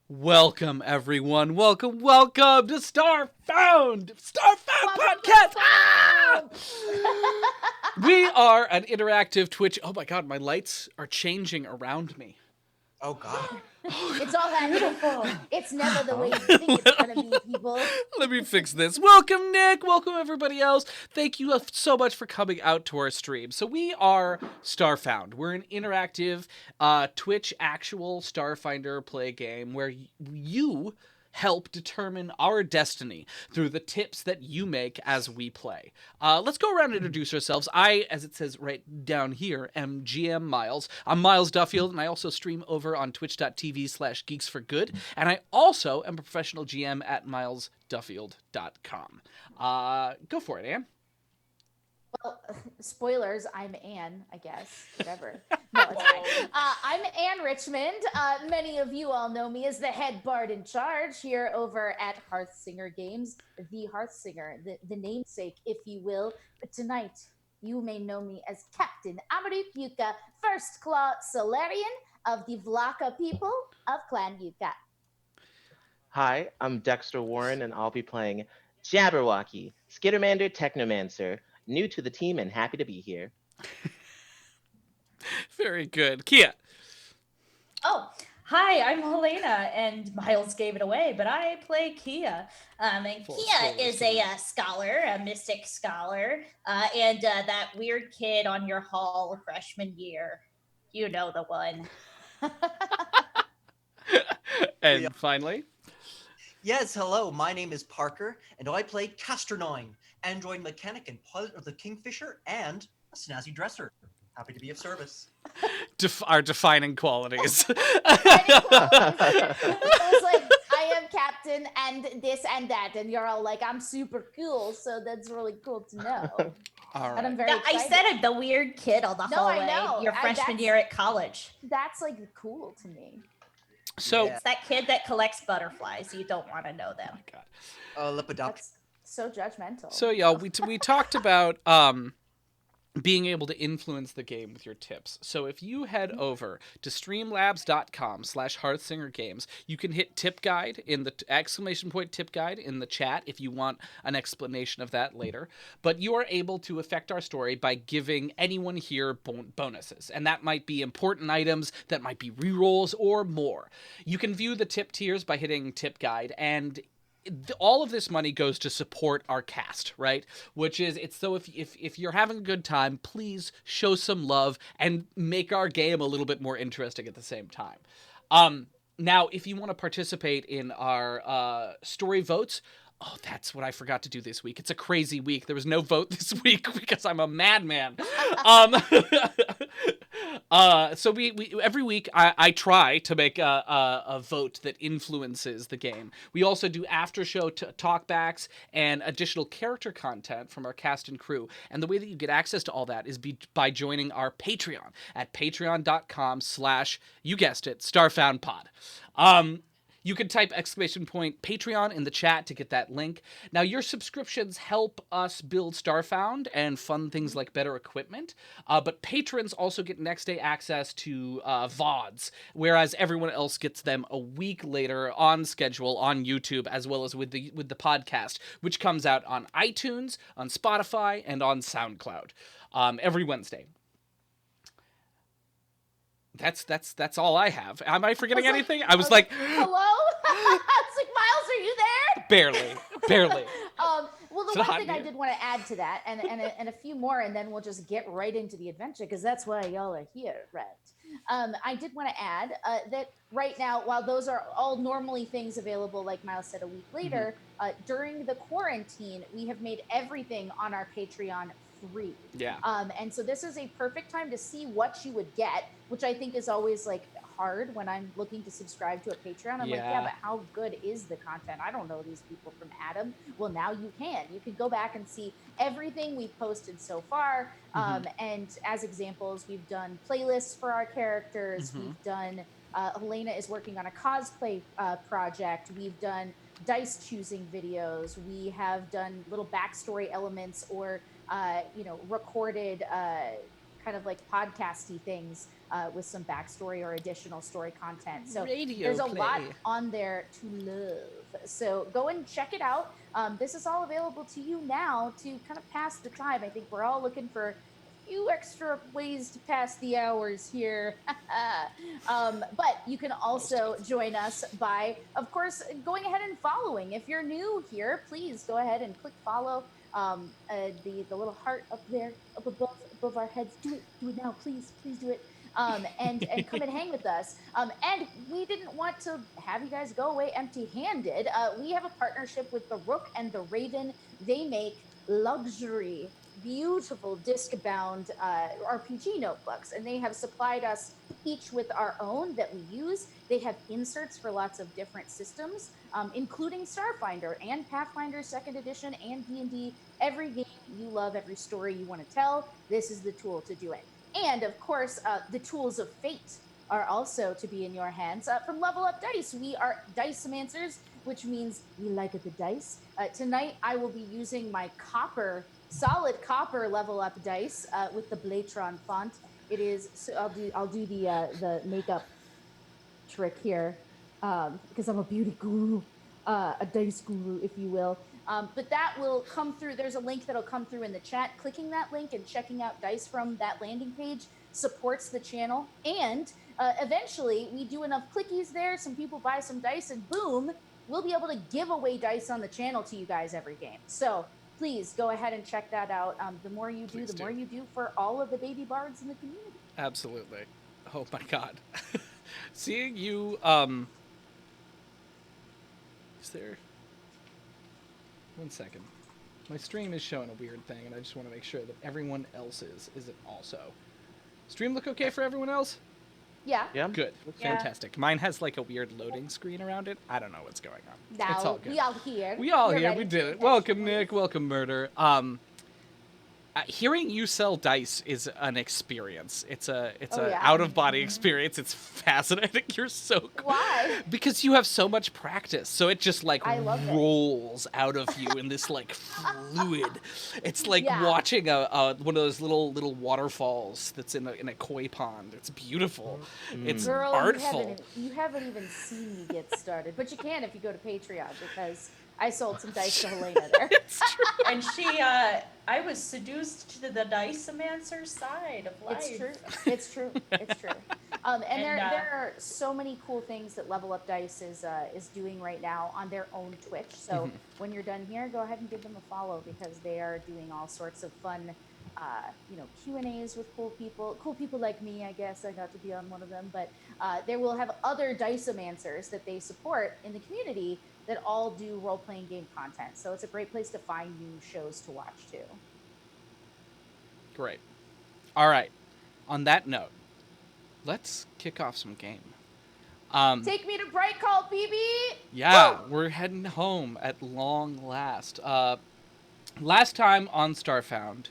Welcome, everyone. Welcome to Starfound! Starfound Podcast! Ah! We are an interactive Twitch. Oh my god, my lights are changing around me. Oh god. It's all that beautiful. It's never the way you think it's gonna be, people. Let me fix this. Welcome, Nick. Welcome, everybody else. Thank you so much for coming out to our stream. So we are Starfound. We're an interactive Twitch actual Starfinder play game where you help determine our destiny through the tips that you make as we play. Let's go around and introduce ourselves. I, as it says right down here, am GM Miles. I'm Miles Duffield, and I also stream over on twitch.tv/geeksforgood, and I also am a professional GM at milesduffield.com. Go for it, Anne. Well, spoilers, I'm Anne, I guess. Whatever. No, it's fine. I'm Anne Richmond. Many of you all know me as the head bard in charge here over at Hearthsinger Games, the Hearthsinger, the namesake, if you will. But tonight, you may know me as Captain Amaruk Yuka, First Claw Solarian of the Vlaka people of Clan Yuka. Hi, I'm Dexter Warren, and I'll be playing Jabberwocky, Skittermander Technomancer. New to the team and happy to be here. Very good. Kia. Oh, hi, I'm Helena, and Miles gave it away, but I play Kia. And Kia is a scholar, a mystic scholar, and that weird kid on your hall freshman year. You know the one. And finally... Yes, hello, my name is Parker, and I play Castor9, android mechanic and pilot of the Kingfisher, and a snazzy dresser. Happy to be of service. Our defining qualities. I was like, I am captain and this and that, and you're all like, I'm super cool, so that's really cool to know. All right. And I'm very excited. I said it, the weird kid on the hallway. I know. Your freshman year at college. That's like cool to me. So It's that kid that collects butterflies. You don't want to know them. Oh my god. Lepidopter. That's so judgmental. So yeah, we talked about being able to influence the game with your tips. So if you head over to streamlabs.com/HearthsingerGames, you can hit tip guide in the !tip guide in the chat if you want an explanation of that later. But you are able to affect our story by giving anyone here bonuses. And that might be important items, that might be rerolls, or more. You can view the tip tiers by hitting tip guide, and all of this money goes to support our cast, right? Which is, it's so if you're having a good time, please show some love and make our game a little bit more interesting at the same time. Now, if you want to participate in our story votes, oh, that's what I forgot to do this week. It's a crazy week. There was no vote this week because I'm a madman. So we every week I try to make a vote that influences the game. We also do after show talkbacks and additional character content from our cast and crew. And the way that you get access to all that is by joining our Patreon at patreon.com/ you guessed it, StarfoundPod. You can type !Patreon in the chat to get that link. Now, your subscriptions help us build Starfound and fund things like better equipment, but patrons also get next day access to VODs, whereas everyone else gets them a week later on schedule on YouTube, as well as with the podcast, which comes out on iTunes, on Spotify, and on SoundCloud every Wednesday. That's all I have. Am I forgetting anything? I was like, hello? I was like, Miles, are you there? Barely. Well, the one thing I did want to add to that, and a few more, and then we'll just get right into the adventure, because that's why y'all are here, right? I did want to add that right now, while those are all normally things available, like Miles said, a week later, during the quarantine, we have made everything on our Patreon free. Yeah. And so this is a perfect time to see what you would get, which I think is always like hard when I'm looking to subscribe to a Patreon. I'm like, yeah, but how good is the content? I don't know these people from Adam. Well, now you can. You can go back and see everything we've posted so far. And as examples, we've done playlists for our characters. We've done, Helena is working on a cosplay project. We've done dice choosing videos. We have done little backstory elements or, recorded kind of like podcasty things with some backstory or additional story content. So there's a lot on there to love. So go and check it out. This is all available to you now to kind of pass the time. I think we're all looking for a few extra ways to pass the hours here. But you can also join us by, of course, going ahead and following. If you're new here, please go ahead and click follow. The little heart up there, up above our heads. Do it now, please do it. And come and hang with us. And we didn't want to have you guys go away empty-handed. We have a partnership with the Rook and the Raven. They make luxury, beautiful disc-bound RPG notebooks, and they have supplied us each with our own that we use. They have inserts for lots of different systems, including Starfinder and Pathfinder 2nd Edition and D&D. Every game you love, every story you want to tell, this is the tool to do it. And of course, the tools of fate are also to be in your hands. From Level Up Dice, we are diceomancers, which means we like the dice. Tonight, I will be using my solid copper Level Up dice with the Blatron font. It is. So I'll do the makeup trick here because I'm a beauty guru, a dice guru, if you will. But that will come through. There's a link that'll come through in the chat. Clicking that link and checking out dice from that landing page supports the channel. And eventually, we do enough clickies there. Some people buy some dice, and boom, we'll be able to give away dice on the channel to you guys every game. So please go ahead and check that out. The more you do, the more you do for all of the baby bards in the community. Absolutely. Oh my God. Seeing you, is there... One second. My stream is showing a weird thing, and I just want to make sure that everyone else's isn't also. Stream look okay for everyone else? Yeah. Good. Fantastic. Mine has like a weird loading screen around it. I don't know what's going on. Now, it's all good. we all here. We all here. We did it. Welcome, Nick. Welcome, Murder. Hearing you sell dice is an experience. It's a out-of-body experience. It's fascinating. You're so cool. Why? Because you have so much practice. So it just like rolls out of you in this like fluid. It's like watching a one of those little waterfalls that's in a koi pond. It's beautiful. It's artful. You haven't even seen me get started, but you can if you go to Patreon because I sold some dice to Helena there. It's true. And I was seduced to the diceomancer side of life. It's true. And there are so many cool things that Level Up Dice is doing right now on their own Twitch. So when you're done here, go ahead and give them a follow because they are doing all sorts of fun, Q&As with cool people like me. I guess I got to be on one of them, but they will have other diceomancers that they support in the community that all do role-playing game content. So it's a great place to find new shows to watch too. Great. All right. On that note, let's kick off some game. Take me to Brightclaw, BB! Yeah, Woo! we're heading home at long last. Last time on Starfound,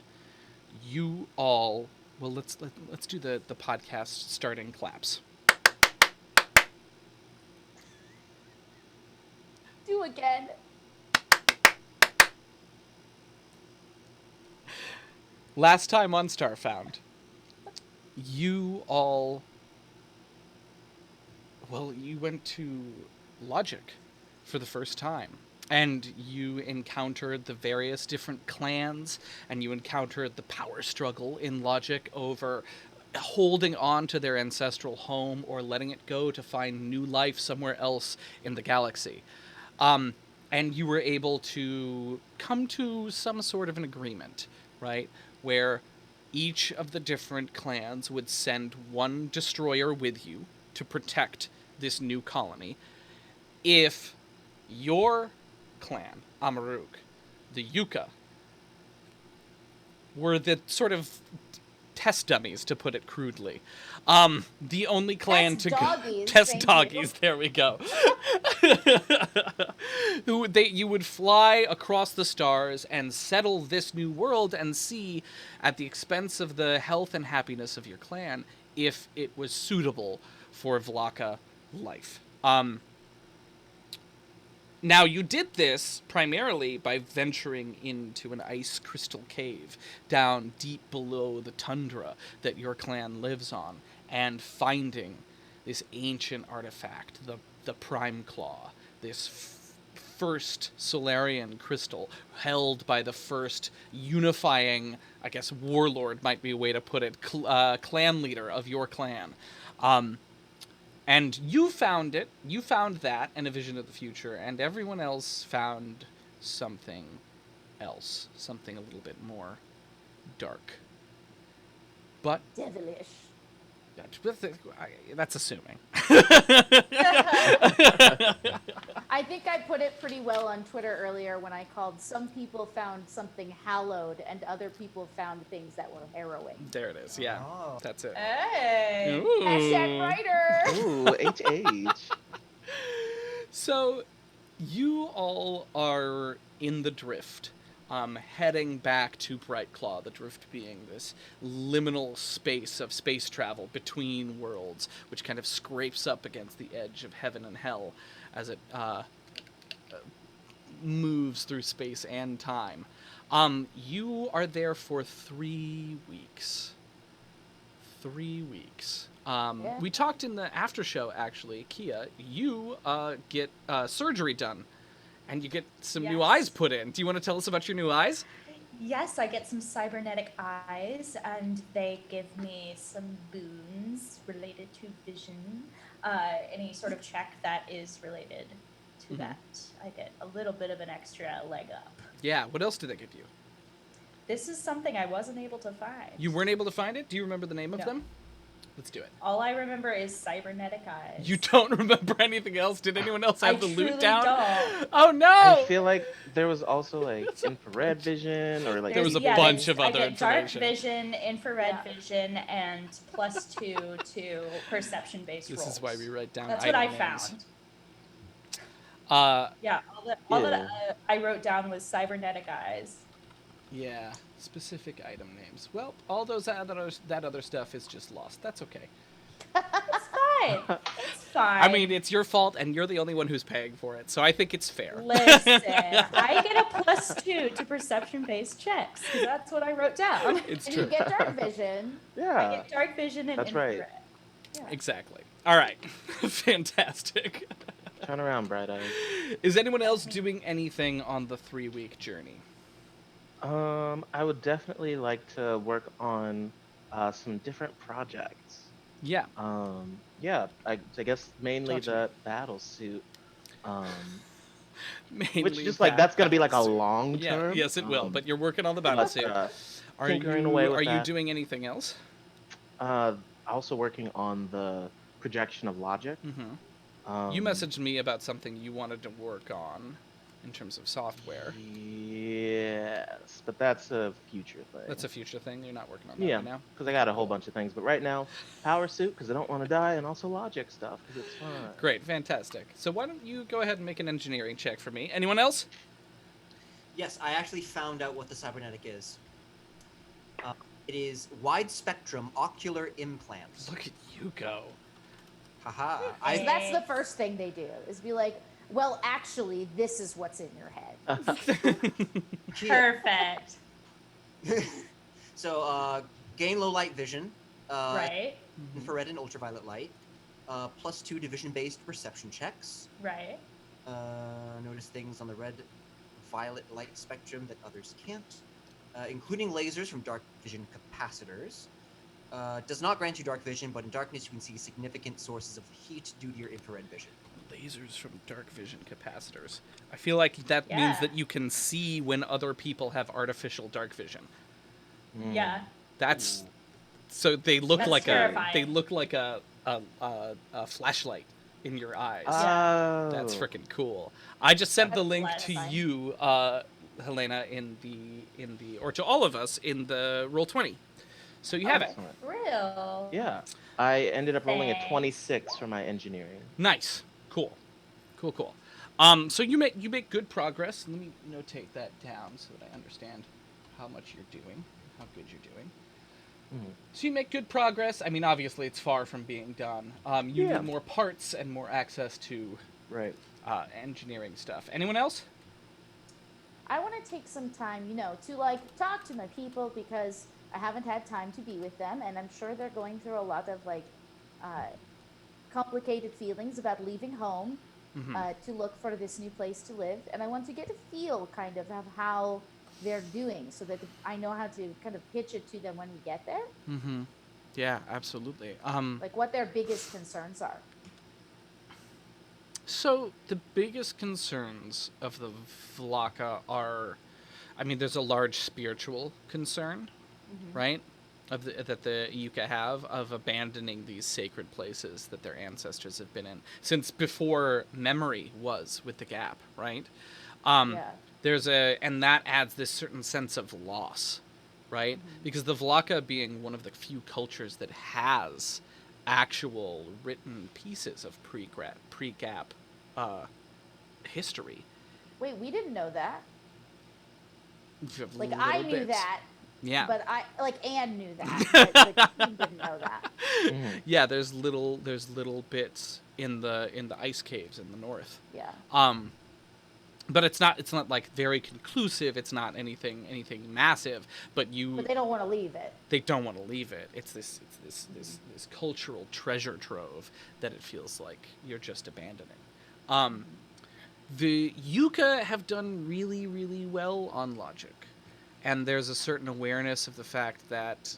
you all... Well, let's do the podcast starting claps. Do again. Last time on Starfound, you all... Well, you went to Logic for the first time. And you encountered the various different clans, and you encountered the power struggle in Logic over holding on to their ancestral home or letting it go to find new life somewhere else in the galaxy. And you were able to come to some sort of an agreement, right? Where each of the different clans would send one destroyer with you to protect this new colony. If your clan, Amaruk, the Yucca, were the sort of test dummies, to put it crudely. The only clan Test to doggies, go test thank you. doggies. There we go. You would fly across the stars and settle this new world and see, at the expense of the health and happiness of your clan, if it was suitable for Vlaka life. Now, you did this primarily by venturing into an ice crystal cave down deep below the tundra that your clan lives on, and finding this ancient artifact, the Prime Claw, this first Solarian crystal held by the first unifying, I guess warlord might be a way to put it, clan leader of your clan. And you found it, you found that and a vision of the future, and everyone else found something else, something a little bit more dark. But Devilish. that's assuming. I think I put it pretty well on Twitter earlier when I called some people found something hallowed and other people found things that were harrowing. There it is, yeah. Oh. That's it. Hey. Ooh. Hashtag writer. Ooh, HH. So, you all are in the drift, heading back to Brightclaw, the drift being this liminal space of space travel between worlds, which kind of scrapes up against the edge of heaven and hell as it moves through space and time. You are there for 3 weeks. 3 weeks. Yeah. We talked in the after show, actually, Kia, you get surgery done, and you get some new Yes. eyes put in. Do you want to tell us about your new eyes? Yes, I get some cybernetic eyes, and they give me some boons related to vision. Any sort of check that is related to that, I get a little bit of an extra leg up. Yeah, what else did they give you? This is something I wasn't able to find. You weren't able to find it? Do you remember the name of No. them? Let's do it. All I remember is cybernetic eyes. You don't remember anything else? Did anyone else have the truly loot down? don't. Oh no! I feel like there was also like infrared vision or like There was a Yeah, bunch there's- of other I get dark information. vision, infrared Yeah. vision, and +2 to perception-based rolls. This is why we write down That's what I item names. found. Yeah, All that I wrote down was cybernetic eyes. yeah, specific item names. Well, all that other stuff is just lost. That's okay. It's fine. It's fine. I mean, it's your fault, and you're the only one who's paying for it, so I think it's fair. Listen, I get a +2 to perception-based checks because that's what I wrote down. It's And true. you get dark vision. I yeah. get dark vision and That's right. infrared. Yeah. Exactly. All right. Fantastic. Turn around, Bright Eyes. Is anyone else doing anything on the 3-week journey? I would definitely like to work on some different projects. Yeah. Yeah, I guess mainly Gotcha. the battle suit. Mainly Which just like that's gonna be like a battle suit. long Yeah, term. yes, it will. But you're working on the but, battle suit. Are tinkering you away with are you that. doing anything else? Also working on the projection of logic. Mm-hmm. You messaged me about something you wanted to work on in terms of software. Yes, but that's a future thing. That's a future thing. You're not working on that yeah, right now. because I got a whole bunch of things. But right now, power suit because I don't want to die, and also logic stuff because it's fun. Great, fantastic. So why don't you go ahead and make an engineering check for me? Anyone else? Yes, I actually found out what the cybernetic is. It is wide spectrum ocular implants. Look at you go. Haha. So I that's the first thing they do is be like, well, actually, this is what's in your head. Perfect. So gain low light vision. Right. Infrared and ultraviolet light. +2 division-based perception checks. Right. Notice things on the red, violet light spectrum that others can't, including lasers from dark vision capacitors. Does not grant you dark vision, but in darkness you can see significant sources of heat due to your infrared vision. Lasers from dark vision capacitors. I feel like that means Yeah. that you can see when other people have artificial dark vision. Yeah. That's so they look That's like terrifying. a flashlight in your eyes. Oh. That's freaking cool. I just sent the That's link satisfying. to you, Helena, in the or to all of us in the Roll20. So you have it. Excellent. Real. Yeah. I ended up rolling a Thanks. 26 for my engineering. Nice. Cool. So you make good progress. Let me notate that down so that I understand how much you're doing, how good you're doing. Mhm. So you make good progress. I mean, obviously, it's far from being done. You Yeah. need more parts and more access to Right. engineering stuff. Anyone else? I want to take some time, to like talk to my people because I haven't had time to be with them, and I'm sure they're going through a lot of like complicated feelings about leaving home to look for this new place to live, and I want to get a feel kind of how they're doing so that I know how to kind of pitch it to them when we get there, Mm-hmm. Yeah, absolutely. like what their biggest concerns are. So the biggest concerns of the Vlaka are, I mean, there's a large spiritual concern, right? That the Yuka have of abandoning these sacred places that their ancestors have been in since before memory was with the gap, right? Yeah. And that adds this certain sense of loss, right? Because the Vlaka being one of the few cultures that has actual written pieces of pre-gap history. Wait, we didn't know that. Like Little I knew bits. that, Yeah. but Anne knew that, but the team didn't know that. Mhm. Yeah, there's little bits in the ice caves in the north. Yeah. But it's not like very conclusive. It's not anything massive. But But they don't want to leave it. they don't want to leave it. It's this cultural treasure trove that it feels like you're just abandoning. The Yuka have done really, really well on logic. And there's a certain awareness of the fact that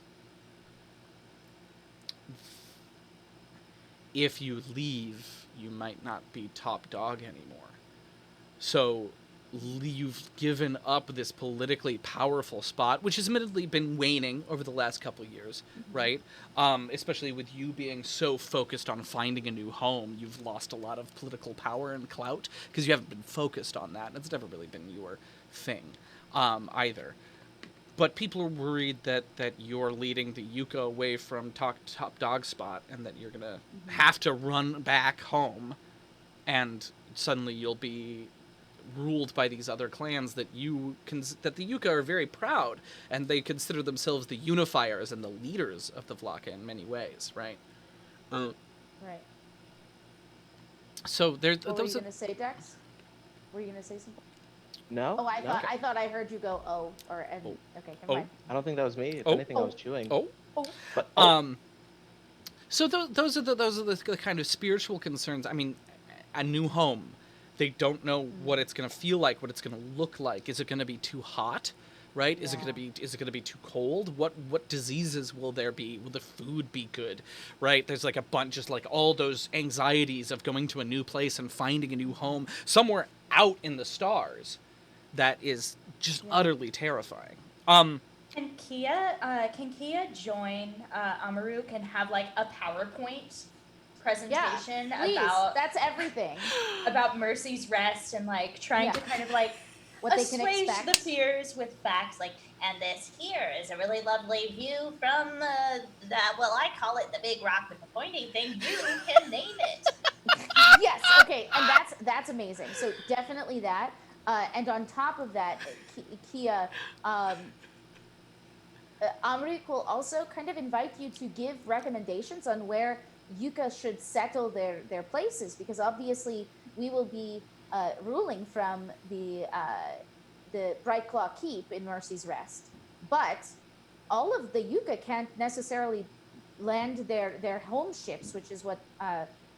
if you leave, you might not be top dog anymore. So you've given up this politically powerful spot, which has admittedly been waning over the last couple of years, right? Especially with you being so focused on finding a new home, you've lost a lot of political power and clout because you haven't been focused on that. And it's never really been your thing either. But people are worried that you're leading the Yuka away from top dog spot and that you're going to have to run back home and suddenly you'll be ruled by these other clans that that the Yuka are very proud and they consider themselves the unifiers and the leaders of the Vlaka in many ways, right? Right. So there's What were you those. going to say, Dex? Were you going to say something? No? Oh, I No? thought I heard you go okay, never mind. I don't think that was me. If anything, I was chewing. But, So those are the kind of spiritual concerns. I mean, a new home. They don't know what it's going to feel like, what it's going to look like. Is it going to be too hot? Right? Is it going to be too cold? What diseases will there be? Will the food be good? Right? There's like a bunch, just like all those anxieties of going to a new place and finding a new home somewhere out in the stars. That is just utterly terrifying. Can Kia join Amaru? Can have like a PowerPoint presentation Please, about that's everything. about Mercy's Rest and like trying to kind of like What they can assuage expect. the fears with facts, like, and this here is a really lovely view from I call it the big rock with the pointing thing. You can name it. Yes, okay, and that's amazing. So definitely that. And on top of that, Kia, Amrik will also kind of invite you to give recommendations on where Yuka should settle their places, because obviously we will be ruling from the Brightclaw Keep in Mercy's Rest. But all of the Yuka can't necessarily land their home ships, which is what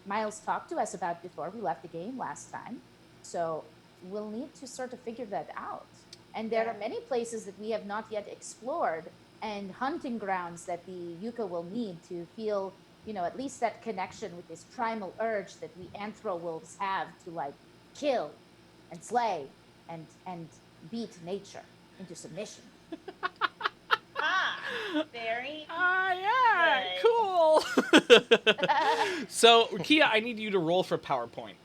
Miles talked to us about before we left the game last time. So we'll need to sort of figure that out. And there are many places that we have not yet explored and hunting grounds that the Yuka will need to feel, at least that connection with this primal urge that we anthro wolves have to like kill and slay and beat nature into submission. Very Yeah, good. cool. So, Kia, I need you to roll for PowerPoint.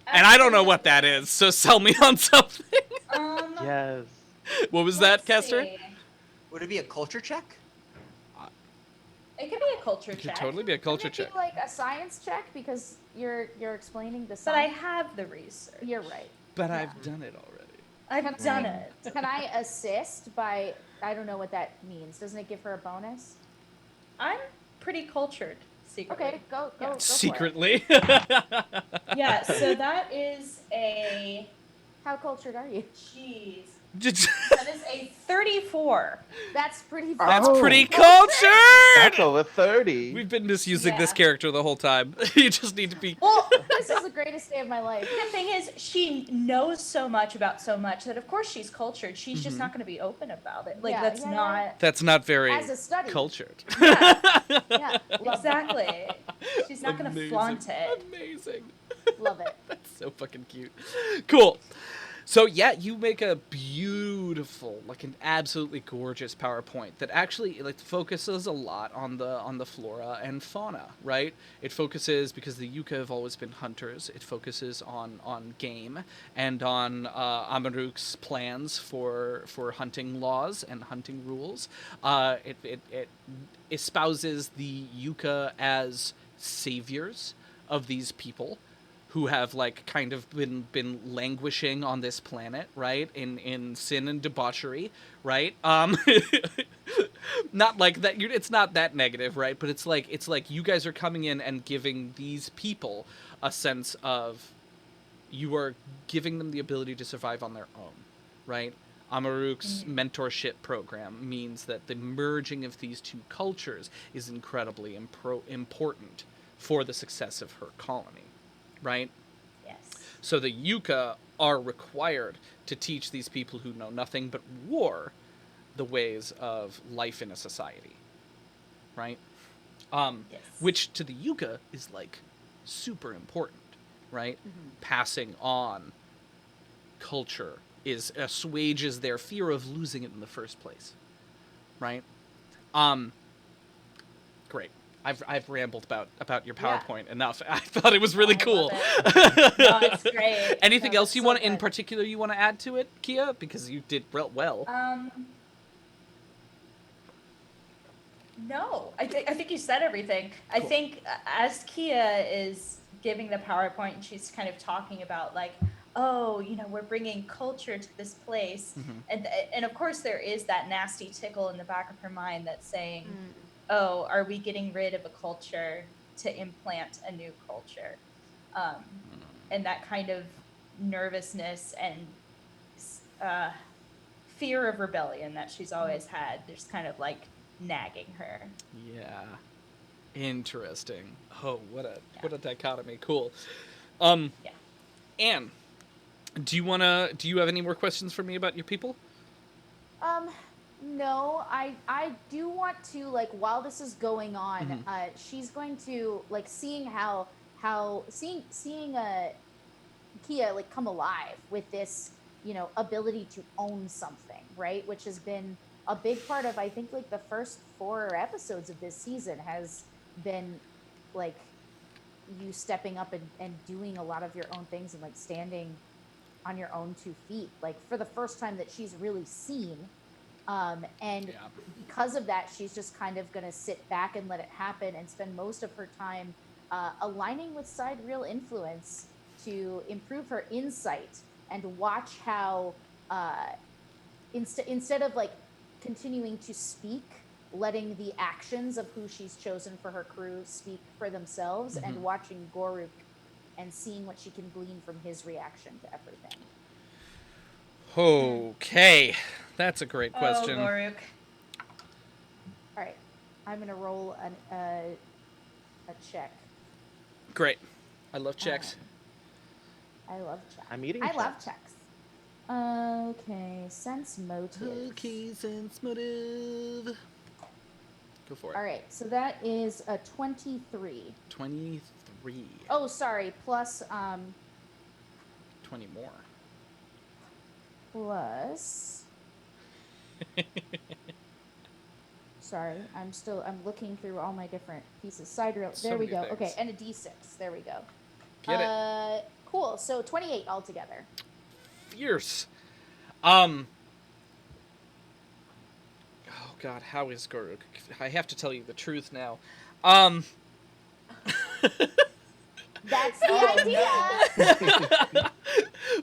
And I don't know what that is, so sell me on something. yes. What was that, let's Kester? see. Would it be a culture check? It could be a culture It could check. totally be a culture Could it check. be like a science check because you're explaining the But I science? have the research. You're right. But Yeah. I've done it already. I've done it. Can I assist by? I don't know what that means. Doesn't it give her a bonus? I'm pretty cultured secretly. Okay, go for it. Secretly. Yeah, so that is a How cultured are you? jeez. That's That is a 34. That's pretty. Oh. pretty cultured. That's over 30. We've been misusing this Yeah. character the whole time. You just need to be. Well, This is the greatest day of my life. the thing is, she knows so much about so much that, of course, she's cultured. She's just not going to be open about it. Like, Yeah, that's yeah, not. That's not very As a study. cultured. Yeah, love Exactly. She's not going to Amazing. flaunt it. Amazing. Love it. That's so fucking cute. Cool. So yeah, you make a beautiful, like an absolutely gorgeous PowerPoint that actually like focuses a lot on the flora and fauna, right? It focuses, because the Yuka have always been hunters, it focuses on game and on Amaruk's plans for hunting laws and hunting rules. It espouses the Yuka as saviors of these people who have like kind of been languishing on this planet, right? In sin and debauchery, right? Not like that. It's not that negative, right? But it's like you guys are coming in and giving these people a sense of you are giving them the ability to survive on their own, right? Amaruk's mentorship program means that the merging of these two cultures is incredibly important for the success of her colony. Right? Yes. So the Yuka are required to teach these people who know nothing but war the ways of life in a society. Right? Yes. Which to the Yuka is like super important, right? Mm-hmm. Passing on culture assuages their fear of losing it in the first place. Right? Great. I've rambled about your PowerPoint enough. I thought it was really I cool. love No, it's great. Anything No, else that's you so want in good. particular you want to add to it, Kia? Because you did well. No, I think you said everything. I Cool. think as Kia is giving the PowerPoint, she's kind of talking about like, oh, you know, we're bringing culture to this place, and of course there is that nasty tickle in the back of her mind that's saying, oh, are we getting rid of a culture to implant a new culture? And that kind of nervousness and fear of rebellion that she's always had, there's kind of like nagging her. Yeah. Interesting. Oh, what a dichotomy. Cool. Anne, do you have any more questions for me about your people? No, I do want to, like, while this is going on, she's going to, like, seeing Kia like come alive with this, you know, ability to own something, right? Which has been a big part of, I think, like the first 4 episodes of this season has been like you stepping up and doing a lot of your own things and like standing on your own 2 feet, like for the first time that she's really seen. Because of that, she's just kind of going to sit back and let it happen and spend most of her time aligning with side real influence to improve her insight and watch how instead of like continuing to speak, letting the actions of who she's chosen for her crew speak for themselves, and watching Goruk and seeing what she can glean from his reaction to everything. Okay. That's a great question. Oh, Goruk. All right, I'm gonna roll a check. Great. I love checks. I love checks. I'm eating I love checks. checks. Okay, sense motive. Okay, sense motive. Go for it. All right, so that is a 23. 23. Oh, sorry, plus 20 more. plus. Sorry, I'm looking through all my different pieces. Side rail. So There we many go. things. Okay, and a d6. There we go. Get it. Cool. So 28 altogether. Fierce. Oh God, how is Goruk? I have to tell you the truth now. That's the idea.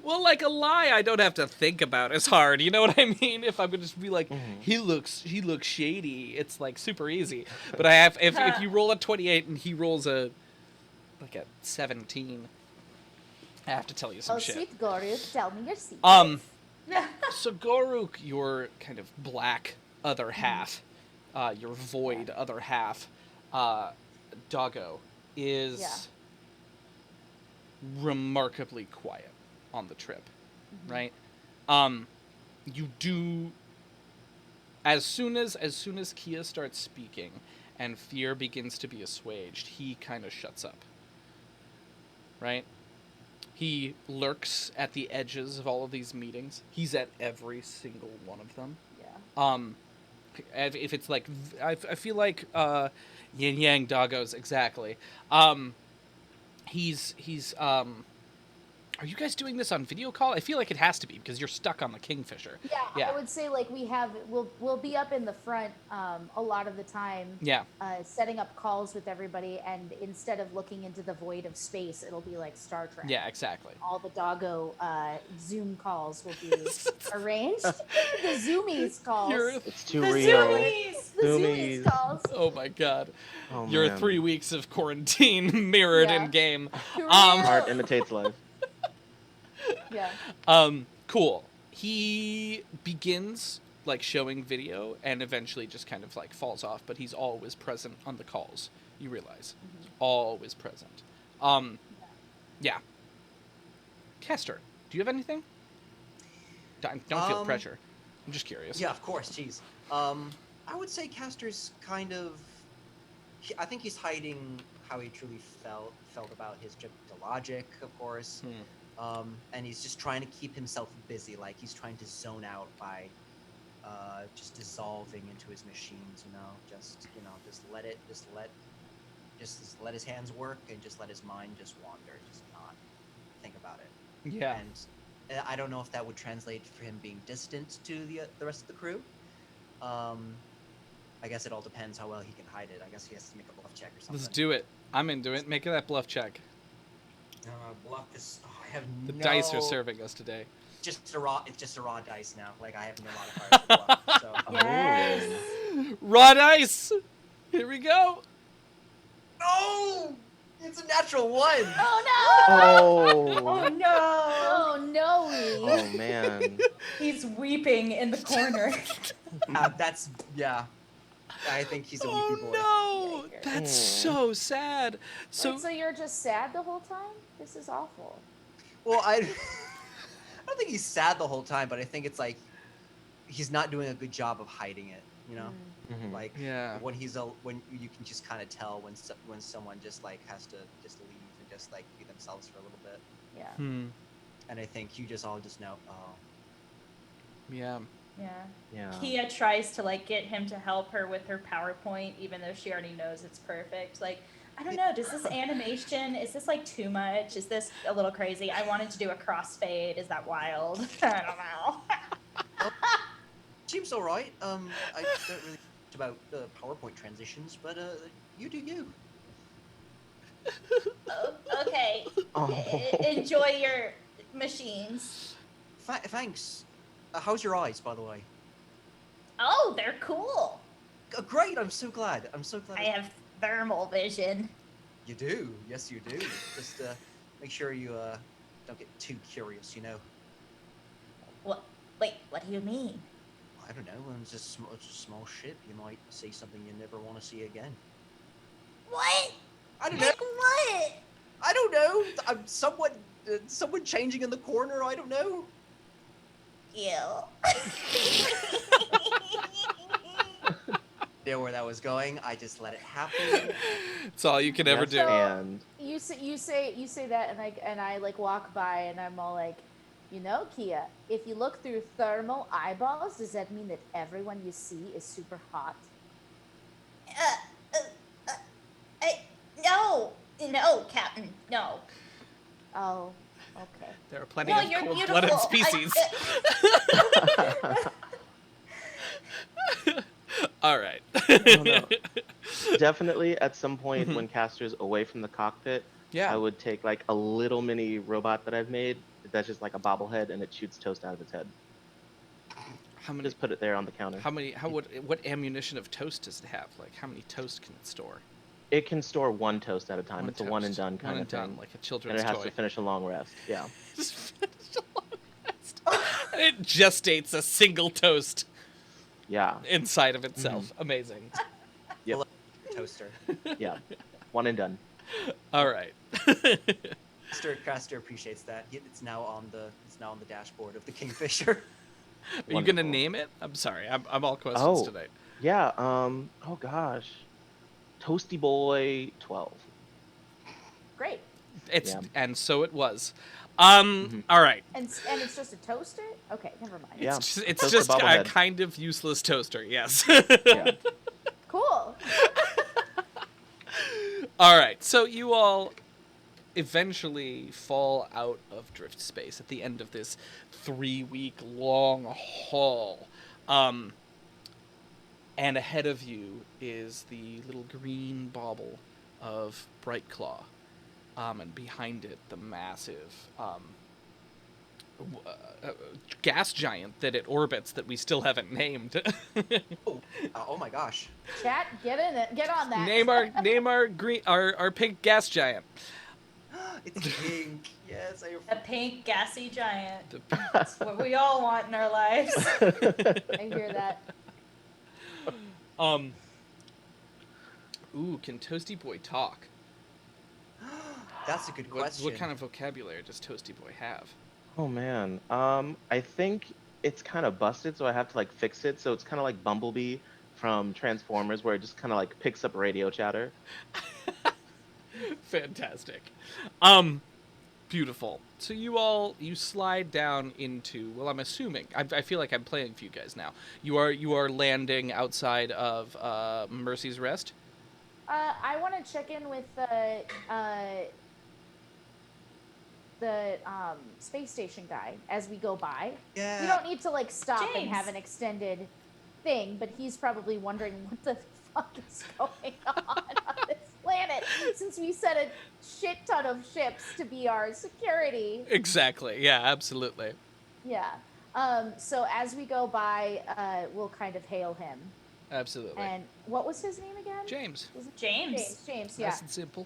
Well, like a lie, I don't have to think about as hard. You know what I mean? If I'm gonna just be like, he looks shady, it's like super easy. But I have if you roll a 28 and he rolls a 17, I have to tell you some Oh, shit. sweet Goruk, tell me your secrets. So Goruk, your kind of black other half, your void other half, Doggo, is remarkably quiet on the trip, right? You do, as soon as Kia starts speaking and fear begins to be assuaged, he kind of shuts up, right? He lurks at the edges of all of these meetings. He's at every single one of them. Yeah. If it's like, I feel like yin yang doggos, exactly. He's are you guys doing this on video call? I feel like it has to be because you're stuck on the Kingfisher. Yeah, I would say like we'll be up in the front a lot of the time. Yeah. Setting up calls with everybody, and instead of looking into the void of space, it'll be like Star Trek. Yeah, exactly. All the Doggo Zoom calls will be arranged. The Zoomies calls. It's too The real. Zoomies! The Zoomies calls. Oh my god. Oh, Your man. 3 weeks of quarantine mirrored in game. Art imitates life. Yeah. Cool. He begins like showing video and eventually just kind of like falls off, but he's always present on the calls. You realize. He's always present. Yeah. Kester, do you have anything? Don't feel pressure. I'm just curious. Yeah, of course. Jeez. I would say Castor's kind of. I think he's hiding how he truly felt about his trip to Logic, of course. And he's just trying to keep himself busy. Like he's trying to zone out by just dissolving into his machines. Just let his hands work and just let his mind just wander. Just not think about it. Yeah. And I don't know if that would translate for him being distant to the rest of the crew. I guess it all depends how well he can hide it. I guess he has to make a bluff check or something. Let's do it. I'm into it. Make that bluff check. Bluff is. I have The no. dice are serving us today. It's just a raw dice now. Like I have no modifiers for bluff. So. Yes. Raw dice. Here we go. No! It's a natural 1. Oh no! Oh. Oh no! Oh no! Oh man. He's weeping in the corner. Yeah. I think he's a weepy boy. Oh no! That's so sad. So you're just sad the whole time? This is awful. Well, I don't think he's sad the whole time, but I think it's like he's not doing a good job of hiding it. Like when when you can just kind of tell when someone just like has to just leave and just like be themselves for a little bit. Yeah. And I think you just all just know. Oh. Yeah. Yeah. Kia tries to like get him to help her with her PowerPoint, even though she already knows it's perfect. Like, I don't know, does this animation, is this like too much? Is this a little crazy? I wanted to do a crossfade. Is that wild? I don't know. Seems all right. I don't really know about PowerPoint transitions, but you do you. Okay. Enjoy your machines. Thanks. How's your eyes, by the way? Oh, they're cool. Great. I'm so glad. I have thermal vision. You do. Yes, you do. Just make sure you don't get too curious. What? Wait, what do you mean? I don't know. When it's a small ship, you might see something you never want to see again. What? I don't know. Like what? I don't know. I'm someone changing in the corner. I don't know. Ew. There where that was going. I just let it happen. It's all you can ever do. And You say that, and I like walk by, and I'm all like, Kia, if you look through thermal eyeballs, does that mean that everyone you see is super hot? No, Captain, no. Oh, okay. There are plenty No, of you're cold-blooded beautiful. species. All right. I don't know. Definitely at some point Mhm. when Caster's away from the cockpit, Yeah. I would take like a little mini robot that I've made that's just like a bobblehead and it shoots toast out of its head. How many? Just put it there on the counter. How many? What ammunition of toast does it have? Like, how many toast can it store? It can store one toast at a time. One It's a one and toast. done One kind and of done, thing. like a And children's it has to toy. finish a long rest. Yeah. Just finish a long rest. And it gestates a single toast Yeah. inside of itself. Amazing. Yep. Toaster. Yeah. One and done. All right. Craster appreciates that. It's now on the dashboard of the Kingfisher. Are you gonna Wonderful. name it? I'm sorry. I'm all questions Oh. tonight. Yeah. Oh gosh. Toasty Boy 12. Great. It's Yeah. and so it was. Mhm. All right. And it's just a toaster? Okay, never mind. Yeah. It's Toast the just a bobblehead. kind of useless toaster. Yes. Yeah. Cool. All right. So you all eventually fall out of drift space at the end of this 3-week long haul. And ahead of you is the little green bauble of Brightclaw. And behind it, the massive gas giant that it orbits that we still haven't named. Oh my gosh. Chat, get in it. Get on that. name our green our pink gas giant. It's pink. Yes, A pink gassy giant. The- That's what we all want in our lives. I hear that. Ooh, can Toasty Boy talk? That's a good What, question. what kind of vocabulary does Toasty Boy have? Oh man. I think it's kind of busted, so I have to like fix it. So it's kind of like Bumblebee from Transformers, where it just kind of like picks up radio chatter. Fantastic. Beautiful. So you slide down into, well, I'm assuming, I feel like I'm playing for you guys now. You are landing outside of Mercy's Rest. I want to check in with the space station guy as we go by. Yeah. We don't need to like stop and James. have an extended thing, but he's probably wondering what the fuck is going on this planet since we sent a shit ton of ships to be our security. Exactly. Yeah, absolutely. Yeah. So as we go by, we'll kind of hail him. Absolutely. And what was his name again? James. Was it James. James, yeah. Nice and simple.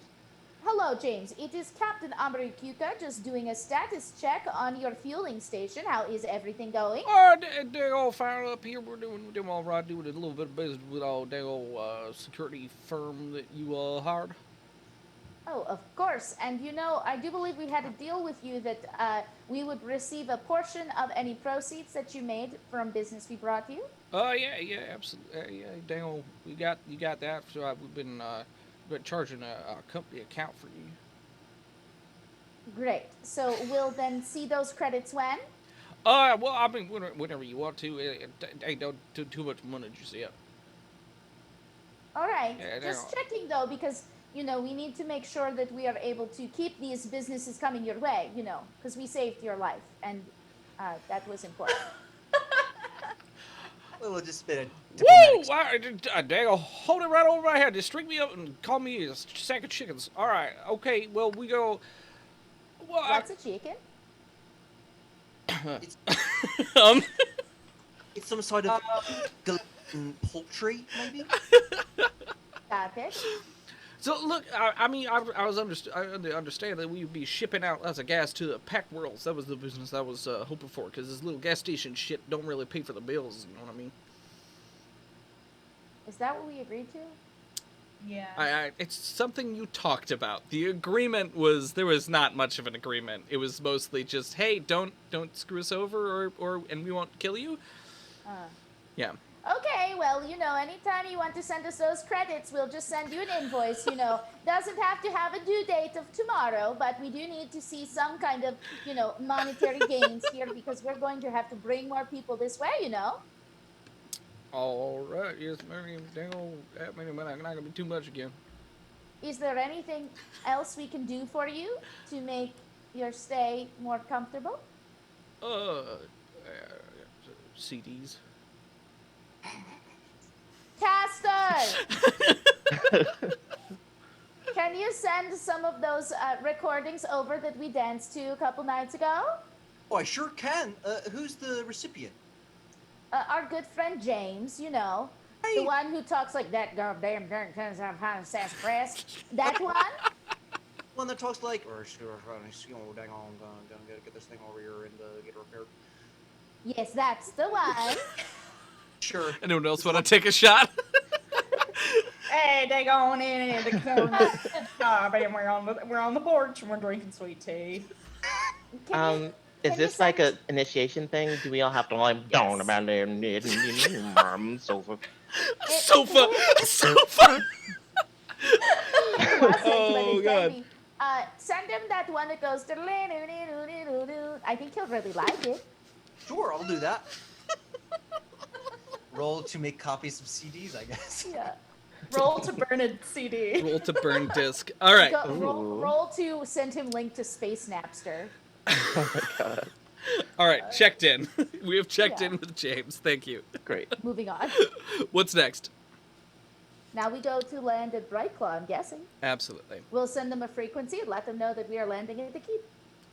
Hello, James. It is Captain Amrikuka just doing a status check on your fueling station. How is everything going? Oh, they all fired up here. We're doing all right, doing a little bit of business with all the old security firm that you hired. Oh, of course. And you know, I do believe we had a deal with you that we would receive a portion of any proceeds that you made from business we brought you. Oh yeah, absolutely. Yeah, dang, you got that. So we've been charging a company account for you. Great. So we'll then see those credits when? Well, I mean, whenever you want to. Hey, don't too much money just yet. All right. Yeah, Just no. checking though, because you know we need to make sure that we are able to keep these businesses coming your way. You know, because we saved your life, and that was important. We'll just spit a Woo! diplomatic. Dang, hold it right over my head. Just string me up and call me a sack of chickens. All right. Okay. Well, we go. Well, That's a chicken. um. It's some sort of poultry, maybe. Okay. So look, I mean, I understand that we would be shipping out lots of gas to the packed worlds. That was the business I was hoping for, because this little gas station shit don't really pay for the bills. You know what I mean? Is that what we agreed to? Yeah. It's something you talked about. The agreement was, there was not much of an agreement. It was mostly just, hey, don't screw us over, or and we won't kill you. Yeah. Okay, well, you know, anytime you want to send us those credits, we'll just send you an invoice, you know. Doesn't have to have a due date of tomorrow, but we do need to see some kind of, you know, monetary gains here because we're going to have to bring more people this way, you know. All right. Yes, Mary. Dang old. I mean, not gonna be too much again. Is there anything else we can do for you to make your stay more comfortable? CDs. Castor, can you send some of those recordings over that we danced to a couple nights ago? Oh, I sure can. Who's the recipient? Our good friend James, you know, the one who talks like that goddamn darn sassafras. That one? One that talks like, or dang on, gonna get this thing over here and get it repaired. Yes, that's the one. Sure. Anyone else want to take a shot? Hey, they going in the corner. We're on the porch and we're drinking sweet tea. Is this like a initiation thing? Do we all have to like down about there sofa? Sofa. Oh God. Send him that one that goes. I think he'll really like it. Sure, I'll do that. Roll to make copies of CDs, I guess. Yeah. Roll to burn a CD. Roll to burn disc. All right. Roll to send him link to Space Napster. Oh my god. All right. Checked in. We have checked in with James. Thank you. Great. Moving on. What's next? Now we go to land at Brightclaw, I'm guessing. Absolutely. We'll send them a frequency and let them know that we are landing at the keep.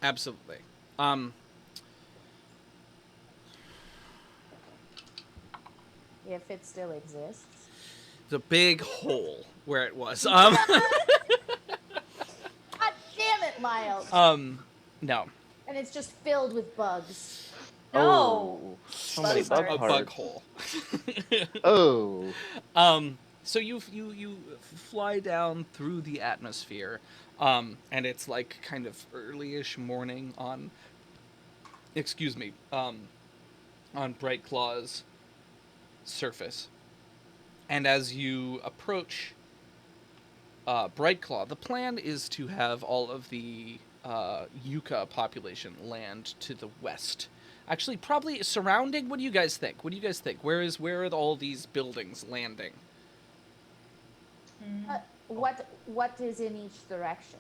Absolutely. If it still exists. The big hole where it was. God damn it, Miles. No. And it's just filled with bugs. No. Oh, so many Bugs bug are- A parts. bug hole. Oh. So you fly down through the atmosphere, and it's like kind of early-ish morning on, on Brightclaw's surface. And as you approach Brightclaw, the plan is to have all of the Yucca population land to the west. Actually, probably surrounding. What do you guys think? Where are all these buildings landing? What is in each direction?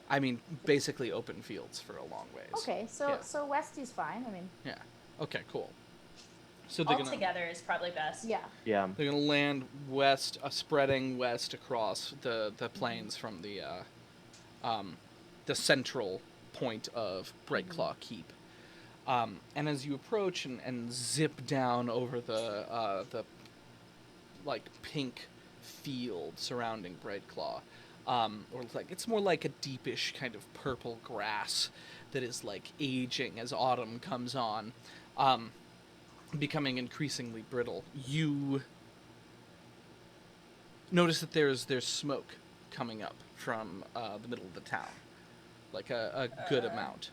I mean, basically open fields for a long ways. Okay, so Yeah. so west is fine. I mean, Yeah. Okay. Cool. So they're All gonna together is probably best. yeah. Yeah. they're gonna land west, spreading west across the plains from the central point of Brightclaw Keep. And as you approach and zip down over the like pink field surrounding Brightclaw, or it's more like a deepish kind of purple grass that is like aging as autumn comes on, becoming increasingly brittle. You notice that there's smoke coming up from the middle of the town, like a good amount.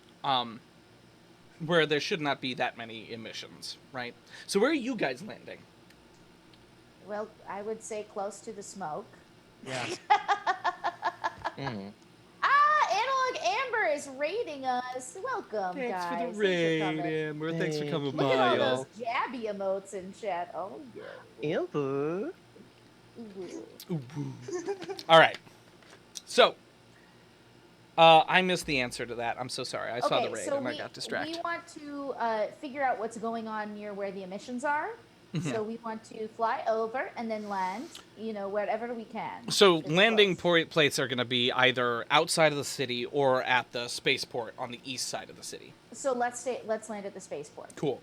Where there should not be that many emissions, right? So where are you guys landing? Well, I would say close to the smoke. Yeah. Analog Amber is raiding us. Welcome, Thanks guys. for the Thanks raid, coming. Amber. Thanks for Thank coming you. Look at by, all y'all. those jabby emotes in chat. Oh yeah. Amber. Ooh. All right. So, I missed the answer to that. I'm so sorry. I saw the raid and I got distracted. We want to figure out what's going on near where the emissions are. Mm-hmm. So we want to fly over and then land, wherever we can. So It's landing close. plates are going to be either outside of the city or at the spaceport on the east side of the city. So let's land at the spaceport. Cool.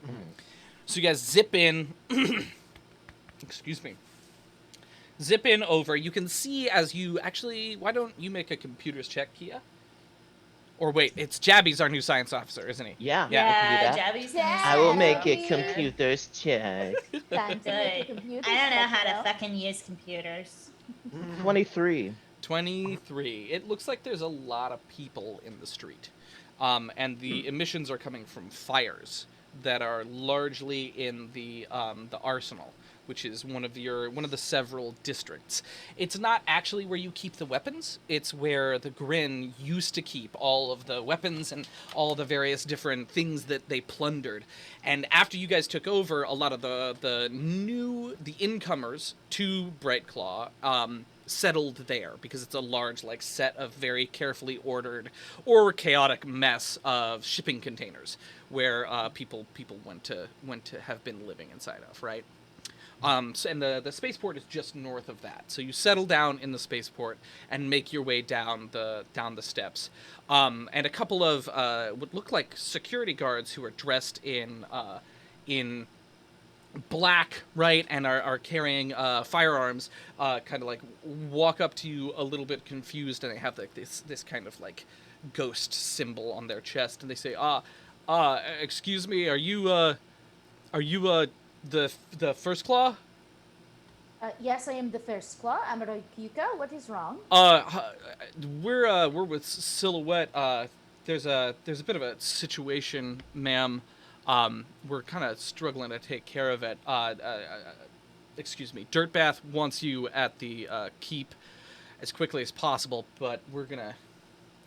So you guys zip in. Excuse me. Zip in over. You can see as you actually. Why don't you make a computers check, Kia? Or wait, it's Jabby's our new science officer, isn't he? Yeah. Yeah. I can do that. Jabby's Yeah. I will make Jabby. it computers check. Time to make Good. the computers I don't know check how it to out. fucking use computers. 23. 23. It looks like there's a lot of people in the street. And the emissions are coming from fires that are largely in the arsenal, which is one of the several districts. It's not actually where you keep the weapons. It's where the Grin used to keep all of the weapons and all the various different things that they plundered. And after you guys took over, a lot of the incomers to Brightclaw settled there because it's a large set of very carefully ordered or chaotic mess of shipping containers where people went to have been living inside of, right? And the spaceport is just north of that. So you settle down in the spaceport and make your way down the steps. And a couple of what look like security guards who are dressed in black, right, and are carrying firearms, kind of like walk up to you a little bit confused, and they have like this kind of like ghost symbol on their chest, and they say, excuse me, are you the first claw? Yes, I am the first claw. Amuro Kyuka. What is wrong? We're with Silhouette. There's a bit of a situation, ma'am. We're kind of struggling to take care of it. Excuse me. Dirtbath wants you at the keep as quickly as possible, but we're gonna.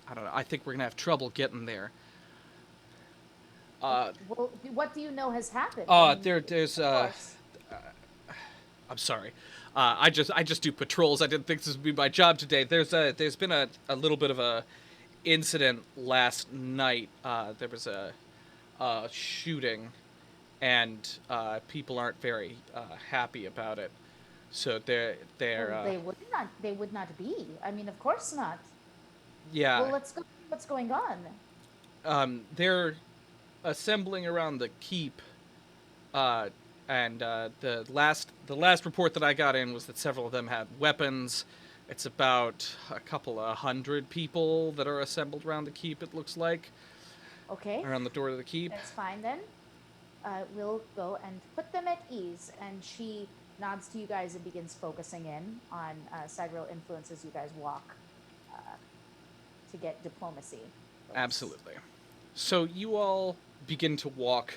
I don't know. I think we're gonna have trouble getting there. Well, what do you know has happened? There's. I'm sorry. I just do patrols. I didn't think this would be my job today. There's been a little bit of a incident last night. There was a shooting, and people aren't very happy about it. So they're they would not be. I mean, of course not. Yeah. Well, let's go. What's going on? They're assembling around the keep, and the last report that I got in was that several of them had weapons. It's about a couple of 100 people that are assembled around the keep, it looks like. Okay. Around the door to the keep. That's fine then. We'll go and put them at ease. And she nods to you guys and begins focusing in on sidereal influence as you guys walk to get diplomacy. Absolutely. So you all begin to walk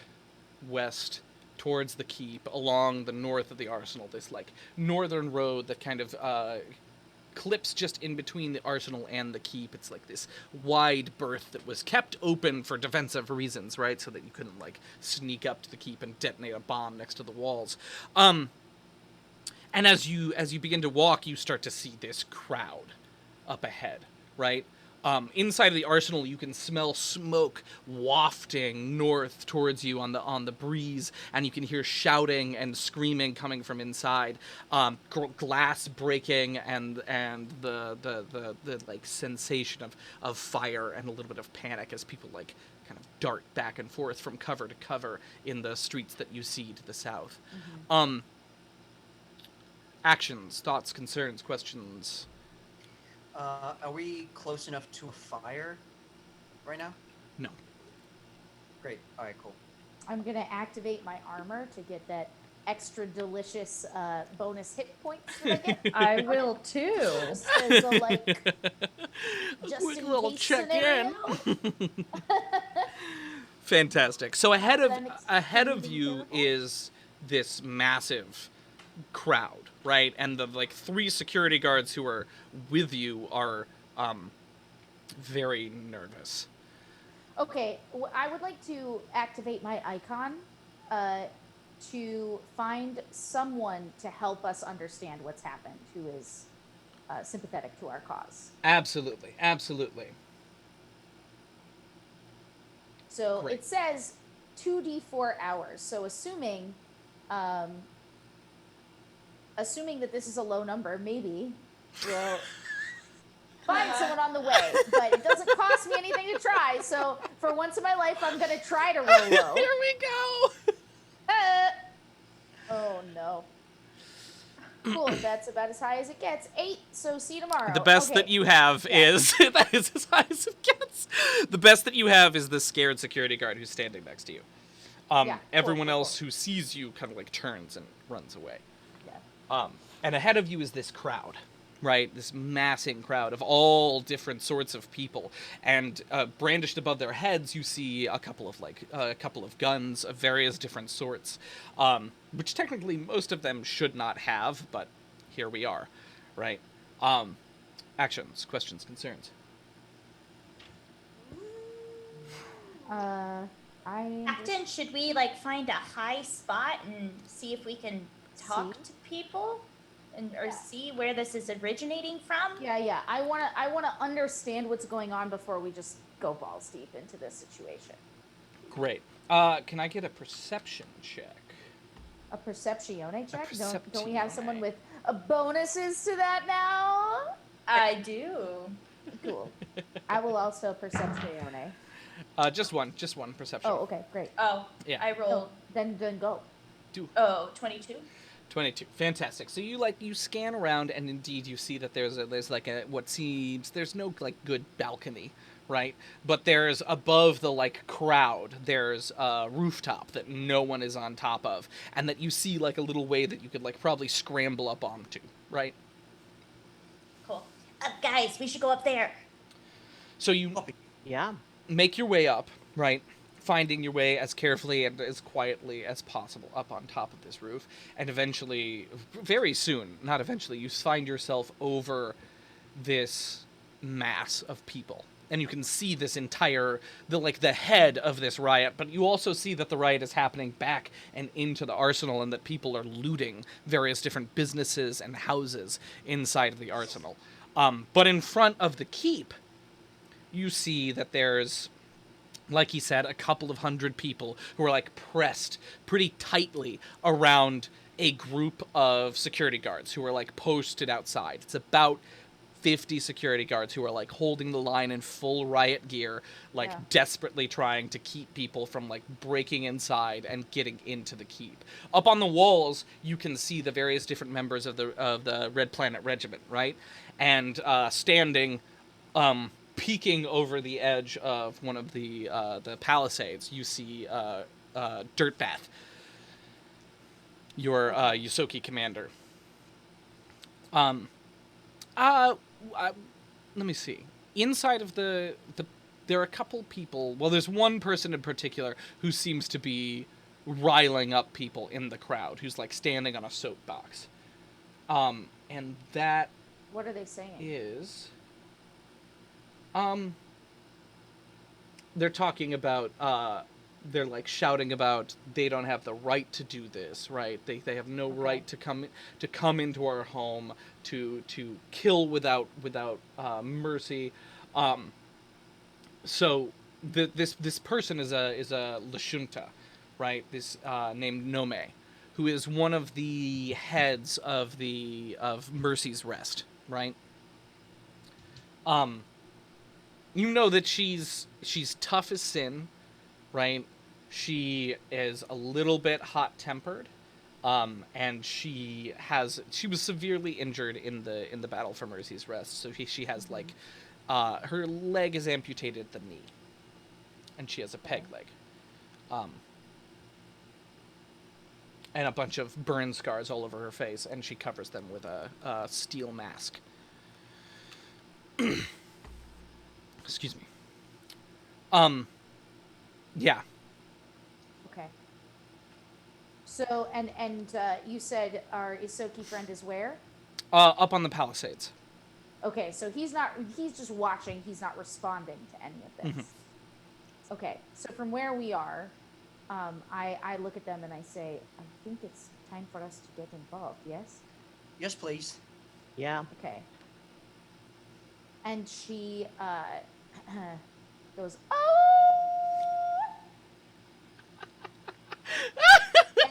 west towards the keep along the north of the arsenal, this like northern road that kind of clips just in between the arsenal and the keep. It's like this wide berth that was kept open for defensive reasons, right? So that you couldn't like sneak up to the keep and detonate a bomb next to the walls. And as you begin to walk, you start to see this crowd up ahead, right? Inside of the arsenal, you can smell smoke wafting north towards you on the breeze, and you can hear shouting and screaming coming from inside, glass breaking, and the like sensation of fire and a little bit of panic as people like kind of dart back and forth from cover to cover in the streets that you see to the south. Mm-hmm. Actions, thoughts, concerns, questions. Are we close enough to a fire right now? No. Great. All right, cool. I'm going to activate my armor to get that extra delicious bonus hit points that I get. I will too. Just as a, like, just quick in little case check scenario. in. Fantastic. So ahead of you terrible. is this massive crowd, right? And the like 3 security guards who are with you are very nervous. Okay, I would like to activate my icon to find someone to help us understand what's happened, who is sympathetic to our cause. Absolutely. So Great. it says 2d4 hours. So assuming that this is a low number, maybe we'll find someone on the way. But it doesn't cost me anything to try. So for once in my life, I'm going to try to roll low. Here we go. Oh, no. Cool, that's about as high as it gets. 8, so see you tomorrow. The best that you have is that is as high as it gets. The best that you have is the scared security guard who's standing next to you. Everyone else who sees you kind of like turns and runs away. Yeah. And ahead of you is this crowd, right? This massing crowd of all different sorts of people. And brandished above their heads, you see a couple of guns of various different sorts, which technically most of them should not have, but here we are, right? Actions, questions, concerns. Captain, should we like find a high spot and see if we can talk to people or see where this is originating from? Yeah. I wanna understand what's going on before we just go balls deep into this situation. Great. Can I get a perception check? A perceptione check? A Don't we have someone perceptione. with bonuses to that now? I do. Cool. I will also perceptione. Just one perception. Oh, okay, great. Oh, Yeah. I rolled. Then go. 22. 22. Fantastic. So you scan around, and indeed you see that there's like what seems, there's no like good balcony, right? But there's above the like crowd, there's a rooftop that no one is on top of, and that you see like a little way that you could like probably scramble up onto, right? Cool. Guys, we should go up there. So you Yeah. make your way up, right? Finding your way as carefully and as quietly as possible up on top of this roof, and eventually, very soon, not eventually, you find yourself over this mass of people. And you can see this entire, the head of this riot, but you also see that the riot is happening back and into the arsenal, and that people are looting various different businesses and houses inside of the arsenal. But in front of the keep, you see that there's, like he said, a couple of hundred people who are like pressed pretty tightly around a group of security guards who are like posted outside. It's about 50 security guards who are like holding the line in full riot gear, like desperately trying to keep people from like breaking inside and getting into the keep. Up on the walls, you can see the various different members of the Red Planet Regiment, right? And standing, peeking over the edge of one of the palisades, you see Dirtbath, your Yusoki commander. Let me see. Inside of the there are a couple people. Well, there's one person in particular who seems to be riling up people in the crowd, who's like standing on a soapbox. And that What are they saying? is they're talking about they're like shouting about they don't have the right to do this, right? They have no right to come into our home, to kill without mercy. So this person is a Lashunta, right? This named Nome, who is one of the heads of Mercy's Rest, right? You know that she's tough as sin, right? She is a little bit hot-tempered, and she was severely injured in the battle for Mercy's Rest. So she has like her leg is amputated at the knee, and she has a peg leg, and a bunch of burn scars all over her face, and she covers them with a steel mask. Excuse me. Yeah. Okay. So and you said our Isoki friend is where? Up on the Palisades. Okay, so he's just watching, he's not responding to any of this. Okay, so from where we are, I look at them and I say, I think it's time for us to get involved, yes? Yes, please. Yeah. Okay. And she goes, oh!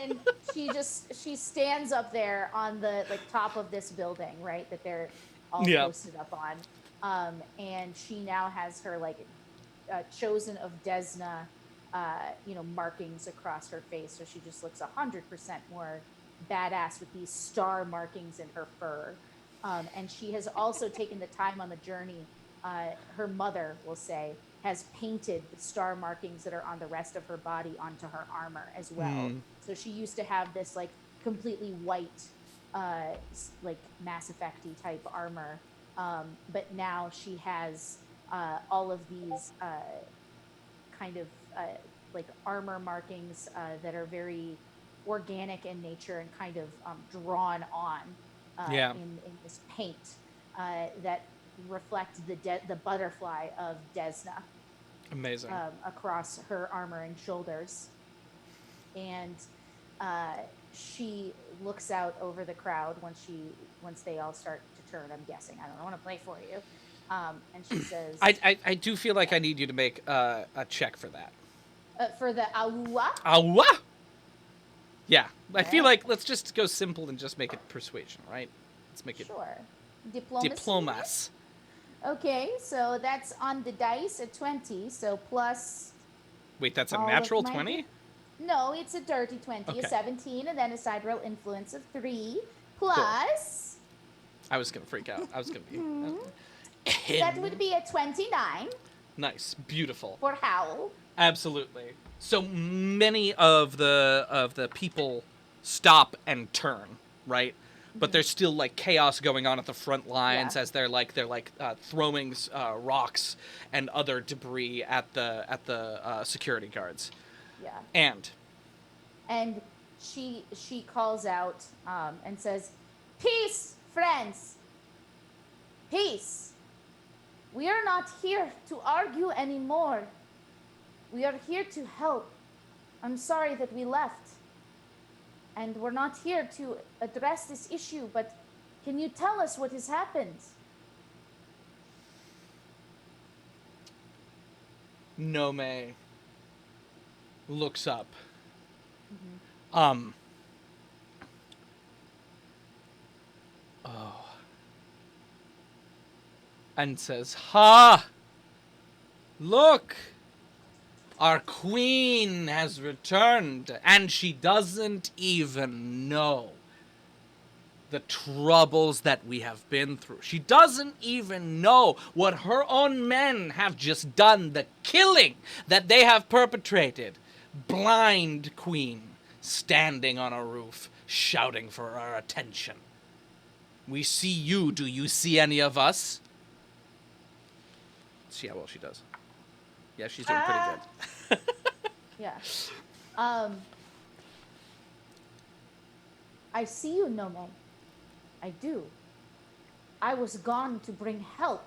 And she stands up there on the like top of this building, right, that they're all posted up on. And she now has her like chosen of Desna markings across her face, so she just looks 100% more badass with these star markings in her fur. And she has also taken the time on the journey, her mother will say, has painted the star markings that are on the rest of her body onto her armor as well. So she used to have this like completely white, like Mass Effect-y type armor. But now she has all of these kind of like armor markings that are very organic in nature and kind of drawn on in this paint that reflects the butterfly of Desna. Amazing. Across her armor and shoulders. And she looks out over the crowd once they all start to turn, I'm guessing. I don't want to play for you. And she says... I do feel like I need you to make a check for that. For the Awa? Awa? Yeah, I feel Alright. like let's just go simple and just make it persuasion, right? Let's make it Sure. Diplomacy. diplomas. Okay, so that's on the dice a 20, so plus Wait, that's a all natural of my 20? No, it's a dirty 20, Okay. a 17, and then a side roll influence of 3, plus I was gonna freak out. I was gonna be. that would be a 29 Nice, beautiful. for Howl. Absolutely. So many of the people stop and turn, right? But there's still like chaos going on at the front lines Yeah. as they're throwing rocks and other debris at the security guards. Yeah. And she calls out and says, "Peace, friends. Peace. We are not here to argue anymore. We are here to help. I'm sorry that we left. And we're not here to address this issue, but can you tell us what has happened?" Nome looks up. And says, "Ha! Look! Our queen has returned, and she doesn't even know the troubles that we have been through. She doesn't even know what her own men have just done, the killing that they have perpetrated. Blind queen, standing on a roof, shouting for our attention. We see you. Do you see any of us?" Let's see how well she does. Yeah, she's doing pretty good. Yeah. I see you, Nome. I do. I was gone to bring help.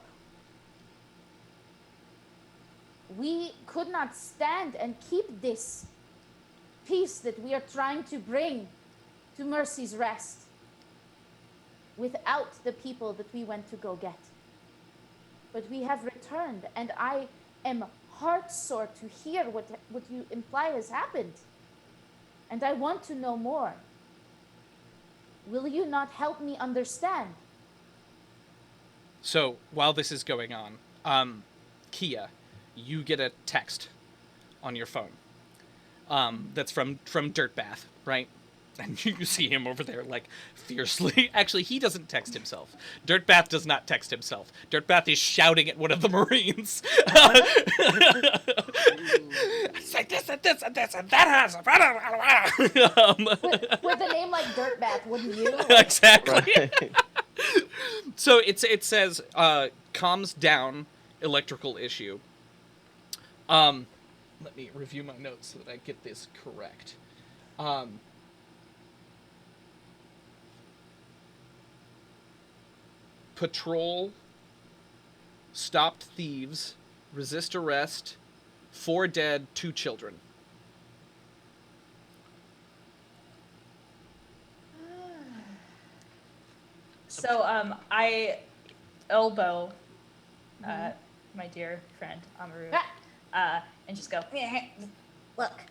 We could not stand and keep this peace that we are trying to bring to Mercy's Rest without the people that we went to go get. But we have returned, and I am heartsore to hear what you imply has happened. And I want to know more. Will you not help me understand? So, while this is going on, Kia, you get a text on your phone. That's from Dirtbath, right? And you see him over there, like, fiercely. Actually, he doesn't text himself. Dirtbath does not text himself. Dirtbath is shouting at one of the Marines. It's like this and this and this and that has. With a name like Dirtbath, wouldn't you? Exactly. Right. So it says, calms down, electrical issue. Let me review my notes so that I get this correct. Patrol, stopped thieves, resist arrest, 4 dead, 2 children. So I elbow my dear friend Amaru and just go, look.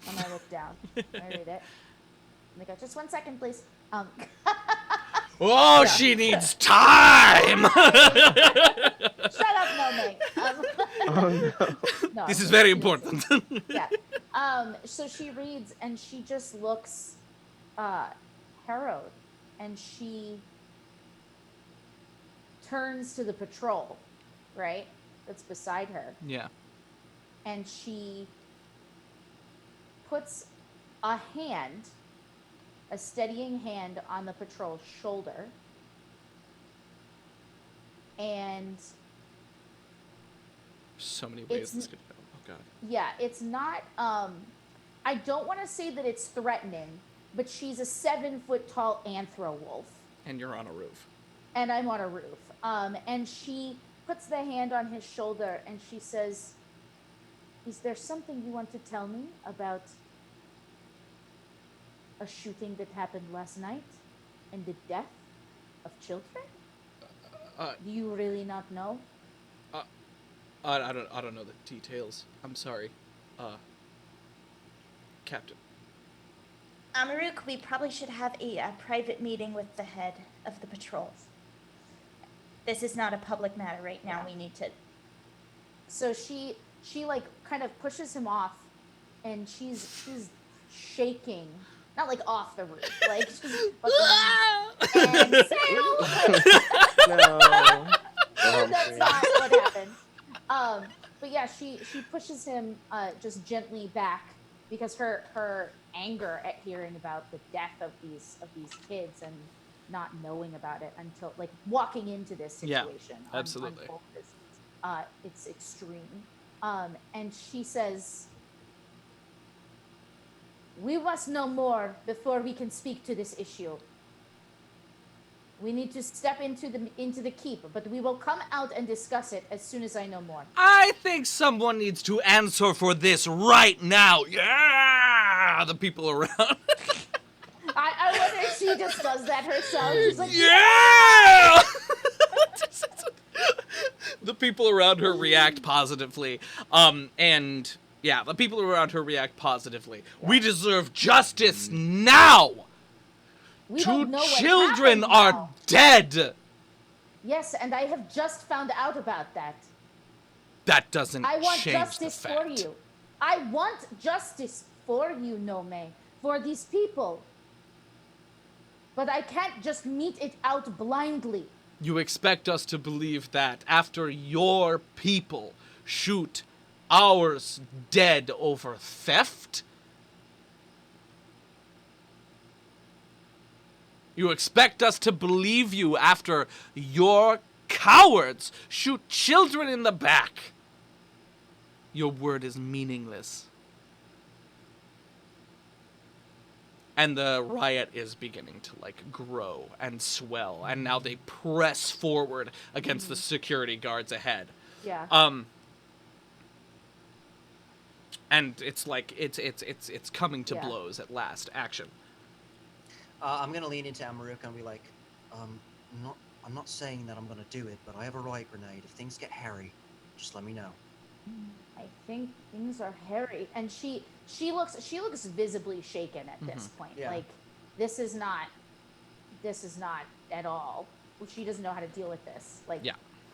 And I look down. I read it. And I go, just 1 second, please. Oh, she needs time! Shut up, Nome. Oh no. No, This is she- very she- important. Yeah. So she reads and she just looks harrowed, and she turns to the patrol, right? That's beside her, Yeah. and she puts a steadying hand on the patrol's shoulder, and So many ways It's- this could go. Oh, God. yeah, it's not I don't want to say that it's threatening, but she's a 7-foot tall anthro wolf, And you're on a roof. and I'm on a roof. And she puts the hand on his shoulder and she says, "Is there something you want to tell me about a shooting that happened last night and the death of children? Do you really not know?" I don't know the details. I'm sorry. Captain. Amaruk, we probably should have a private meeting with the head of the patrol. This is not a public matter right now. We need to. So she like kind of pushes him off, and she's shaking, not like off the roof, like just and No. that's not what happened. But yeah, she pushes him just gently back because her anger at hearing about the death of these kids and not knowing about it until like walking into this situation. Absolutely. It's extreme. And she says, "We must know more before we can speak to this issue. We need to step into the keep, but we will come out and discuss it as soon as I know more." I think someone needs to answer for this right now. Yeah, the people around. I wonder if she just does that herself. She's like, Yeah! The people around her react positively. And yeah, the people around her react positively. Yeah. We deserve justice now. We 2 children are now. Dead. Yes, and I have just found out about that. That doesn't change the fact. I want justice for you. I want justice for you, Nome, for these people. But I can't just mete it out blindly. You expect us to believe that after your people shoot ours dead over theft? You expect us to believe you after your cowards shoot children in the back? Your word is meaningless. And the riot is beginning to, like, grow and swell. And now they press forward against the security guards ahead. Yeah. And it's like, it's coming to blows at last. Action. I'm gonna lean into Amaruk and be like, I'm not saying that I'm gonna do it, but I have a riot grenade. If things get hairy, just let me know. I think things are hairy, and she looks visibly shaken at this point. Yeah. Like this is not at all. She doesn't know how to deal with this. Like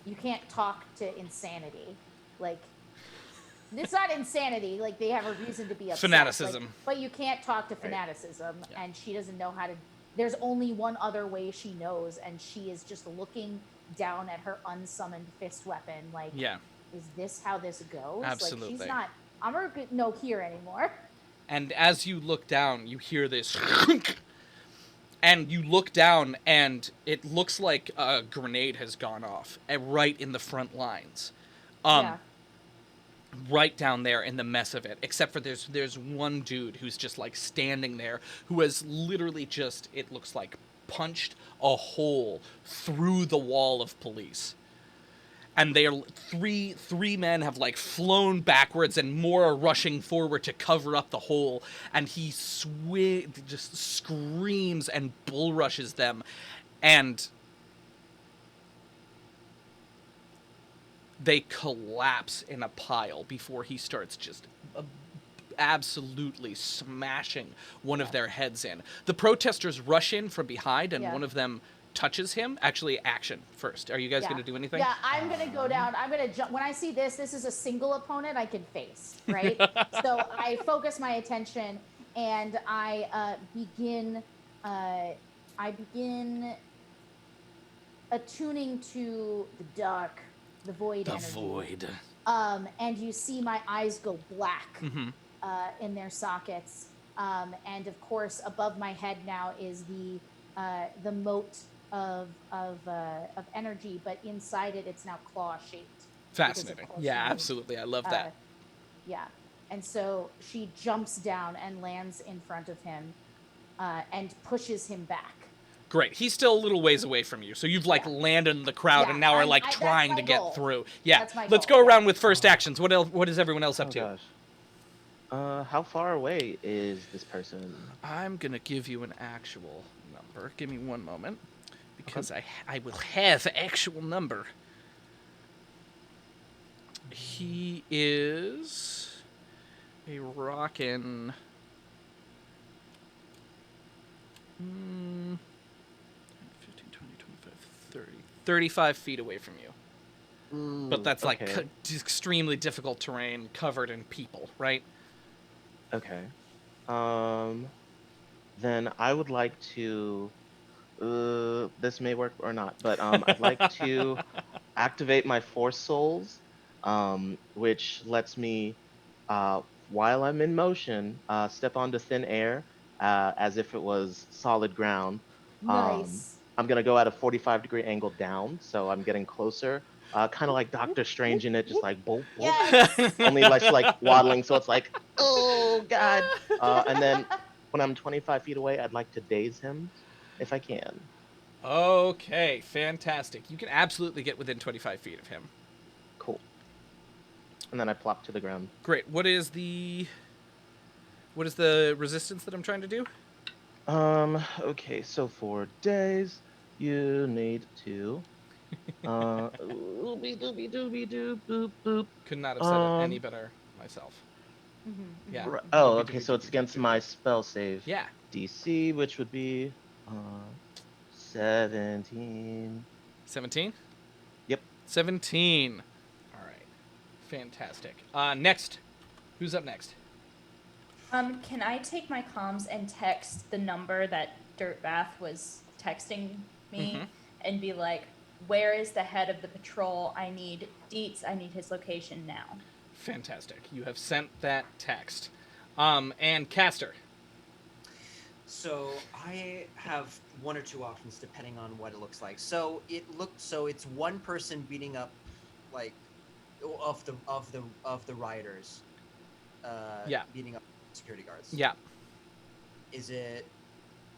you can't talk to insanity. Like it's not insanity. Like they have a reason to be upset. Fanaticism. Like, but you can't talk to fanaticism, and she doesn't know how to. There's only one other way she knows, and she is just looking down at her unsummoned fist weapon. Like, is this how this goes? Absolutely. Like she's not. I'm no here anymore. And as you look down, you hear this. And you look down, and it looks like a grenade has gone off right in the front lines. Right down there in the mess of it, except for there's one dude who's just like standing there who has literally just, it looks like, punched a hole through the wall of police. And they are three men have like flown backwards, and more are rushing forward to cover up the hole, and he just screams and bull rushes them, and they collapse in a pile before he starts just absolutely smashing one of their heads in. The protesters rush in from behind, and one of them touches him. Actually, action first. Are you guys going to do anything? Yeah, I'm going to go down. I'm going to jump. When I see this is a single opponent I can face, right? So I focus my attention, and I begin attuning to the dark, the void energy. The void. And you see my eyes go black in their sockets. And of course, above my head now is the moat of energy, but inside it's now claw shaped. Fascinating. Yeah, absolutely. I love that. Yeah. And so she jumps down and lands in front of him and pushes him back. Great. He's still a little ways away from you, so you've like landed in the crowd and now are like trying to get through. Yeah. Let's go around with first actions. What is everyone else up to? Gosh. How far away is this person? I'm gonna give you an actual number. Give me one moment, because I will have the actual number. He is a rockin'. 15, 20, 25, 30. 35 feet away from you. But that's like okay. extremely difficult terrain covered in people, right? Okay. Um, then I would like to. This may work or not, but I'd like to activate my Force Souls, which lets me, while I'm in motion, step onto thin air as if it was solid ground. Um, Nice. I'm gonna go at a 45-degree angle down, so I'm getting closer, kind of like Doctor Strange in it, just like bolt, bolt, Yes. only less like waddling, so it's like, oh God. And then when I'm 25 feet away, I'd like to daze him if I can. Okay, fantastic. You can absolutely get within 25 feet of him. Cool. And then I plop to the ground. Great. What is the resistance that I'm trying to do? Okay, so for days, you need to, ooby dooby dooby doo boop boop. Could not have said it any better myself. Yeah. Oh, Ooby okay, dooby so it's dooby doo against doo my doo. spell save Yeah. DC, which would be, 17. 17? Yep. 17. All right. Fantastic. Next. Who's up next? Can I take my comms and text the number that Dirtbath was texting me and be like, where is the head of the patrol? I need Deets. I need his location now. Fantastic. You have sent that text. And Caster. So I have one or two options depending on what it looks like. So it's one person beating up, like, of the rioters, Yeah. beating up security guards. Yeah. Is it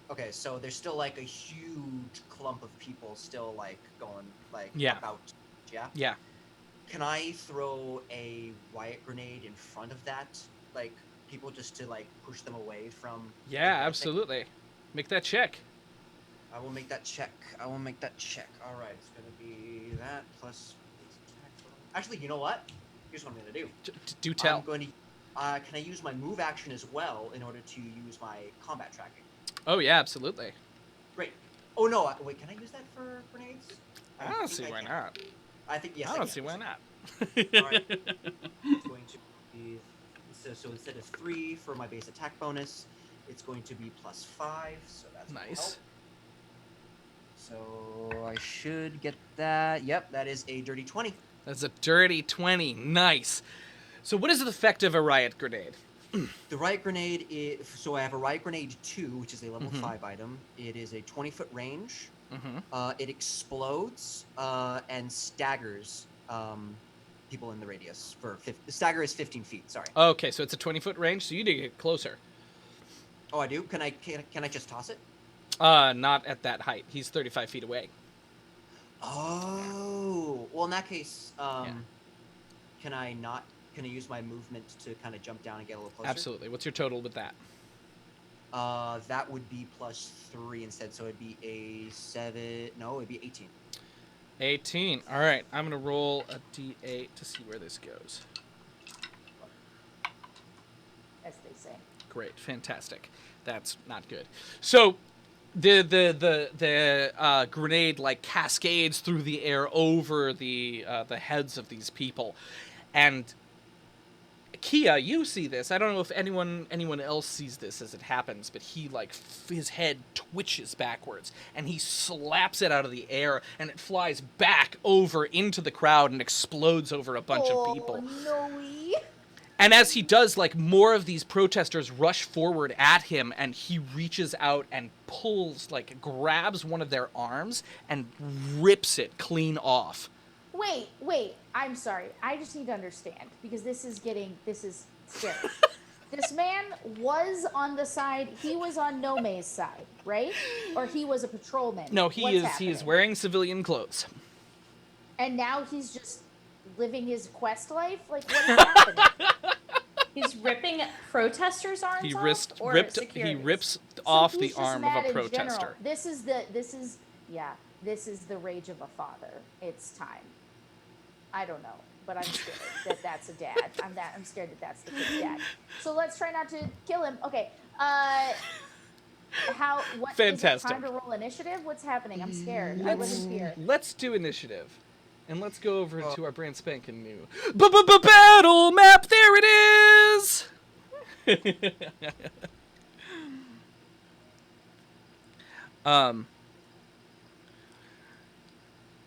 okay? So there's still like a huge clump of people still like going like Yeah. about. Yeah. Yeah. Can I throw a riot grenade in front of that, like people, just to like push them away from? Yeah, advancing? absolutely. Make that check. I will make that check. All right, it's gonna be that plus. Actually, you know what? Here's what I'm gonna do. Do tell. I'm going to. Can I use my move action as well in order to use my combat tracking? Oh, yeah, absolutely. Great. Oh no! Wait, can I use that for grenades? I don't see why not. I think yes. I I don't can. see why not. All right. It's going to be so instead of 3 for my base attack bonus, it's going to be +5. So that's Nice. So I should get that. Yep, that is a dirty 20. That's a dirty 20. Nice. So what is the effect of a riot grenade? The riot grenade is, so I have a riot grenade 2, which is a level 5 item. It is a 20-foot range. It explodes and staggers people in the radius for the stagger is 15 feet. Sorry. Okay, so it's a 20-foot range, so you need to get closer. Oh, I do. Can I just toss it? Not at that height. He's 35 feet away. Oh, well, in that case, can I not? Can I use my movement to kind of jump down and get a little closer? Absolutely. What's your total with that? That would be +3 instead, so it'd be a 7. No, it'd be 18. 18. All right, I'm gonna roll a d8 to see where this goes. As they say. Great, fantastic. That's not good. So the grenade like cascades through the air over the heads of these people, and Kia, you see this. I don't know if anyone else sees this as it happens, but he like his head twitches backwards and he slaps it out of the air and it flies back over into the crowd and explodes over a bunch of people. No. And as he does, like, more of these protesters rush forward at him, and he reaches out and pulls, like, grabs one of their arms and rips it clean off. Wait. I'm sorry. I just need to understand, because this is scary. This man was on the side, he was on Nome's side, right? Or he was a patrolman? No, What's he is happening? wearing civilian clothes. And now he's just living his quest life? Like, what is happening? He's ripping protesters' arms He off? rips So off he's the just arm mad of a in general. protester. This is the rage of a father. It's time. I don't know, but I'm scared that that's a dad. I'm scared that that's the kid's dad. So let's try not to kill him. Okay. What is it Fantastic. time to roll initiative? What's happening? I'm scared. I live in fear. Let's do initiative. And let's go over into our brand spanking new battle map. There it is.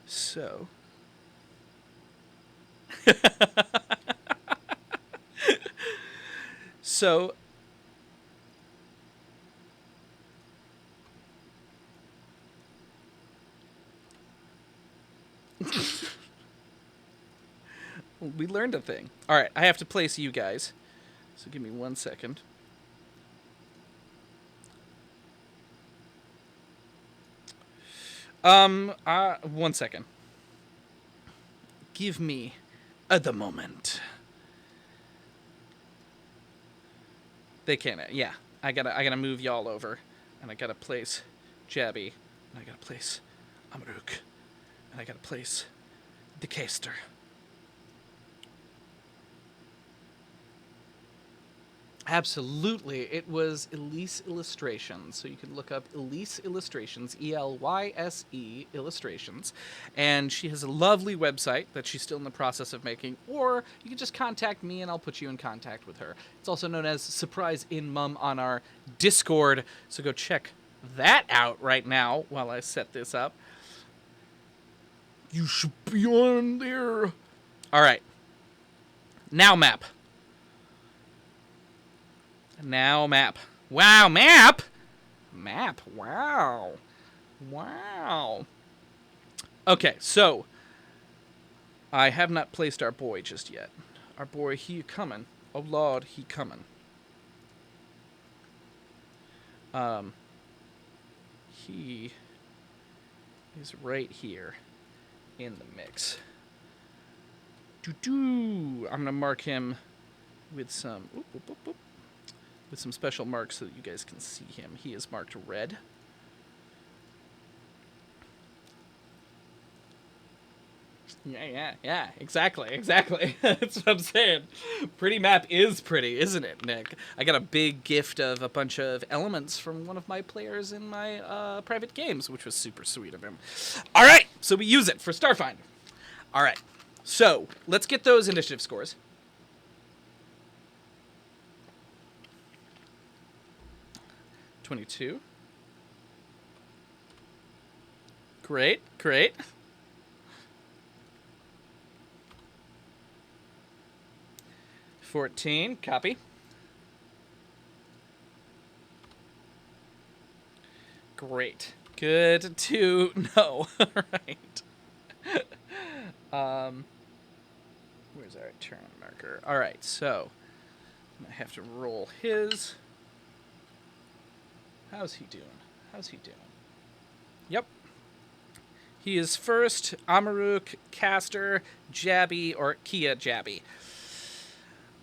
So so we learned a thing. All right, I have to place you guys. So give me 1 second. One second. Give me the moment. They can't. Yeah, I gotta move y'all over, and I gotta place Jabby, and I gotta place Amaruk, and I gotta place the Caster. Absolutely. It was Elise Illustrations. So you can look up Elise Illustrations, Elyse Illustrations. And she has a lovely website that she's still in the process of making. Or you can just contact me and I'll put you in contact with her. It's also known as Surprise in Mum on our Discord. So go check that out right now while I set this up. You should be on there. All right. Now map. Now map. Wow, map! Map, wow. Wow. Okay, so I have not placed our boy just yet. Our boy, he coming. Oh Lord, he coming. He is right here in the mix. I'm gonna mark him with some with some special marks so that you guys can see him. He is marked red. Yeah, exactly. That's what I'm saying. Pretty map is pretty, isn't it, Nick? I got a big gift of a bunch of elements from one of my players in my private games, which was super sweet of him. All right, so we use it for Starfinder. All right, so let's get those initiative scores. $22. Great. 14, copy. Great. Good to know. Right. Where's our turn marker? All right, so I have to roll his. How's he doing? Yep. He is first, Amaruk, Caster, Jabby, or Kia Jabby.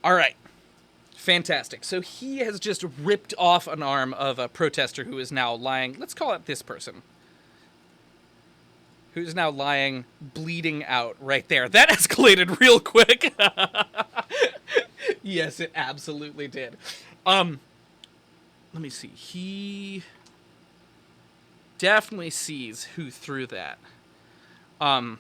All right. Fantastic. So he has just ripped off an arm of a protester who is now lying. Let's call it this person. Who's now lying, bleeding out right there. That escalated real quick. Yes, it absolutely did. Let me see. He definitely sees who threw that. And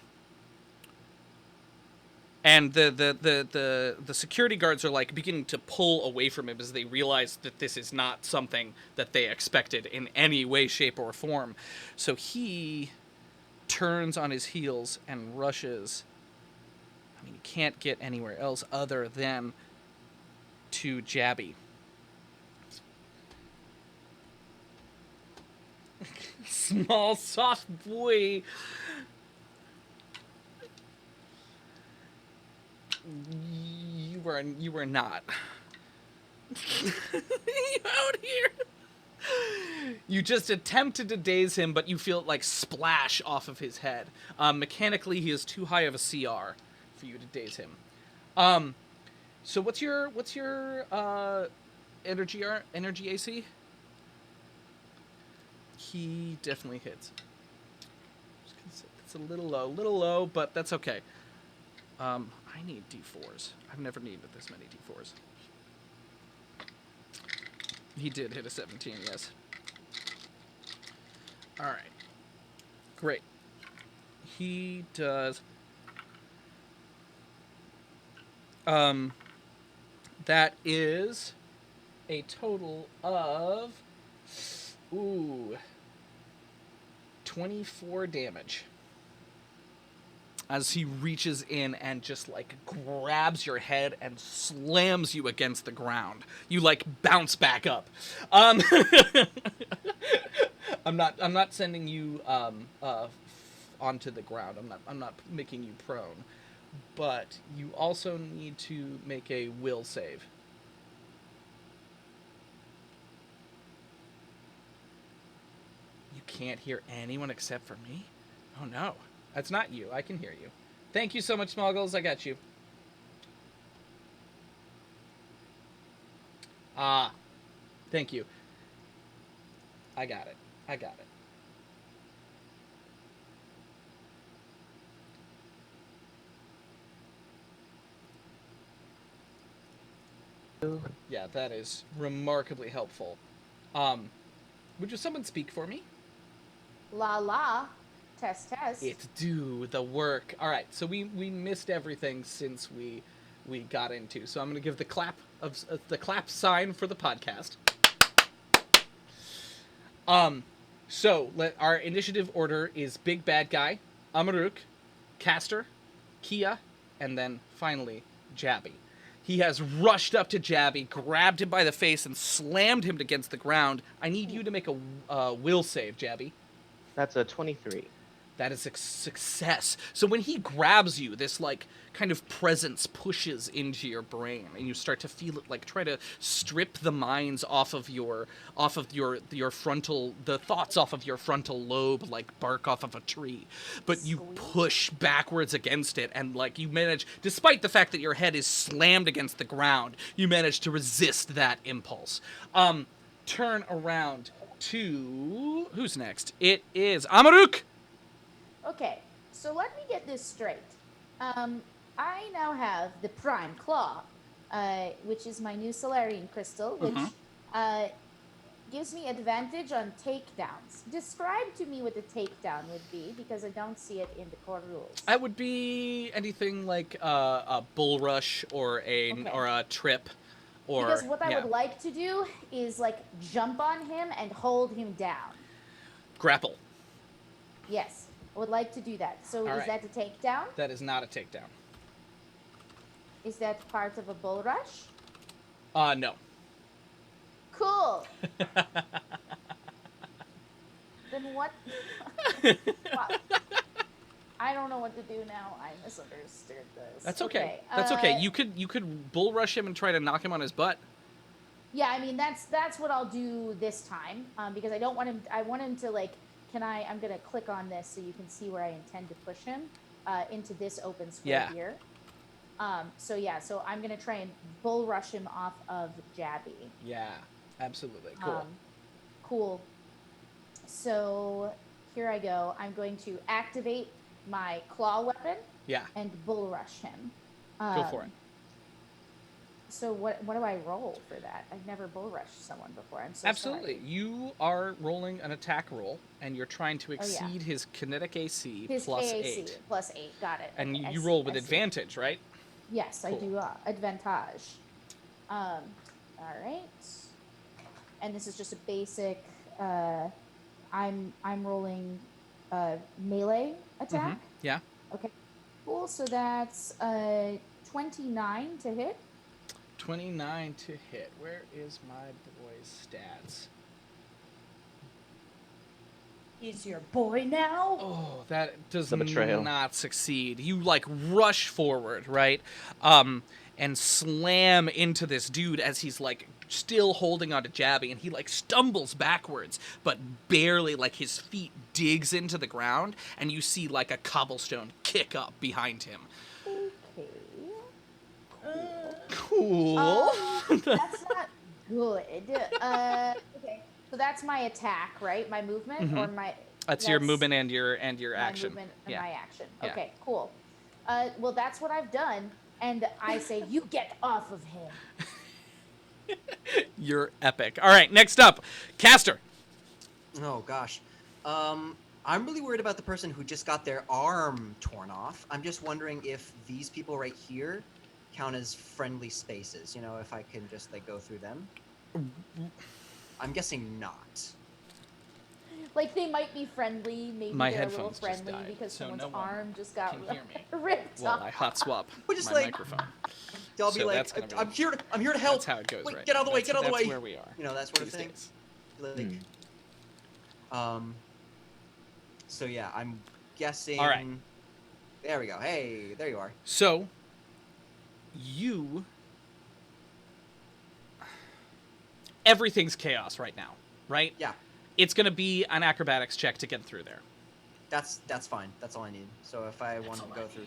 the security guards are like beginning to pull away from him as they realize that this is not something that they expected in any way, shape, or form. So he turns on his heels and rushes. I mean, he can't get anywhere else other than to Jabby. Small, soft boy. You were not. Out here. You just attempted to daze him, but you feel it like splash off of his head. Mechanically, he is too high of a CR for you to daze him. So what's your energy AC? He definitely hits. It's a little low, but that's okay. I need D4s. I've never needed this many D4s. He did hit a 17, yes. All right. Great. He does. That is a total of 24 damage. As he reaches in and just like grabs your head and slams you against the ground. You like bounce back up. I'm not sending you onto the ground. I'm not making you prone. But you also need to make a will save. You can't hear anyone except for me? Oh no. That's not you. I can hear you. Thank you so much, Smoggles. I got you. Ah. Thank you. I got it. Yeah, that is remarkably helpful. Would you someone speak for me? La la. Test. It's do the work. All right, so we missed everything since we got into. So I'm going to give the clap sign for the podcast. So our initiative order is Big Bad Guy, Amaruk, Caster, Kia, and then finally Jabby. He has rushed up to Jabby, grabbed him by the face, and slammed him against the ground. I need you to make a will save, Jabby. That's a 23. That is a success. So when he grabs you, this like kind of presence pushes into your brain, and you start to feel it like try to strip the minds off of your frontal, the thoughts off of your frontal lobe, like bark off of a tree. But you push backwards against it, and like you manage, despite the fact that your head is slammed against the ground, you manage to resist that impulse. Turn around to who's next? It is Amaruk. Okay, so let me get this straight. I now have the Prime Claw, which is my new Solarian crystal, which gives me advantage on takedowns. Describe to me what the takedown would be, because I don't see it in the core rules. That would be anything like a bull rush or a trip. Because what I would like to do is like jump on him and hold him down. Grapple. Yes, I would like to do that. So All is right. that a takedown? That is not a takedown. Is that part of a bull rush? No. Cool. Then what? Wow. I don't know what to do now. I misunderstood this. That's okay. That's okay. You could bull rush him and try to knock him on his butt. Yeah, I mean that's what I'll do this time, because I don't want him. I want him to like. I'm gonna click on this so you can see where I intend to push him into this open square here. So I'm gonna try and bull rush him off of Jabby. Yeah, absolutely. Cool. Cool. So here I go. I'm going to activate my claw weapon. Yeah. And bull rush him. Go for it. So what do I roll for that? I've never bull rushed someone before. I'm so Absolutely. sorry. You are rolling an attack roll, and you're trying to exceed his kinetic AC plus KAC 8. Plus 8. Got it. And okay, you roll with advantage, right? Yes, cool. I do. Advantage. All right. And this is just a basic. I'm rolling melee attack. Mm-hmm. Yeah. Okay. Cool. So that's 29 to hit. 29 to hit. Where is my boy's stats? He's your boy now? Oh, that does betrayal. Not succeed. You like rush forward, right? And slam into this dude as he's like still holding onto Jabby, and he like stumbles backwards, but barely, like his feet digs into the ground, and you see like a cobblestone kick up behind him. Okay. Cool. That's not good. Okay. So that's my attack, right? My movement or my. That's your movement and your action. My movement and my action. Yeah. Okay. Cool. Well, that's what I've done, and I say you get off of him. You're epic. All right, next up, Caster. Oh gosh. I'm really worried about the person who just got their arm torn off. I'm just wondering if these people right here count as friendly spaces. You know, if I can just like go through them. I'm guessing not. Like they might be friendly, maybe My they're a little headphones just friendly died, because so someone's no one arm just got can hear me ripped while off. I hot swap We're just my like- microphone. They'll be So like, that's gonna be- I'm here to help. That's how it goes, Wait, right? get out of the way, That's- get out of the that's way. where we are You know, that sort of these thing. days. Like, so yeah, I'm guessing. All right. There we go. Hey, there you are. So, you... Everything's chaos right now, right? Yeah, It's going to be an acrobatics check to get through there. that's fine. That's all I need. So if I want to go through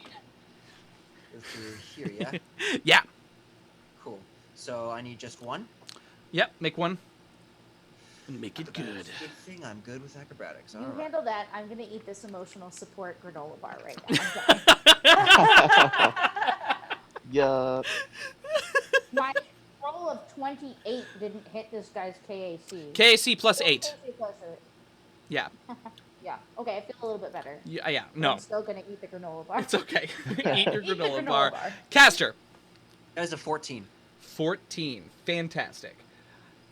here, yeah. Yeah. Cool. So I need just one. Yep, make one. And make it Acrobatics. good. Good thing I'm good with acrobatics. You All right. handle that. I'm gonna eat this emotional support granola bar right now. I'm done. Yeah. My roll of 28 didn't hit this guy's KAC. KAC plus 8. KAC plus 8. Yeah. Yeah. Okay, I feel a little bit better. Yeah, But no. I'm still gonna eat the granola bar. It's okay. Eat your Eat the granola granola bar. bar. Caster. That is a 14. 14. Fantastic.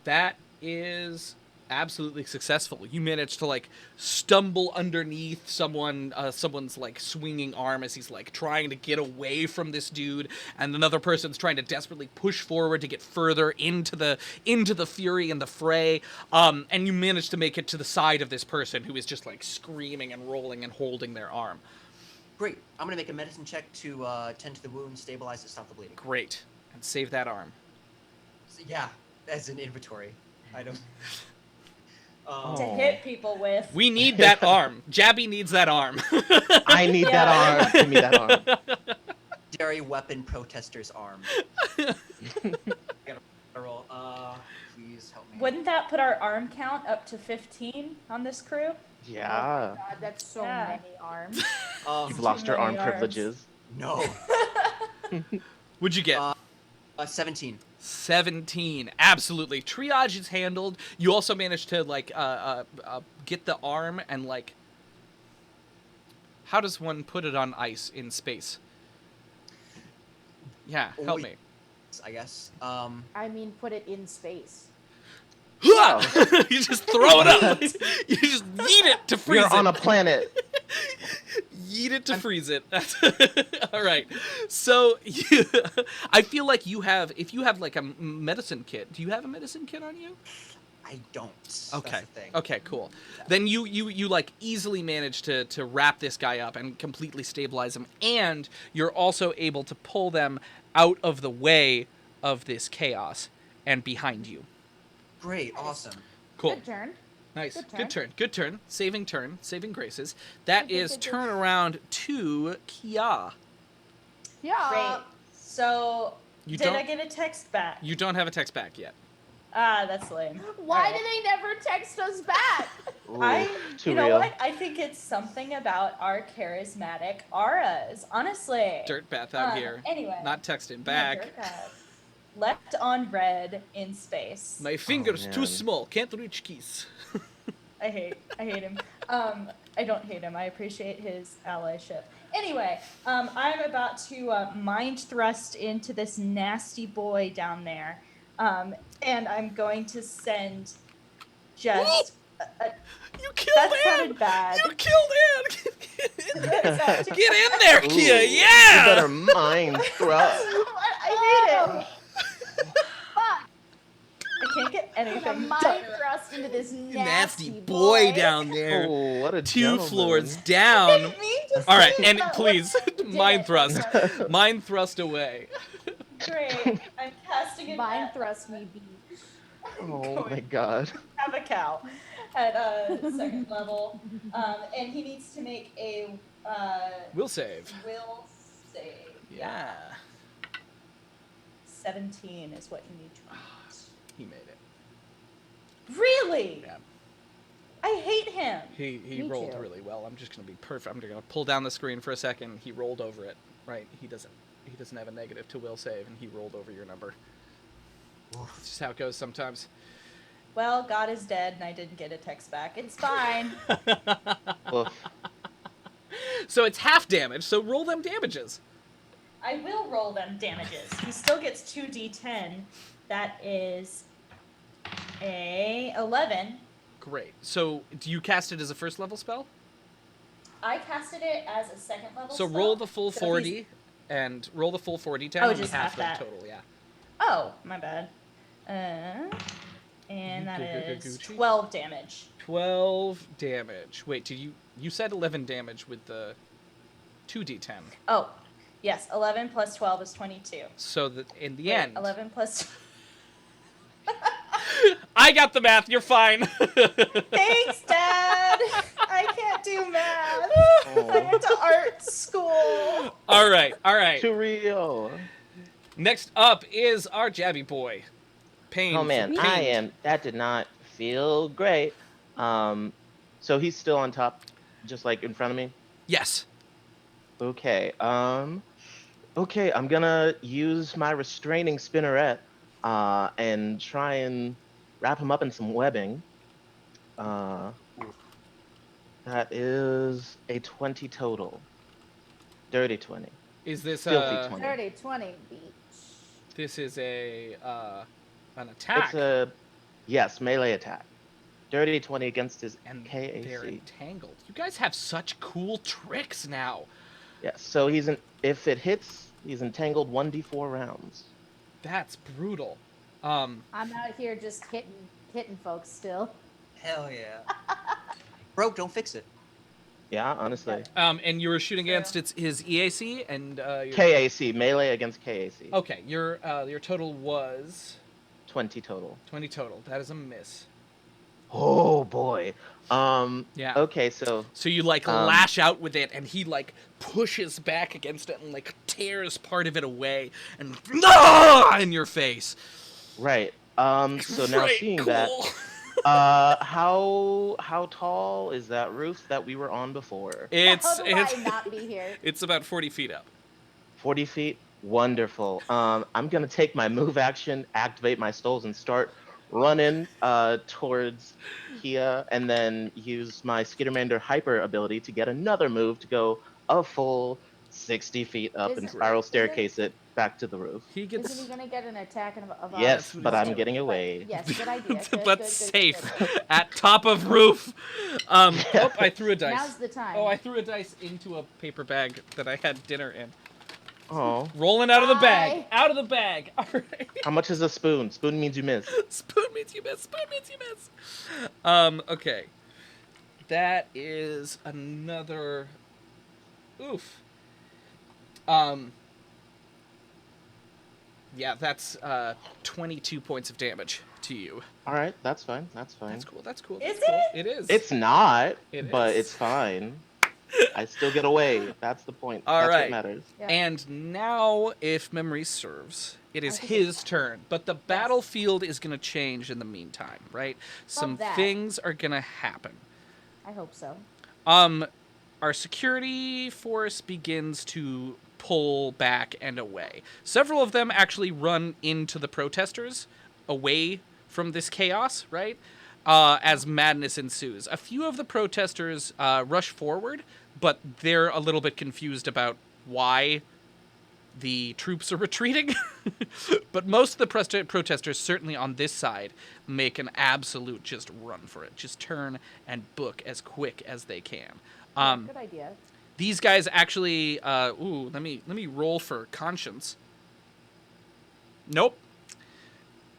That is absolutely successful. You managed to like stumble underneath someone's like swinging arm as he's like trying to get away from this dude, and another person's trying to desperately push forward to get further into the fury and the fray. And you managed to make it to the side of this person who is just like screaming and rolling and holding their arm. Great. I'm gonna make a medicine check to tend to the wound, stabilize it, stop the bleeding. Great. And save that arm. So, yeah, as an inventory item. To Oh. hit people with. We need that arm. Jabby needs that arm. I need that arm. Give me that arm. Dairy weapon protester's arm. Gotta roll. Please help me. Wouldn't that put our arm count up to 15 on this crew? Yeah. God, that's so Yeah. many arms. You've lost your arm many arms. privileges. No. What'd you get? 17. 17. Absolutely. Triage is handled. You also managed to like get the arm and like, how does one put it on ice in space? Yeah, help Wait. me. I guess. I mean, put it in space. You just throw it up. You just yeet it to freeze We're it. on a planet. Yeet it to freeze it. All right. So I feel like if you have like a medicine kit. Do you have a medicine kit on you? I don't. Okay. That's the thing. Okay, cool. Then you like easily manage to wrap this guy up and completely stabilize him, and you're also able to pull them out of the way of this chaos and behind you. Great. Awesome. Cool. Good turn. Nice. Good Good turn. Good turn. Saving graces. That Good, is good, good. turn around to Kia. Yeah. Great. So, You did don't I get a text back? you don't have a text back yet. Ah, that's lame. Why Alright. do they never text us back? I, Ooh, too you know real. what? I think it's something about our charismatic auras. Honestly. Dirtbath out here. Anyway. Not texting Yeah, back. Dirtbath. Left on red in space. My finger's too man. small. Can't reach keys. I hate him. I don't hate him. I appreciate his allyship. Anyway, I'm about to mind thrust into this nasty boy down there, and I'm going to send just. You killed That Ann! sounded bad. You killed Ann! What is that? Get in there, Kia! Ooh, Yeah! You better mind thrust. I hate it. Fuck. I can't get I'm anything gonna mind done. thrust into this Nasty nasty boy down there. Oh, what a 2 gentleman. floors down. Me just All right, saying and that please, was- mind it. thrust. Mind thrust away. Great. I'm casting it Mind at thrust me beach. Oh my god. have a cow at second level, and he needs to make a We'll save. will save. Yeah. 17 is what you need to He made it. beat. Really? Yeah. I hate him. He Me rolled too. really well. I'm just gonna be perfect. I'm gonna pull down the screen for a second. He rolled over it. Right. He doesn't have a negative to will save, and he rolled over your number. It's just how it goes sometimes. Well, God is dead, and I didn't get a text back. It's fine. Oof. So it's half damage, so roll them damages. I will roll them damages. He still gets 2d10. That is a 11. Great. So do you cast it as a first level spell? I casted it as a second level So spell. roll the full So if he's- 40 and roll the full 40 down Oh, and just half half the that. total, yeah. Oh, my bad. And that is Gucci. 12 damage. 12 damage. Wait, you said 11 damage with the 2d10. Oh, yes. 11 plus 12 is 22. So that in the Wait, end 11 plus... I got the math, you're fine. Thanks, Dad! I can't do math. I Oh. went to art school. all right. Too real. Next up is our Jabby boy. Pain. Oh man, that did not feel great. So he's still on top, just like in front of me. Yes. Okay. Okay, I'm gonna use my restraining spinneret, and try and wrap him up in some webbing. That is a 20 total. Dirty 20. Is this Filthy 20. 30, 20 beach. This is an It's attack. yes, melee attack. Dirty 20 against his And they're KAC. entangled. You guys have such cool tricks now. Yes, so if it hits, he's entangled 1d4 rounds. That's brutal. I'm out here just hitting folks still. Hell yeah. Broke, don't fix it. Yeah, honestly. And you were shooting against his EAC and your... KAC, melee against KAC. Okay, your total was 20 total. 20 total. That is a miss. Oh boy. Yeah. Okay, so you lash out with it, and he pushes back against it and tears part of it away and in your face. right. So now Right, seeing cool. that, how tall is that roof that we were on before? How do I not be here? It's about 40 feet up. 40 feet. Wonderful. I'm gonna take my move action, activate my stoles, and start running towards Kia, and then use my Skittermander hyper ability to get another move to go a full 60 feet up and spiral staircase it back to the roof. He gets... Isn't he gonna get an attack of Yes, what but he's I'm doing. getting away. Yes, good idea. Good, but good, safe good. at top of roof. Oh, I threw a dice. Now's the time. Oh, I threw a dice into a paper bag that I had dinner in. Oh, Rolling out of the bag. Bye. Out of the bag. All right. how much is a spoon? Spoon means you miss. Spoon means you miss. Spoon means you miss. Okay. That is another... Oof. Yeah, that's 22 points of damage to you. All right, that's fine. That's fine. That's cool. That's cool. Is that's cool. it? It is. It's not, It but is. it's fine. I still get away. That's the point. All That's right. what matters. Yeah. And now, if memory serves, it is I think his turn. But the battlefield is going to change in the meantime, right? Some that. things are going to happen. I hope so. Our security force begins to pull back and away. Several of them actually run into the protesters, away from this chaos, right? As madness ensues. A few of the protesters rush forward, but they're a little bit confused about why the troops are retreating. But most of the protesters, certainly on this side, make an absolute just run for it. Just turn and book as quick as they can. Good idea. These guys actually, let me roll for conscience. Nope.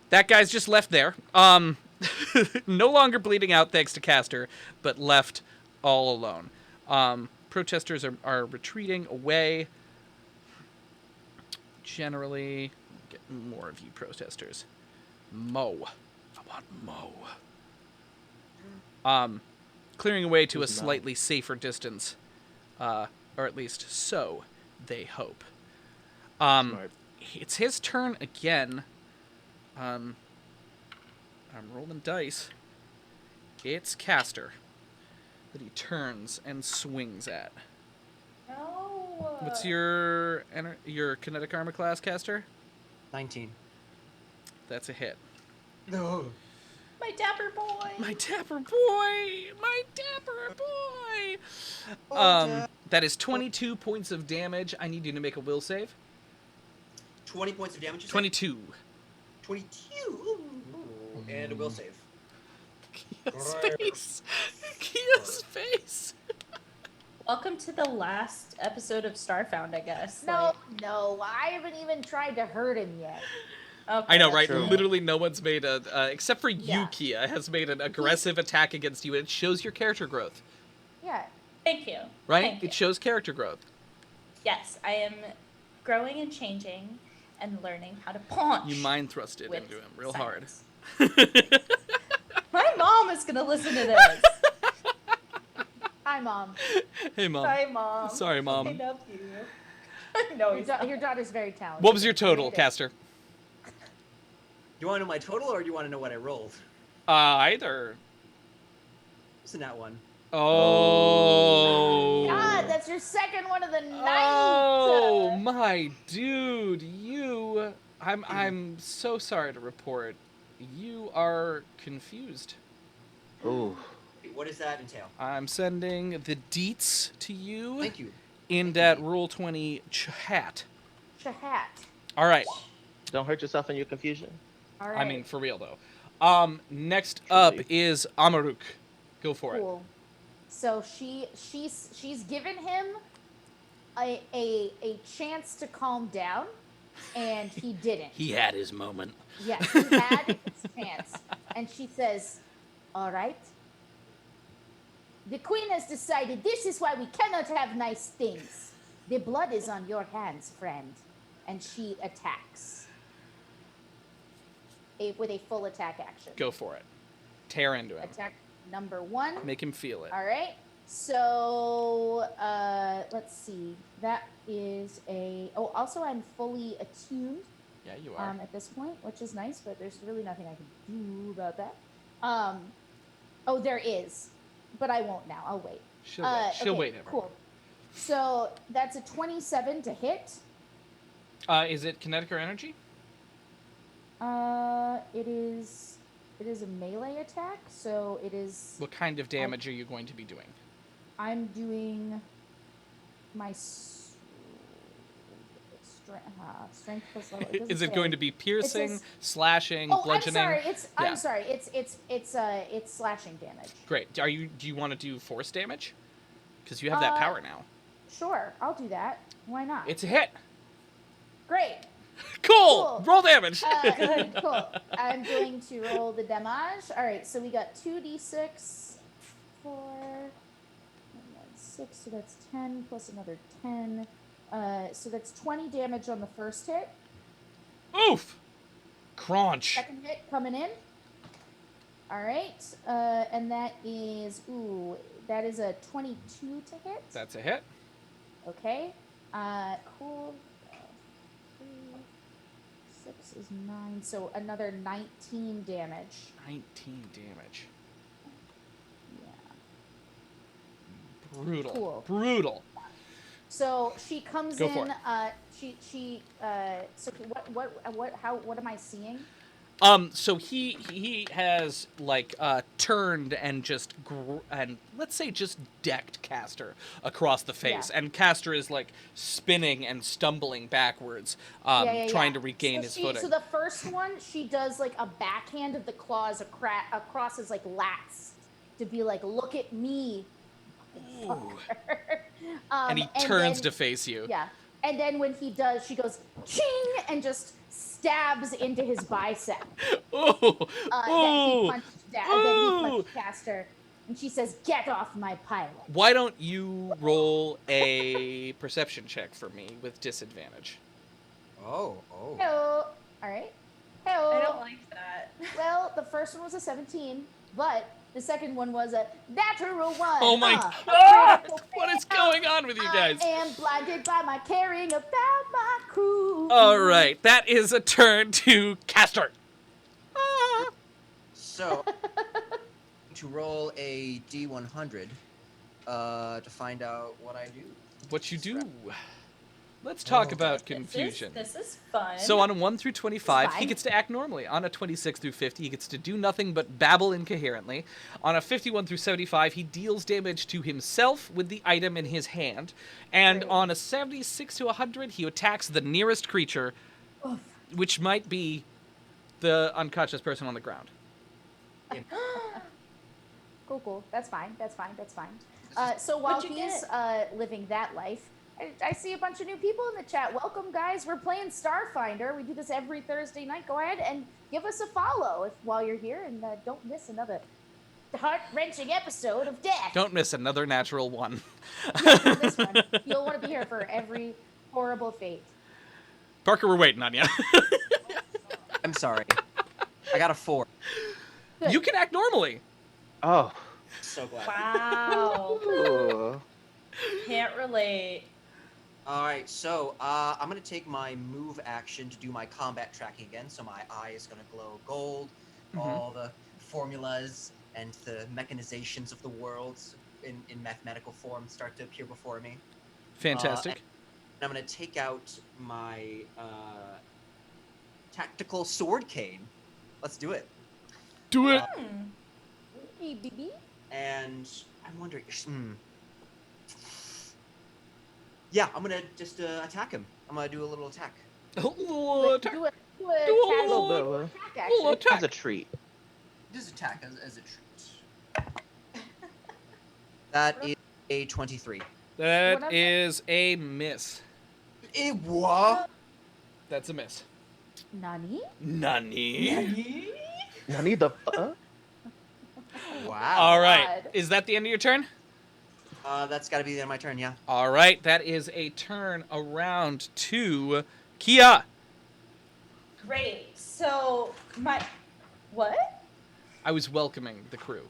That guy's just left there. No longer bleeding out thanks to Caster, but left all alone. Protesters are retreating away. Generally, get more of you protesters. Mo. I want Mo. Clearing away to a Who's Mo? slightly safer distance. Or at least so they hope. Smart. It's his turn again. I'm rolling dice. It's Caster that he turns and swings at. No. What's your kinetic armor class, Caster? 19. That's a hit. No. My dapper boy. My dapper boy. My dapper boy. Oh, That is 22 points of damage. I need you to make a will save. 20 points of damage. You said? 22. 22. Ooh. And a will save. Kia's face. Kia's face. Welcome to the last episode of Starfound, I guess. No, I haven't even tried to hurt him yet. Okay, I know, that's right? true. Literally no one's made except for you, Yeah. Kia, has made an aggressive attack against you, and it shows your character growth, Yeah. Thank you. right? Thank you. It shows character growth. Yes, I am growing and changing and learning how to punch. You mind thrusted with into him real hard. silence. My mom is gonna listen to this. Hi, Mom. Hey, Mom. Hi, Mom. Sorry, I Mom. love you. No, he's not. Your daughter's very talented. What was your total, It is. Caster? Do you want to know my total, or do you want to know what I rolled? Either. It's in that one. Oh. God, that's your second one of the night. Oh, my dude, you. I'm so sorry to report. You are confused. Ooh. What does that entail? I'm sending the deets to you Thank you. in that Roll20 chat. Shahat. All right. Don't hurt yourself in your confusion. All right. I mean, for real though. Next up Truly. is Amaruk. Go for it. Cool. So she's given him a chance to calm down, and he didn't. He had his moment. Yeah, he had his chance, and she says, "All right. The queen has decided this is why we cannot have nice things. The blood is on your hands, friend." And she attacks with a full attack action. Go for it. Tear into him. Attack number 1. Make him feel it. All right. So let's see. That is a. Oh, also I'm fully attuned Yeah, you are. at this point, which is nice, but there's really nothing I can do about that. Oh, there is, but I won't now. I'll wait. She'll wait. She'll okay, wait. Ever. Cool. So that's a 27 to hit. Is it kinetic or energy? It is a melee attack, so it is. What kind of damage are you going to be doing? I'm doing my strength plus level. Is it going to be piercing, says- slashing, Oh, bludgeoning? I'm sorry. Yeah. I'm sorry. It's slashing damage. Great. Do you want to do force damage? Because you have that power now. Sure, I'll do that. Why not? It's a hit. Great. Cool. Cool. Roll damage. Cool. I'm going to roll the damage. All right, so we got 2d6, 4, and then 6, so that's 10 plus another 10. So that's 20 damage on the first hit. Oof. Crunch. Second hit coming in. All right, and that is a 22 to hit. That's a hit. Okay. Cool. 3, 6 is 9, so another 19 damage. 19 damage. Yeah. Brutal. Cool. Brutal. So she comes Go for in. it. So what am I seeing? So he has like turned and just and let's say just decked Castor across the face, Yeah. and Castor is like spinning and stumbling backwards, trying to regain his footing. So the first one, she does like a backhand of the claws across his like lats to be like, "Look at me." Ooh. And he turns then- to face you. Yeah, and then when he does, she goes ching and just stabs into his bicep. Ooh. Then he Ooh. punched down. Then he Ooh. punched Castor, and she says, "Get off my pilot." Why don't you roll a perception check for me with disadvantage? Oh. Hello. All right. Hello. I don't like that. Well, the first one was a 17, but the second one was a natural 1. Oh my a God! critical What is fail. going on with you guys? I am blinded by my caring about my crew. All right, that is a turn to Castor. Ah. So, to roll a D100 to find out what I do. What you do? Let's talk Oh. about confusion. This is fun. So on a 1 through 25, he fine. gets to act normally. On a 26 through 50, he gets to do nothing but babble incoherently. On a 51 through 75, he deals damage to himself with the item in his hand. And Great. on a 76 to 100, he attacks the nearest creature, Oof. which might be the unconscious person on the ground. Cool. That's fine. So while What'd you he's living that life, I see a bunch of new people in the chat. Welcome, guys. We're playing Starfinder. We do this every Thursday night. Go ahead and give us a follow while you're here, and don't miss another heart-wrenching episode of death. Don't miss another natural one. This one. You'll want to be here for every horrible fate. Parker, we're waiting on you. I'm sorry. I got a 4. Good. You can act normally. Oh. So glad. Wow. Ooh. Can't relate. All right, so I'm gonna take my move action to do my combat tracking again. So my eye is gonna glow gold. All the formulas and the mechanizations of the world in mathematical form start to appear before me. Fantastic. And I'm gonna take out my tactical sword cane. Let's do it. Do it. Hey, BB. And I'm wondering. Yeah, I'm gonna just attack him. I'm gonna do a little attack. Do a Attack. casual Do a little bit of a- attack little action. attack. As a treat. Just attack as a treat. That is a 23. That Whatever. is a miss. What? That's a miss. Nani? Nani? Now need the fuck? Wow. All right. God. Is that the end of your turn? That's got to be the end of my turn. Yeah. All right. That is a turn around to Kia. Great. So what? I was welcoming the crew.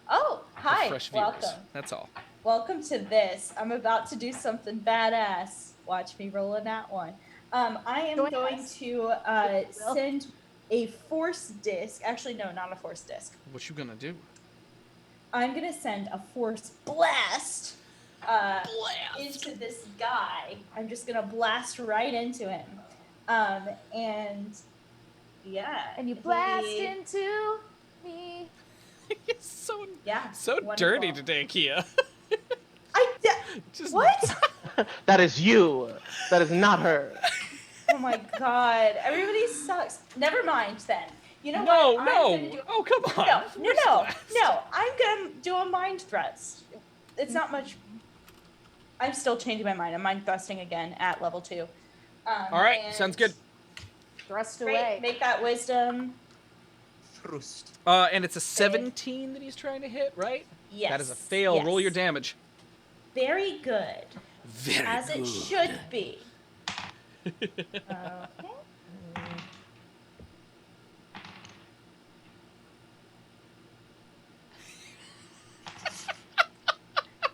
Oh, The hi. fresh viewers. Welcome. That's all. Welcome to this. I'm about to do something badass. Watch me roll in that one. I am Join going us. to Will. send a force disc. Actually, no, not a force disc. What you gonna do? I'm gonna send a force blast, into this guy. I'm just gonna blast right into him. And yeah. And you blast he- into me. You're so Yeah. so wonderful. dirty today, Kia. Just What? That is you. That is not her. Oh my god. Everybody sucks. Never mind then. You know No, what? I'm gonna do- Oh, come on. No. Force blast. I'm gonna do a mind thrust. It's not much. I'm still changing my mind. I'm mind thrusting again at level 2. All right. and- Sounds good. Thrust Great. away. Make that wisdom. Thrust. And it's a 17 that he's trying to hit, right? Yes. That is a fail. Yes. Roll your damage. Very good. Very As good. it should be. Okay.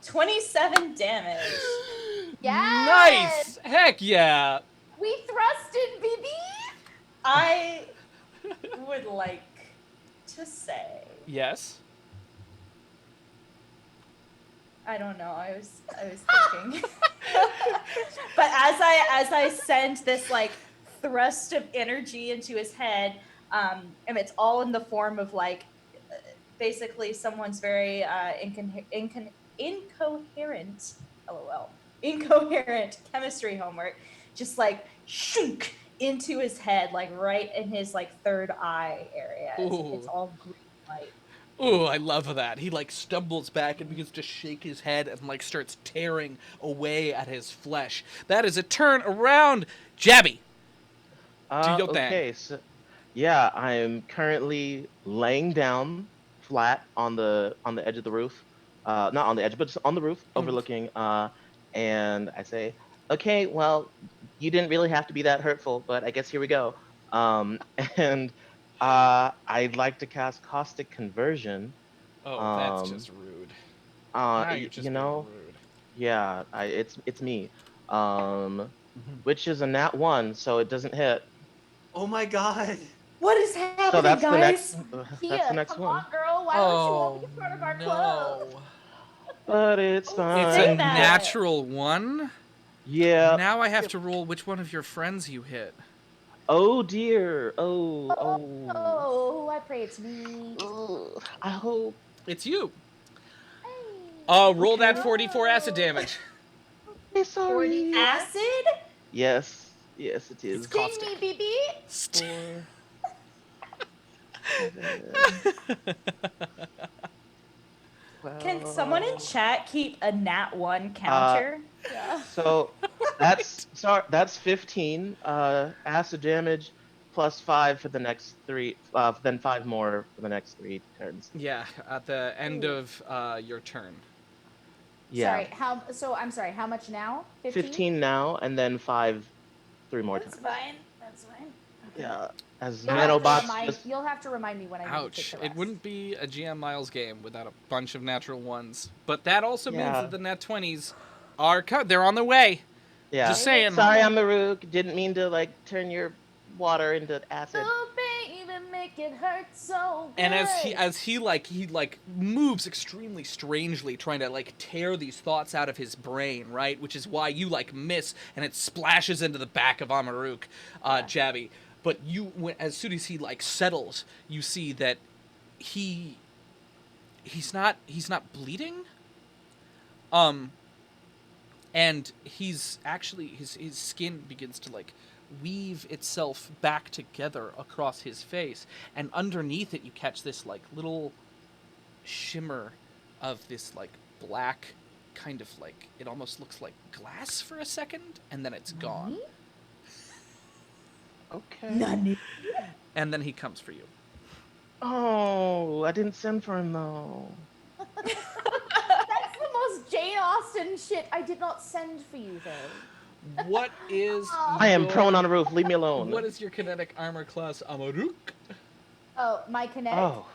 27 damage. Yes! Nice. Heck yeah. We thrusted, BB. I would like to say, Yes. I don't know. I was thinking, but as I send this like thrust of energy into his head, and it's all in the form of like basically someone's very incoherent, lol, incoherent chemistry homework, just like shunk into his head, like right in his like third eye area. It's Ooh. all green light. Ooh, I love that. He like stumbles back and begins to shake his head and like starts tearing away at his flesh. That is a turn around. Jabby. Do your thing. Okay, so yeah, I'm currently laying down flat on the edge of the roof. Not on the edge, but just on the roof, overlooking. And I say, okay, well, you didn't really have to be that hurtful, but I guess here we go. And I'd like to cast Caustic Conversion. Oh, that's just rude. Now Now you're just you know, being rude. yeah, it's me. Which is a nat 1, so it doesn't hit. Oh my god. What is happening, So that's guys? the next. Kia, That's the next come one. on, girl. Why don't you want me in front of our clothes? But it's fine. It's Say a that. natural 1. Yeah. Now I have to roll which one of your friends you hit. Oh dear. Oh. Oh, I pray it's me. Ugh, I hope. It's you. Hey. Roll that Okay. 44 acid damage. Okay, 40 sorry. acid? Yes. Yes, it It's is. Sting caustic. me, BB. 4, 7, Can someone in 12. chat keep a nat 1 Uh, counter? Yeah. so that's 15 acid damage plus 5 for the next 3, then 5 more for the next 3 turns. Yeah, at the end Ooh. of your turn. Yeah. Sorry. I'm sorry. How much now? 15? 15 now and then 5 3 more That's turns. fine. That's fine. Okay. Yeah. As You'll have to nanobots remind. just You'll have to remind me when I need to Ouch. take the It rest. wouldn't be a GM Miles game without a bunch of natural ones. But that also means Yeah. that the nat 20s are they're on their way. yeah. Just saying. Sorry, I'm Maruk. Didn't mean to like turn your water into acid. Oh, baby, make it hurt so good. And as he moves extremely strangely, trying to like tear these thoughts out of his brain, right? Which is why you like miss, and it splashes into the back of Amaruk, Jabby. But as soon as he like settles, you see that he's not bleeding. And he's actually his skin begins to like weave itself back together across his face, and underneath it you catch this like little shimmer of this like black kind of like it almost looks like glass for a second, and then it's gone. Okay. Nani? And then he comes for you. Oh, I didn't send for him though. That's the most Jane Austen shit. I did not send for you though. What is I am your- prone on a roof. Leave me alone. What is your kinetic armor class, Amaruk? Oh, my kinetic. Oh.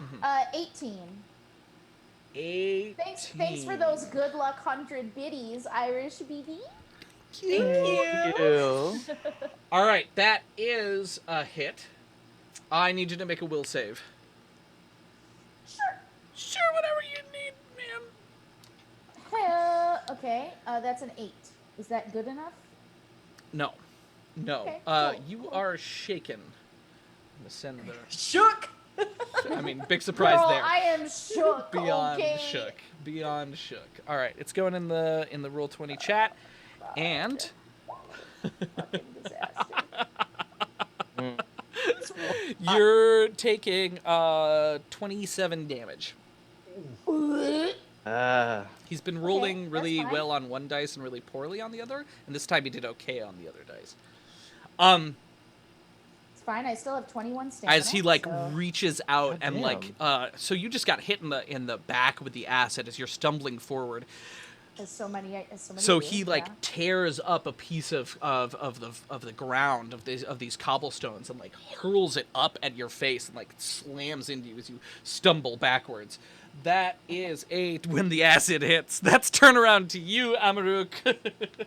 18. 18. Thanks for those good luck 100 biddies, Irish BB. Thank you. All right, that is a hit. I need you to make a will save. Sure, whatever you need, man. Okay, that's an 8. Is that good enough? No. Okay, cool, You cool. are shaken. I'm gonna send the. Shook! I mean, big surprise Girl, there. I am shook. Beyond okay. shook. Beyond shook. All right, it's going in the Roll20 chat, and Fucking disaster. Mm. you're taking 27 damage. He's been rolling that's really fine. well on one dice and really poorly on the other, and this time he did okay on the other dice. It's fine. I still have 21 stamina. As he like so- reaches out God and like so you just got hit in the back with the acid as you're stumbling forward. As so many. So do, he like yeah. tears up a piece of the ground of these cobblestones and like hurls it up at your face and like slams into you as you stumble backwards. That is when the acid hits. That's turnaround to you, Amaruk.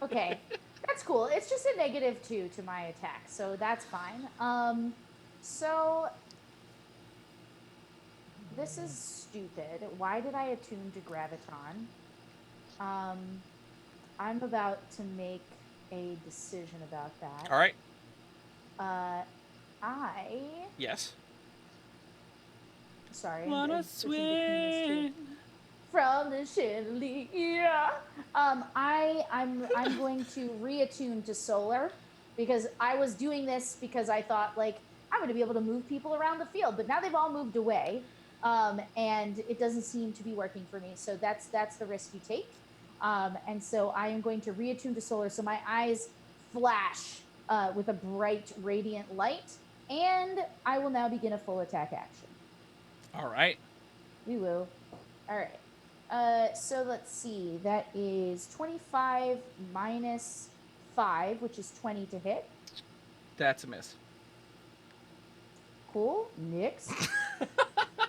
Okay, that's cool. It's just a -2 to my attack, so that's fine. So this is stupid. Why did I attune to graviton? I'm about to make a decision about that. All right. Yes. Sorry. I'm Wanna switching between these two. swing. From the chandelier. I'm going to reattune to solar because I was doing this because I thought like I'm going to be able to move people around the field, but now they've all moved away, and it doesn't seem to be working for me. So that's the risk you take, and so I am going to reattune to solar. So my eyes flash with a bright, radiant light, and I will now begin a full attack action. All right. We will. All right. So let's see. That is 25 minus 5, which is 20 to hit. That's a miss. Cool. Next.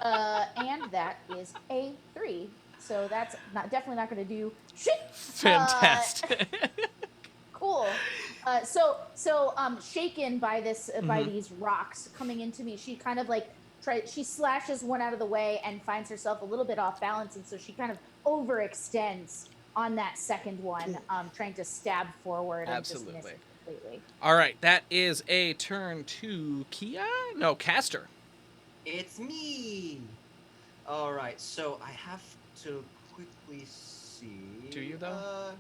And that is a 3. So that's definitely not going to do shit. Fantastic. Cool. Shaken by this, by these rocks coming into me, she kind of like she slashes one out of the way and finds herself a little bit off balance, and so she kind of overextends on that second one, trying to stab forward and just Absolutely. miss it completely. All right, that is a turn to Kia. No, Caster. It's me. All right, so I have to quickly see. Do you, though?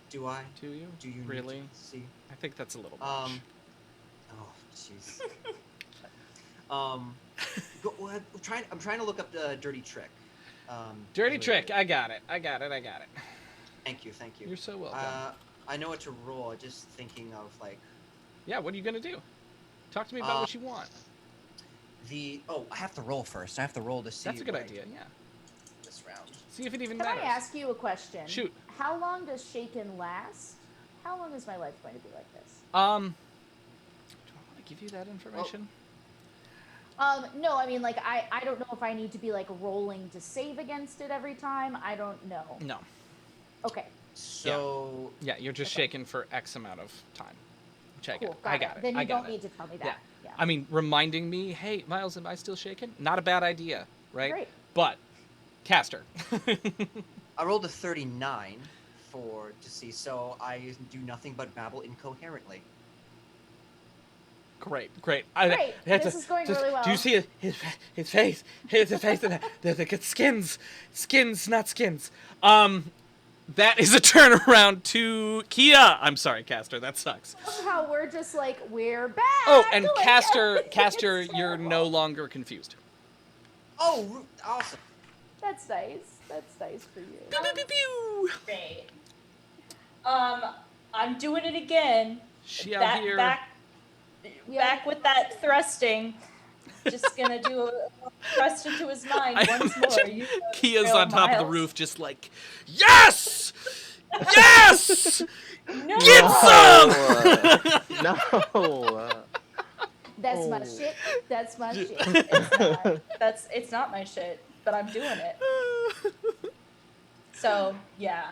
Do I? Do you? Do you Really? need to see? I think that's a little much. Oh, jeez. I'm trying to look up the dirty trick. Dirty really trick. quick. I got it. Thank you. You're so welcome. I know what to roll. Just thinking of like Yeah, what are you gonna do? Talk to me about what you want. I have to roll first. I have to roll to see. That's a good what I idea. can Yeah. This round. See if it even Can matters. I ask you a question? Shoot. How long does Shaken last? How long is my life going to be like this? Do I want to give you that information? No, I mean, like, I don't know if I need to be, like, rolling to save against it every time. I don't know. No. Okay. So Yeah, you're just shaken for X amount of time. Which Cool. I got it. Then you I got don't it. need to tell me that. Yeah. Yeah. I mean, reminding me, hey, Miles, am I still shaken? Not a bad idea, right? Great. But, Caster. I rolled a 39 to see. So I do nothing but babble incoherently. Great. Great. This is going really well. Do you see his face? His face. The skins, not skins. That is a turnaround to Kia. I'm sorry, Caster. That sucks. How we're just like, we're back. Oh, and like, Caster, it's you're terrible. no longer confused. Oh, awesome. That's nice. That's nice for you. Pew, pew, pew, pew. Great. I'm doing it again. She out here. Back with that thrusting. Just gonna do a thrust into his mind once more. You know, Kia's on top of the Miles. roof, just like, yes, yes, No. get some. No. That's my Oh. shit. That's my shit. It's not my shit, but I'm doing it. So yeah,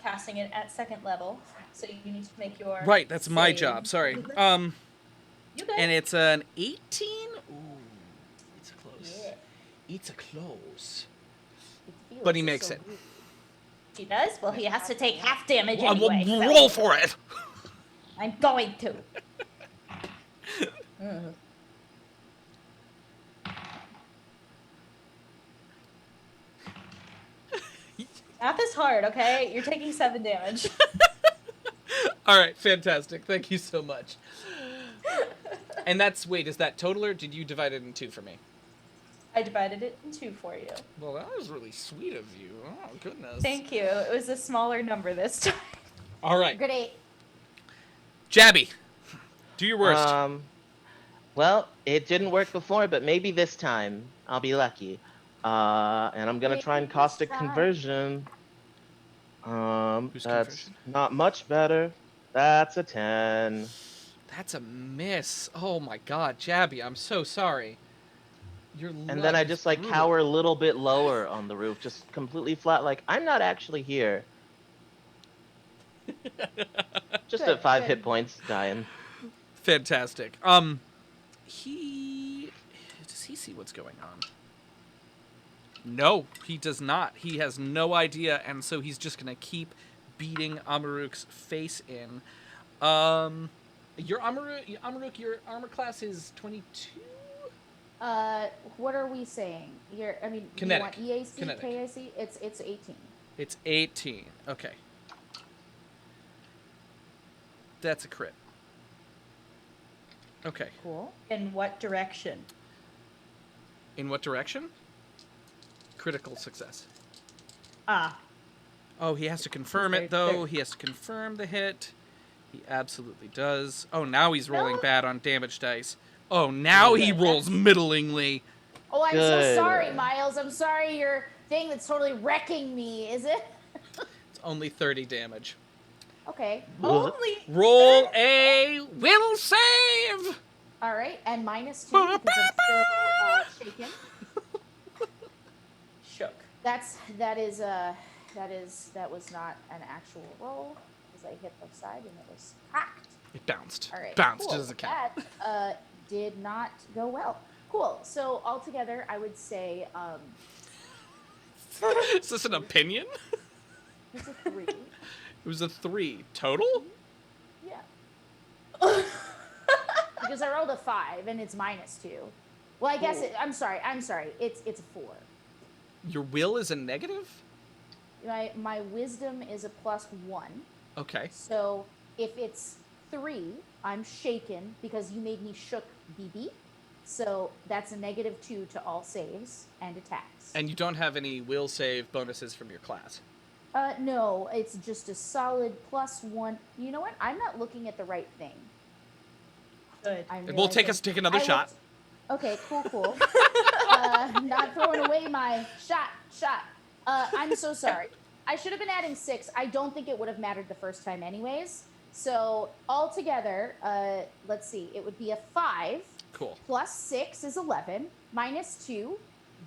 casting it at second level. So you need to make your Right, that's my save. job. Sorry. You good? And it's an 18. Ooh, it's a close. Yeah. It's a close. It feels But he makes so it. good. He does? Well, he has to take half damage I will anyway. so roll for it. I'm going to. Mm. Math is hard, okay? You're taking 7 damage. All right, fantastic. Thank you so much. And that's, wait, is that total or did you divide it in two for me? I divided it in 2 for you. Well, that was really sweet of you. Oh, goodness. Thank you. It was a smaller number this time. All right. Great. Jabby, do your worst. Well, it didn't work before, but maybe this time I'll be lucky. And I'm gonna try and Maybe caustic this time. conversion. Who's That's conversion? not much better. That's a 10. That's a miss. Oh my god, Jabby, I'm so sorry. Your And then I just like cower a little bit lower on the roof, just completely flat, like I'm not actually here. Just Good, at 5 good. hit points, dying. Fantastic. Does he see what's going on? No, he does not. He has no idea, and so he's just gonna keep beating Amaruk's face in. Your Amaruk, your armor class is 22. What are we saying? I mean, Kinetic. you want EAC, Kinetic. KIC? It's 18. It's 18. Okay. That's a crit. Okay. Cool. In what direction? In what direction? Critical success. Ah, Oh, he has to confirm There- it, though. there- He has to confirm the hit. He absolutely does. Oh, now he's rolling No. bad on damage dice. Oh, now he Good. rolls middlingly. Oh, I'm so Good. sorry, Miles. I'm sorry your thing that's totally wrecking me, is it? It's only 30 damage. Okay. only Roll a will save! All right. And -2 because I'm still shaken. shook. That was not an actual roll because I hit the side and it was cracked. It bounced. All right. Bounced. Cool. Doesn't count. That did not go well. Cool. So altogether, I would say Is this an opinion? It's a 3. It was a 3 total. Yeah. Because I rolled a 5 and it's -2. Well, I guess I'm sorry. It's a 4. Your will is a negative. My wisdom is a +1. Okay. So if it's 3, I'm shaken because you made me shook, BB. So that's a -2 to all saves and attacks. And you don't have any will save bonuses from your class. No, it's just a solid +1. You know what? I'm not looking at the right thing. Good. We'll take another shot. Okay, cool. Not throwing away my shot. I'm so sorry. I should have been adding 6. I don't think it would have mattered the first time anyways. So altogether, let's see. It would be a 5. Cool. +6 is 11. -2,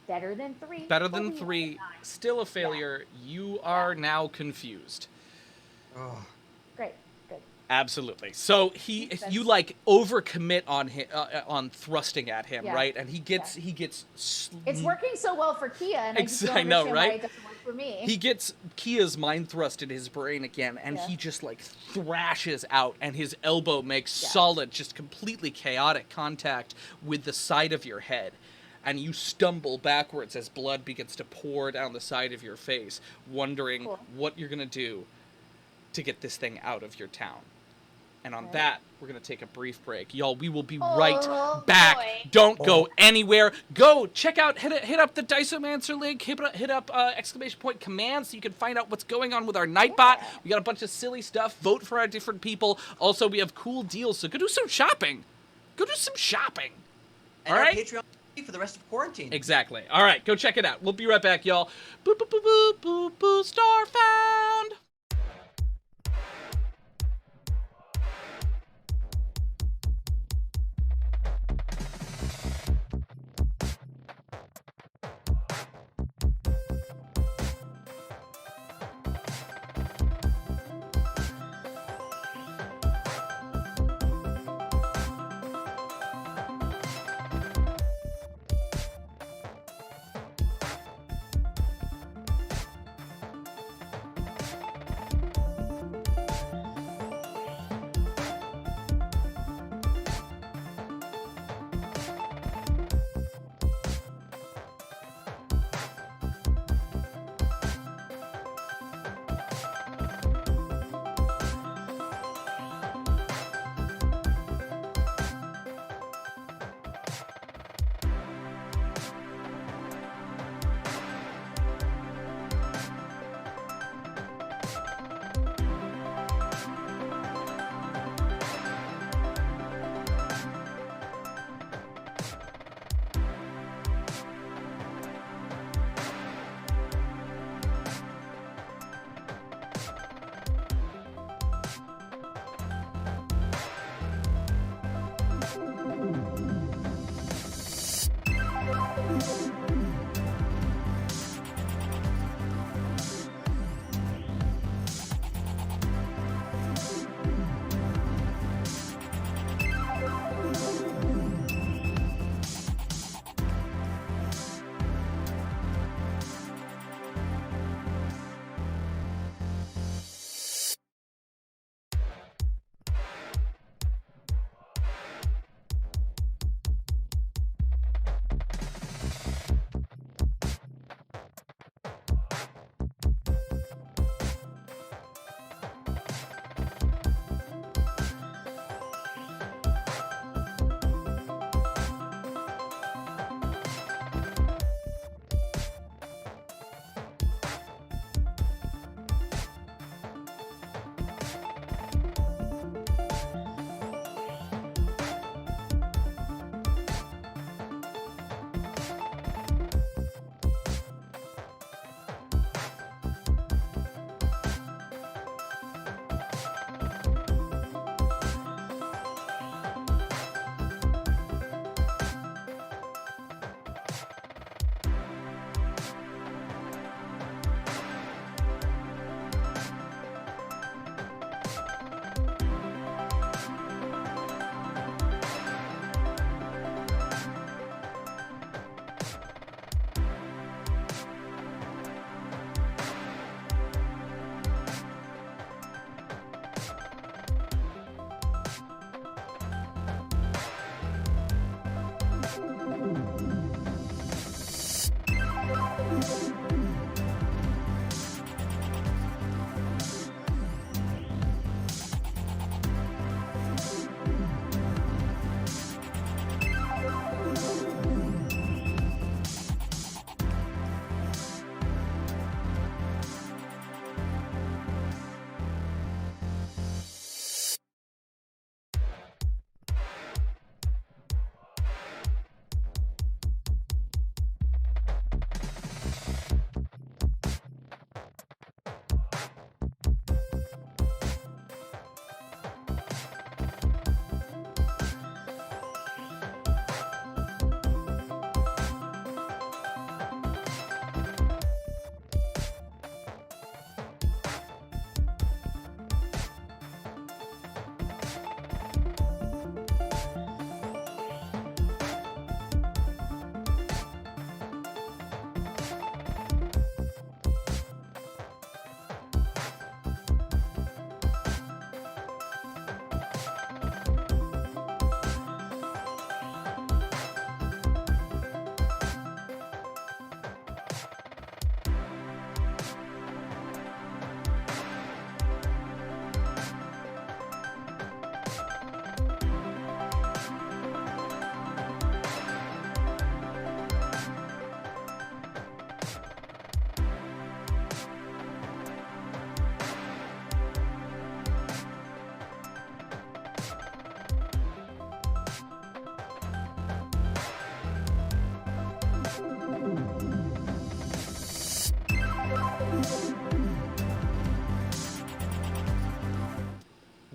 better than 3. Better than 3. Still a failure. Yeah. You are now confused. Oh. Great. Good. Absolutely. So you like overcommit on him, on thrusting at him, right? And he gets It's working so well for Kia, and I just don't understand know, right? why it doesn't work for me. He gets Kia's mind thrust in his brain again, and he just like thrashes out, and his elbow makes solid, just completely chaotic contact with the side of your head. And you stumble backwards as blood begins to pour down the side of your face, wondering what you're going to do to get this thing out of your town. And on that, we're going to take a brief break. Y'all, we will be right back. Boy. Don't go anywhere. Go check out, hit up the Diceomancer link, hit up !command so you can find out what's going on with our Nightbot. We got a bunch of silly stuff. Vote for our different people. Also, we have cool deals, so go do some shopping. And all our right? Patreon for the rest of quarantine. Exactly. All right, go check it out. We'll be right back, y'all. Boo, boo, boo, boo, boo, boo, Starfound!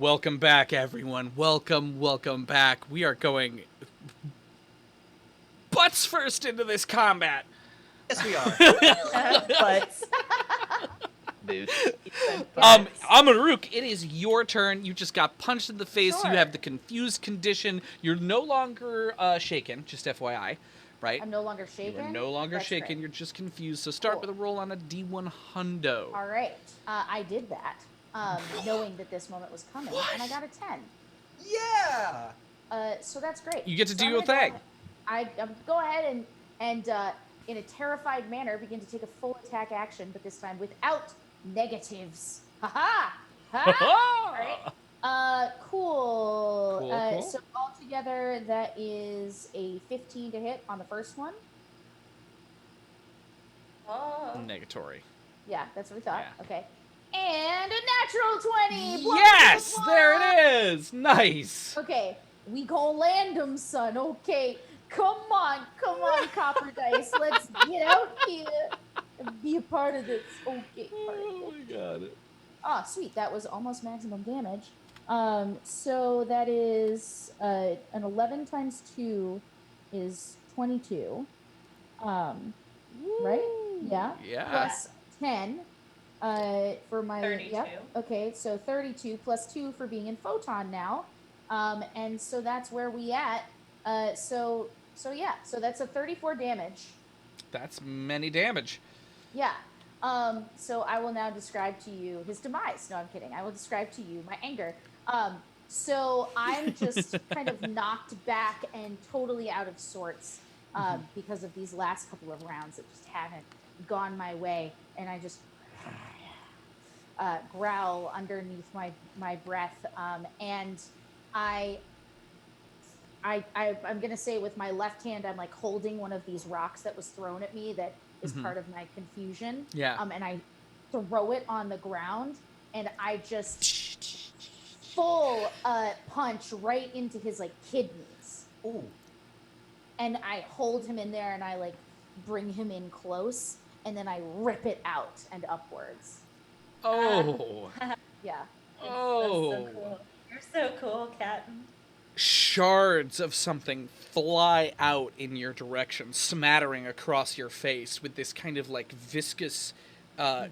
Welcome back, everyone. Welcome back. We are going butts first into this combat. Yes, we are. But Dude. Amaruk, it is your turn. You just got punched in the face. Sure. You have the confused condition. You're no longer shaken, just FYI, right? I'm no longer You shaken. are no longer That's shaken. great. You're just confused. So start Cool. with a roll on a D1 hundo. All right. I did that, knowing that this moment was coming, and I got a 10. Yeah. So that's great. You get to So do I'm your gonna thing. go ahead and in a terrified manner begin to take a full attack action, but this time without negatives. Ha ha! Cool. Cool. So altogether, that is a 15 to hit on the first one. oh, Negatory. Yeah, that's what we thought. Yeah. Okay. And a natural 20. Blah, Yes, blah, blah. there it is. Nice. Okay, we gonna land him, son. Okay, come on, Copper Dice. Let's get out here and be a part of this. Okay, part of Oh this. my god. Ah, sweet. That was almost maximum damage. So that is an 11 times 2 is 22. Right? Yeah. Yeah. Plus 10 for my 32. Yep. Okay, so 32 plus 2 for being in photon now. And so that's where we at. So yeah, so that's a 34 damage. That's many damage. Yeah. So I will now describe to you his demise. No, I'm kidding. I will describe to you my anger. So I'm just kind of knocked back and totally out of sorts because of these last couple of rounds that just haven't gone my way, and I just growl underneath my breath, and I'm gonna say with my left hand I'm like holding one of these rocks that was thrown at me that is part of my confusion. Yeah. And I throw it on the ground, and I just full punch right into his like kidneys. Ooh. And I hold him in there, and I like bring him in close, and then I rip it out and upwards. Oh. Yeah. That's Oh. so cool. You're so cool, Captain. Shards of something fly out in your direction, smattering across your face with this kind of like viscous,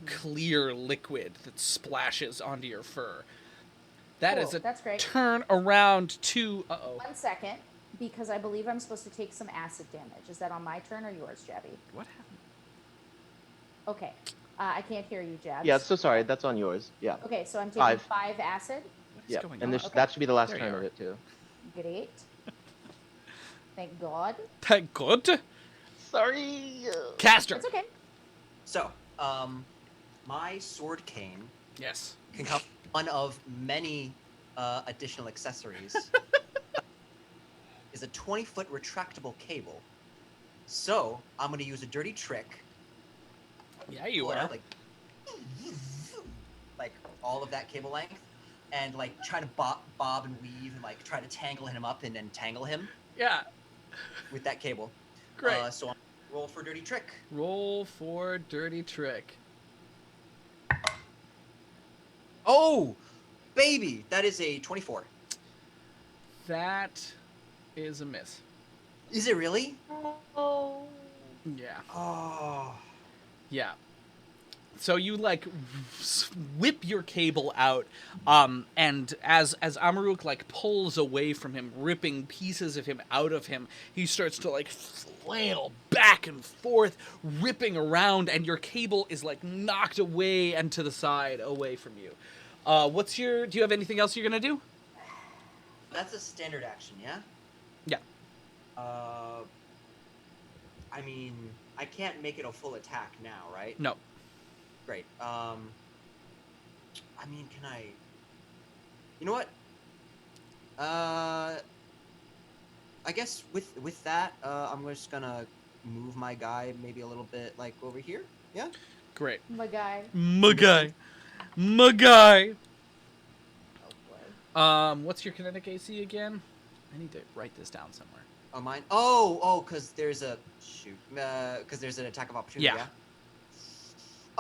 clear liquid that splashes onto your fur. That Cool, is a that's great. turn around to. 1 second, because I believe I'm supposed to take some acid damage. Is that on my turn or yours, Jabby? What happened? Okay. I can't hear you, Jabs. Yeah, so sorry. That's on yours. Yeah. Okay, so I'm taking 5. 5 acid. What is Yeah. going And on? this, Okay. that should be the last There you turn are. of it too. Great. Thank God. Thank God. Sorry. Caster. It's okay. So, my sword cane Yes. can come one of many additional accessories. Is a 20-foot retractable cable. So I'm going to use a dirty trick. Yeah, you pull it are. out, like all of that cable length, and like try to bob and weave and like try to tangle him up and entangle him Yeah. with that cable. Great. So I'm roll for dirty trick. Roll for dirty trick. Oh, baby, that is a 24. That is a miss. Is it really? Oh. Yeah. Oh. Yeah. So you like whip your cable out, and as Amaruk like pulls away from him, ripping pieces of him out of him, he starts to like flail back and forth, ripping around, and your cable is like knocked away and to the side, away from you. Do you have anything else you're gonna do? That's a standard action, yeah? Yeah. I mean, I can't make it a full attack now, right? No. Great. I mean, can I? You know what? I guess with that, I'm just gonna move my guy maybe a little bit like over here. Yeah. Great. My guy. My guy. Oh boy. What's your kinetic AC again? I need to write this down somewhere. Oh, mine. Oh, because there's a shoot. Because there's an attack of opportunity. Yeah. Yeah.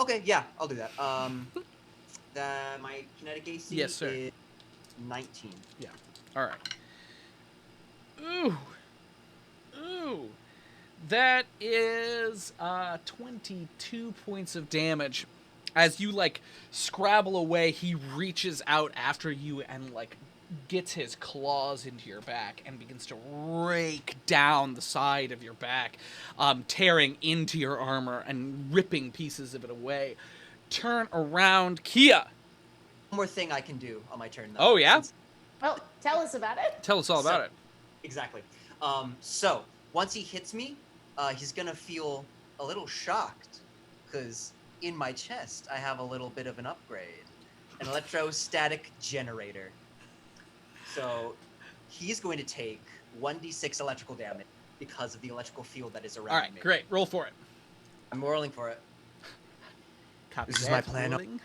Okay. Yeah, I'll do that. My kinetic AC Yes, sir. is 19. Yeah. All right. Ooh. That is 22 points of damage. As you like scrabble away, he reaches out after you and like gets his claws into your back and begins to rake down the side of your back, tearing into your armor and ripping pieces of it away. Turn around, Kia. One more thing I can do on my turn, though. Oh, yeah? Since- Oh, tell us about it. Tell us all about it. Exactly. So once he hits me, he's gonna feel a little shocked because in my chest I have a little bit of an upgrade, an electrostatic generator. So he's going to take 1d6 electrical damage because of the electrical field that is around All right, me. great. Roll for it. I'm rolling for it. Copy This is that. my plan. Rolling.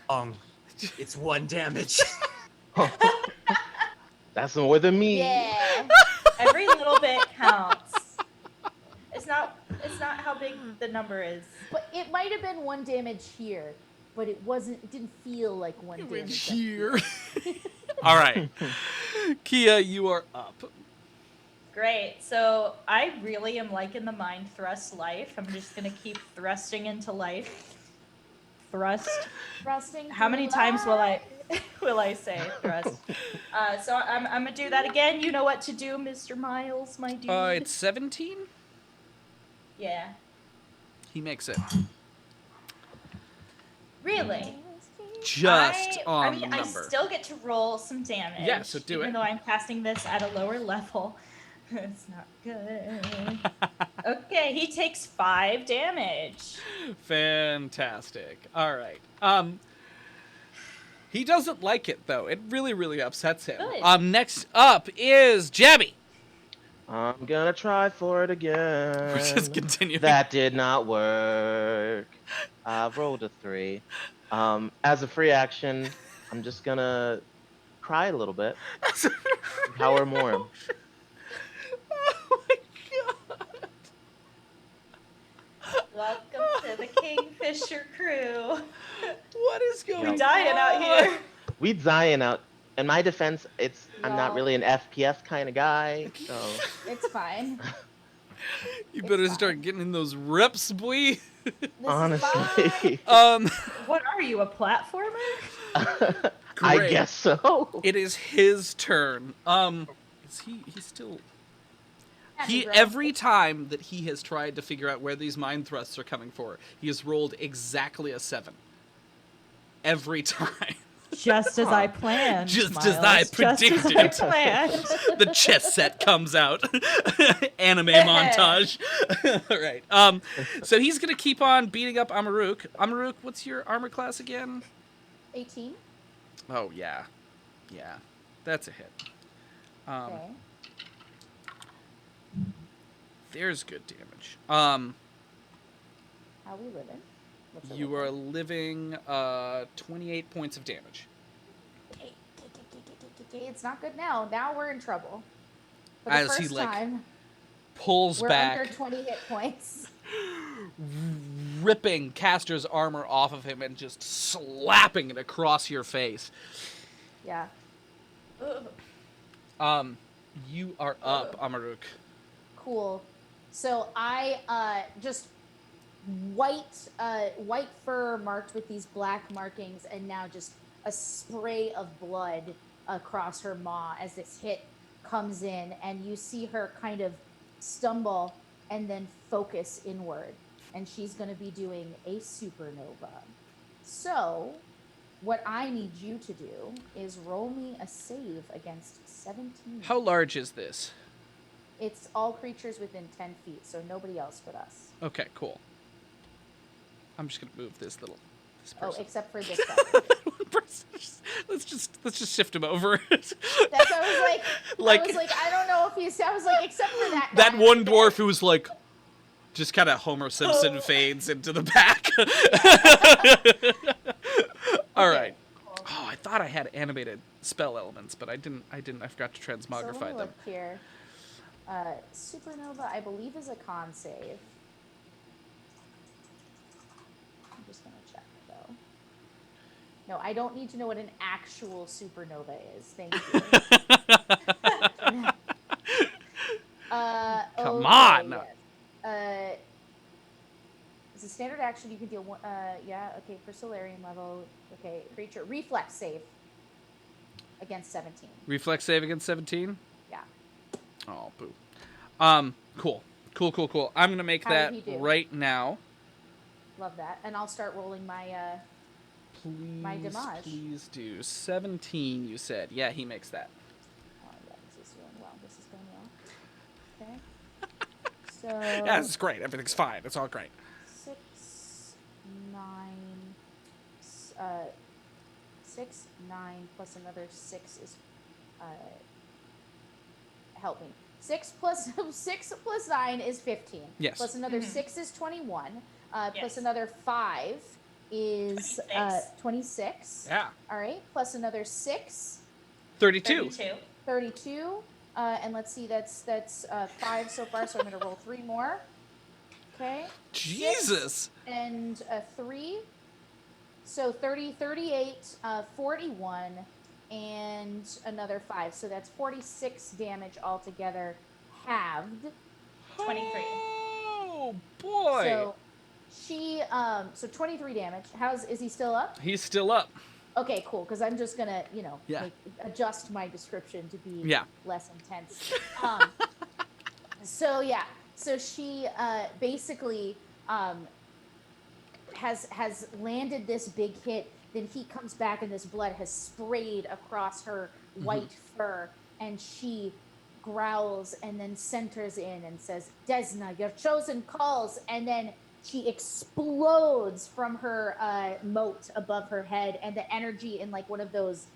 It's 1 damage. That's more than me. Yeah. Every little bit counts. It's not how big the number is. But it might have been 1 damage here, but it wasn't. It didn't feel like 1 It went damage here. All right. Kia, you are up. Great. So I really am liking the mind thrust life. I'm just gonna keep thrusting into life. Thrust. Thrusting. How many times will I say thrust? So I'm gonna do that again. You know what to do, Mr. Miles, my dude. It's 17. Yeah. He makes it. Really? Just I on mean, the number. I still get to roll some damage. Yeah, so do even it. though I'm casting this at a lower level. It's not good. Okay, he takes 5 damage. Fantastic. All right. He doesn't like it though. It really, really upsets him. Good. Next up is Jabby. I'm gonna try for it again. We're just continuing. That did not work. I rolled a 3. As a free action, I'm just gonna cry a little bit. Power more. Oh my god. Welcome to the Kingfisher crew. What is going We're on? dying out here. We dying out. In my defense, I'm not No. really an FPS kind of guy, so It's fine. You It's better fine. start getting in those reps, boy. This is fine. honestly, What are you, a platformer? I Great. guess so. It is his turn. Is he's still Happy girl. every time that he has tried to figure out where these mind thrusts are coming for, he has rolled exactly a 7. Every time. Just as I planned. Just as I predicted. Just as I planned. The chess set comes out. Anime montage. All right. So he's gonna keep on beating up Amaruk. Amaruk, what's your armor class again? 18. Oh yeah, that's a hit. Okay. There's good damage. How we living? What's it You look are like? living 28 points of damage. Okay, it's not good now. Now we're in trouble. For the As he, first like, time, Pulls we're back, under 20 hit points. ripping Castor's armor off of him and just slapping it across your face. Yeah. You are up, Amaruk. Cool. So I just white fur marked with these black markings, and now just a spray of blood across her maw as this hit comes in, and you see her kind of stumble and then focus inward, and she's going to be doing a supernova. So what I need you to do is roll me a save against 17. How large is this? It's all creatures within 10 feet, so nobody else but us. Okay, cool. I'm just gonna move this Oh, person. except for this guy. let's just shift him over. That's what I was like. Like- I was like, I don't know if he's. I was like, except for that. That guy one right dwarf who was like, just kind of Homer Simpson fades into the back. All Okay, right. cool. Oh, I thought I had animated spell elements, but I didn't. I forgot to So let me transmogrify them. look here. Supernova, I believe, is a con save. I'm just gonna check though. No, I don't need to know what an actual supernova is. Thank you. Come Okay, on. yes. It's a standard action. You can deal one. Yeah. Okay. For Solarian level. Okay. Creature reflex save against 17. Reflex save against 17. Yeah. Oh, boo. Cool. I'm gonna make How did that he do? right now. Love that. And I'll start rolling my my damage. Please do. 17, you said. Yeah, he makes that. Oh yeah, this is doing well. This is going well. Okay. So Yeah, this is great. Everything's fine. It's all great. 6, 9, 6, 9 plus another 6 is help me. 6 plus 6 plus 9 is 15. Yes. Plus another 6 is 21. Plus Yes. another 5 is 26. Yeah. All right. Plus another 6, 32. 32. And let's see, that's 5 so far, so I'm going to roll 3 more. Okay. Jesus. 6 and 3. So 30, 38, 41, and another 5. So that's 46 damage altogether, halved. 23. Oh, boy. So she, so 23 damage. Is he still up? He's still up. Okay, cool. Because I'm just gonna, Yeah. adjust my description to be Yeah. less intense. So yeah, so she basically has landed this big hit. Then he comes back, and this blood has sprayed across her white fur, and she growls and then centers in and says, "Desna, your chosen calls," and then she explodes from her moat above her head, and the energy in like one of those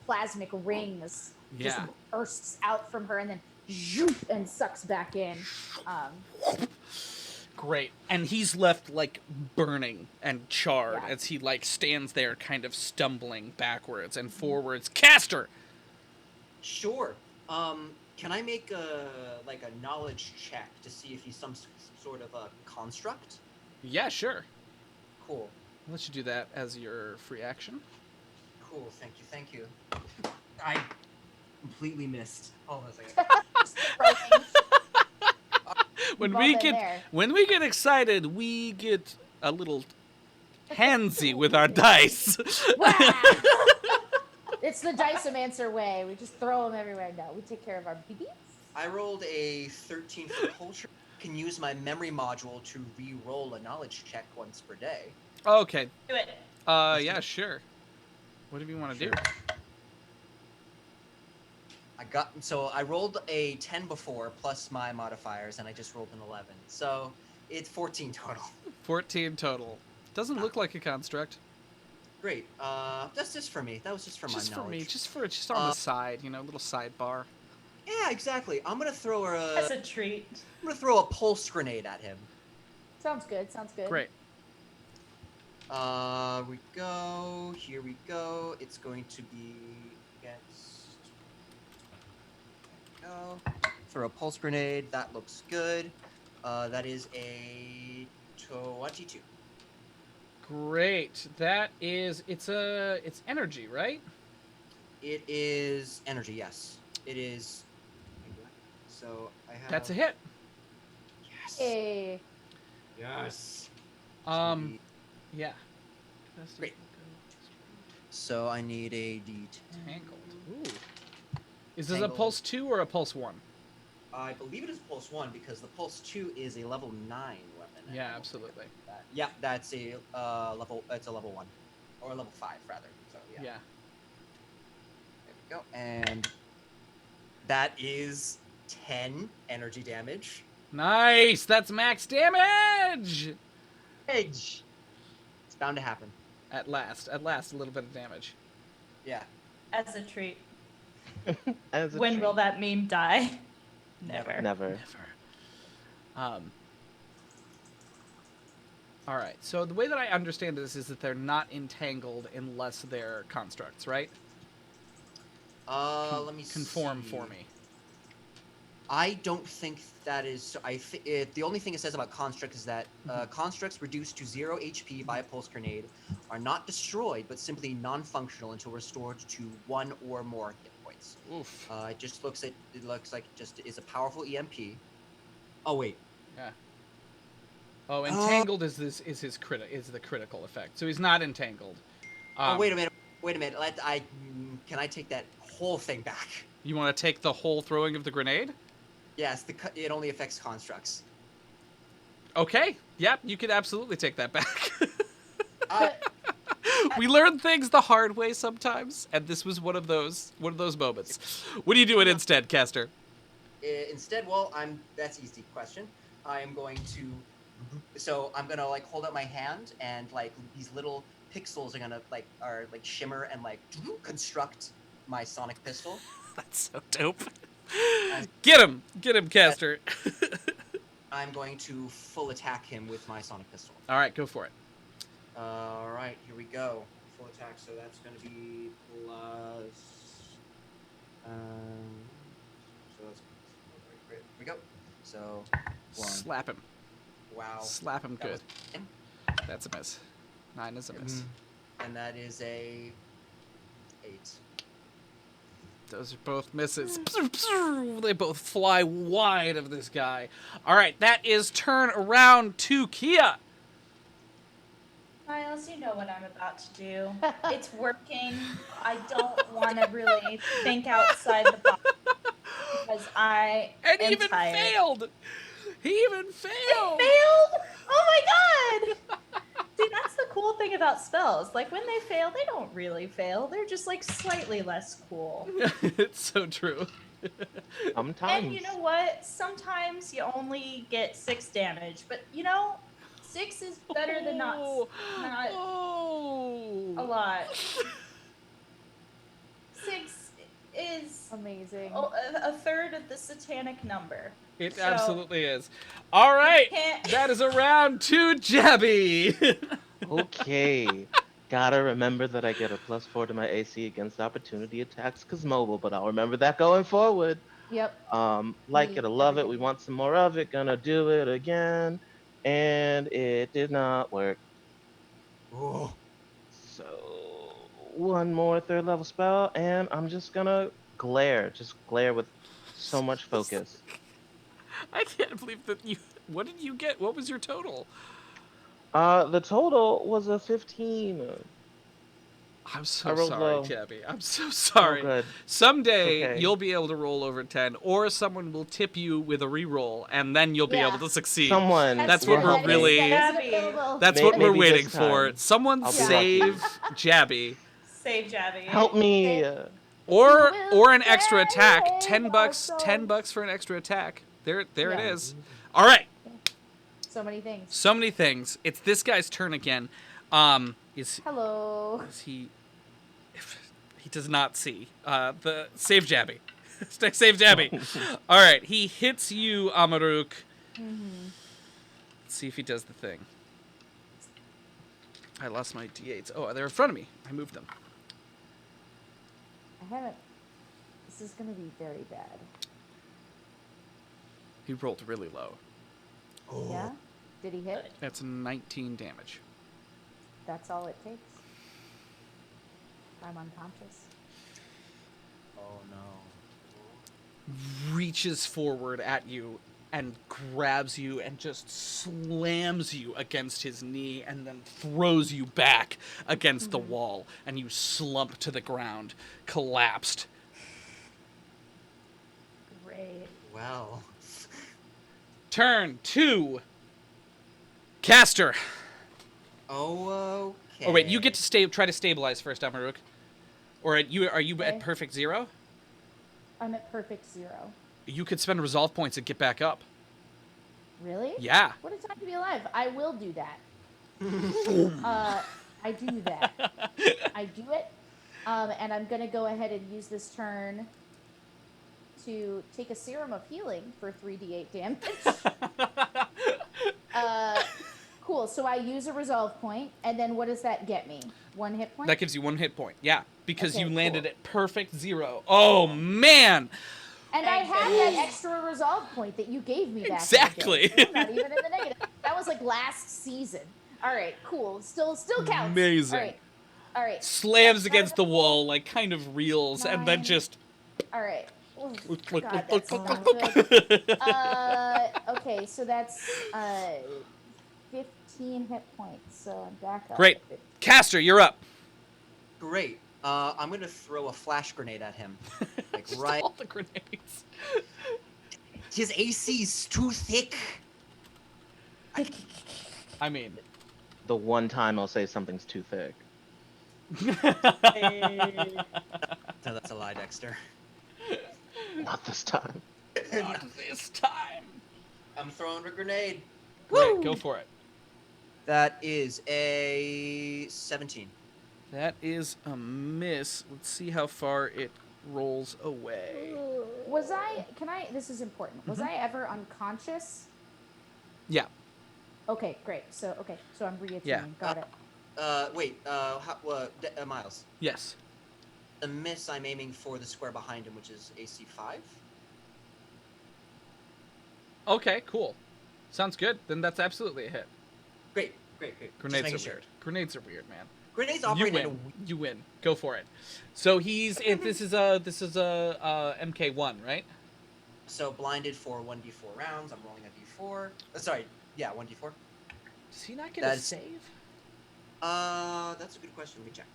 plasmic rings just Yeah. bursts out from her, and then zoop, and sucks back in. Great. And he's left, like, burning and charred Yeah. as he, like, stands there kind of stumbling backwards and forwards. Caster! Sure. Can I make a knowledge check to see if he's some sort of a construct? Yeah, sure. Cool. I'll let you do that as your free action. Cool. Thank you. I completely missed. Hold on a second. When We've all we been get there. when we get excited, we get a little handsy with our dice. Wah! It's the Dicemancer way. We just throw them everywhere. No, we take care of our babies. I rolled a 13 for culture. Can use my memory module to re-roll a knowledge check once per day. Okay. Do it. Yeah, sure. Whatever you want to do. I rolled a 10 before plus my modifiers, and I just rolled an 11. So it's 14 total. 14 total. Doesn't look like a construct. Great. That's just for me. That was just for my Just for knowledge. me, just on the side, a little sidebar. Yeah, exactly. I'm gonna throw That's a treat. a pulse grenade at him. Sounds good. Great. We go. Here we go. It's going to be against. Go. Throw a pulse grenade. That looks good. That is a 22. Great. That is it's energy, right? It is energy. Yes, it is. So I have. That's a hit. Yes. Hey. Yes. Yeah. Great. So I need a D10. Tangled. Ooh. Is this a Tangled. pulse 2 or a pulse 1? I believe it is pulse 1 because the pulse 2 is a level 9 weapon. Yeah, absolutely. Yeah, that's a level. It's a level 1 or a level 5 rather. So yeah. There we go, and that is 10 energy damage. Nice. That's max damage. Edge. It's bound to happen. At last, a little bit of damage. Yeah. As a treat. As a When treat. will that meme die? Never. Never. All right. So the way that I understand this is that they're not entangled unless they're constructs, right? Let me Conform see. for me. I don't think that is. The only thing it says about constructs is that constructs reduced to 0 HP by a pulse grenade are not destroyed, but simply non-functional until restored to 1 or more hit points. Oof. It just looks like it just is a powerful EMP. Oh wait. Yeah. Oh, entangled is the critical effect. So he's not entangled. Oh wait a minute. Can I take that whole thing back? You want to take the whole throwing of the grenade? Yes, it only affects constructs. Okay. Yep, you could absolutely take that back. Uh, We learn things the hard way sometimes, and this was one of those moments. What are you doing instead, Caster? Instead, that's an easy question. I'm going to like hold up my hand, and like these little pixels are gonna shimmer and like construct my sonic pistol. That's so dope. Get him, Caster. I'm going to full attack him with my sonic pistol. All right, go for it. All right, here we go. Full attack. So that's going to be plus. So that's here we go. So 1. Slap him. Wow. Slap him That good. was- That's a miss. 9 is a miss. And that is a 8. Those are both misses. They both fly wide of this guy. All right, that is turn around to Kia. Miles, you know what I'm about to do. It's working. I don't want to really think outside the box because I And he am even tired. failed. He even failed. Failed? Oh my god! See, that's the cool thing about spells. Like, when they fail, they don't really fail. They're just, like, slightly less cool. It's so true. Sometimes. And you know what? Sometimes you only get 6 damage. But, 6 is better than not Oh. a lot. 6 is Amazing. a third of the satanic number. It So, absolutely is. All right. can't- That is a round to Jabby. Okay. Gotta remember that I get a +4 to my AC against opportunity attacks because mobile, but I'll remember that going forward. Yep. Like We it or love it, never we did. want some more of it, gonna do it again. And it did not work. Oh. So, one more 3rd level spell, and I'm just gonna glare with so much focus. I can't believe that you. What did you get? What was your total? The total was a 15. I'm I so rolled sorry, low. Jabby. I'm so Oh, sorry. good. Someday Okay. you'll be able to roll over 10, or someone will tip you with a reroll, and then you'll be Yeah. able to succeed. Someone. That's will what we're help me. really- That is Jabby. available. That's May- what we're maybe waiting this for. time. Someone I'll be save Jabby. Save Jabby. Help me. Or will an extra attack. save 10 our bucks. 10 souls. bucks for an extra attack. There it Yeah. is. All right. So many things. So many things. It's this guy's turn again. Is Hello. he? He does not see. The save Jabby. Save Jabby. All right. He hits you, Amaruk. Mm-hmm. Let's see if he does the thing. I lost my d8s. Oh, they're in front of me. I moved them. I haven't. This is gonna be very bad. He rolled really low. Oh. Yeah. Did he hit? That's 19 damage. That's all it takes. I'm unconscious. Oh no. Reaches forward at you and grabs you and just slams you against his knee and then throws you back against the wall, and you slump to the ground, collapsed. Great. Well. Turn 2. Caster. Oh, okay. Oh wait, you get to try to stabilize first, Amaruk. Or are you Okay. at perfect 0? I'm at perfect 0. You could spend resolve points and get back up. Really? Yeah. What a time to be alive. I will do that. I do that. I do it. And I'm going to go ahead and use this turn to take a serum of healing for 3d8 damage. Cool. So I use a resolve point, and then what does that get me? 1 hit point? That gives you 1 hit point. Yeah, because Okay, you landed cool. at perfect 0. Oh man. And I had that extra resolve point that you gave me back. Exactly. In the game, so I'm not even in the negative. That was like last season. All right, cool. Still counts. Amazing. All right. Slams against the wall, like kind of reels, and then 9. just. All right. Oof, God, that's not good. Okay, so that's 15 hit points. So I'm back up. Great. to 15. Caster, you're up. Great. I'm gonna throw a flash grenade at him. Like Just right. all the grenades. His AC's too thick. I mean. The one time I'll say something's too thick. No, that's a lie, Dexter. Not this time. Not this time. I'm throwing a grenade. Great, go for it. That is a 17. That is a miss. Let's see how far it rolls away. This is important. Was I ever unconscious? Yeah. Okay, great. So I'm reattuning. Yeah. Got it. Wait, Miles. Yes. The miss, I'm aiming for the square behind him, which is AC 5. Okay, cool. Sounds good. Then that's absolutely a hit. Great. Grenades Just are weird. Grenades are weird, man. Grenades You operate in win. You win. Go for it. So this is a MK1, right? So blinded for 1d4 rounds. I'm rolling a d4. Sorry, yeah, 1d4. Does he not get a That's- save? That's a good question. Let me check.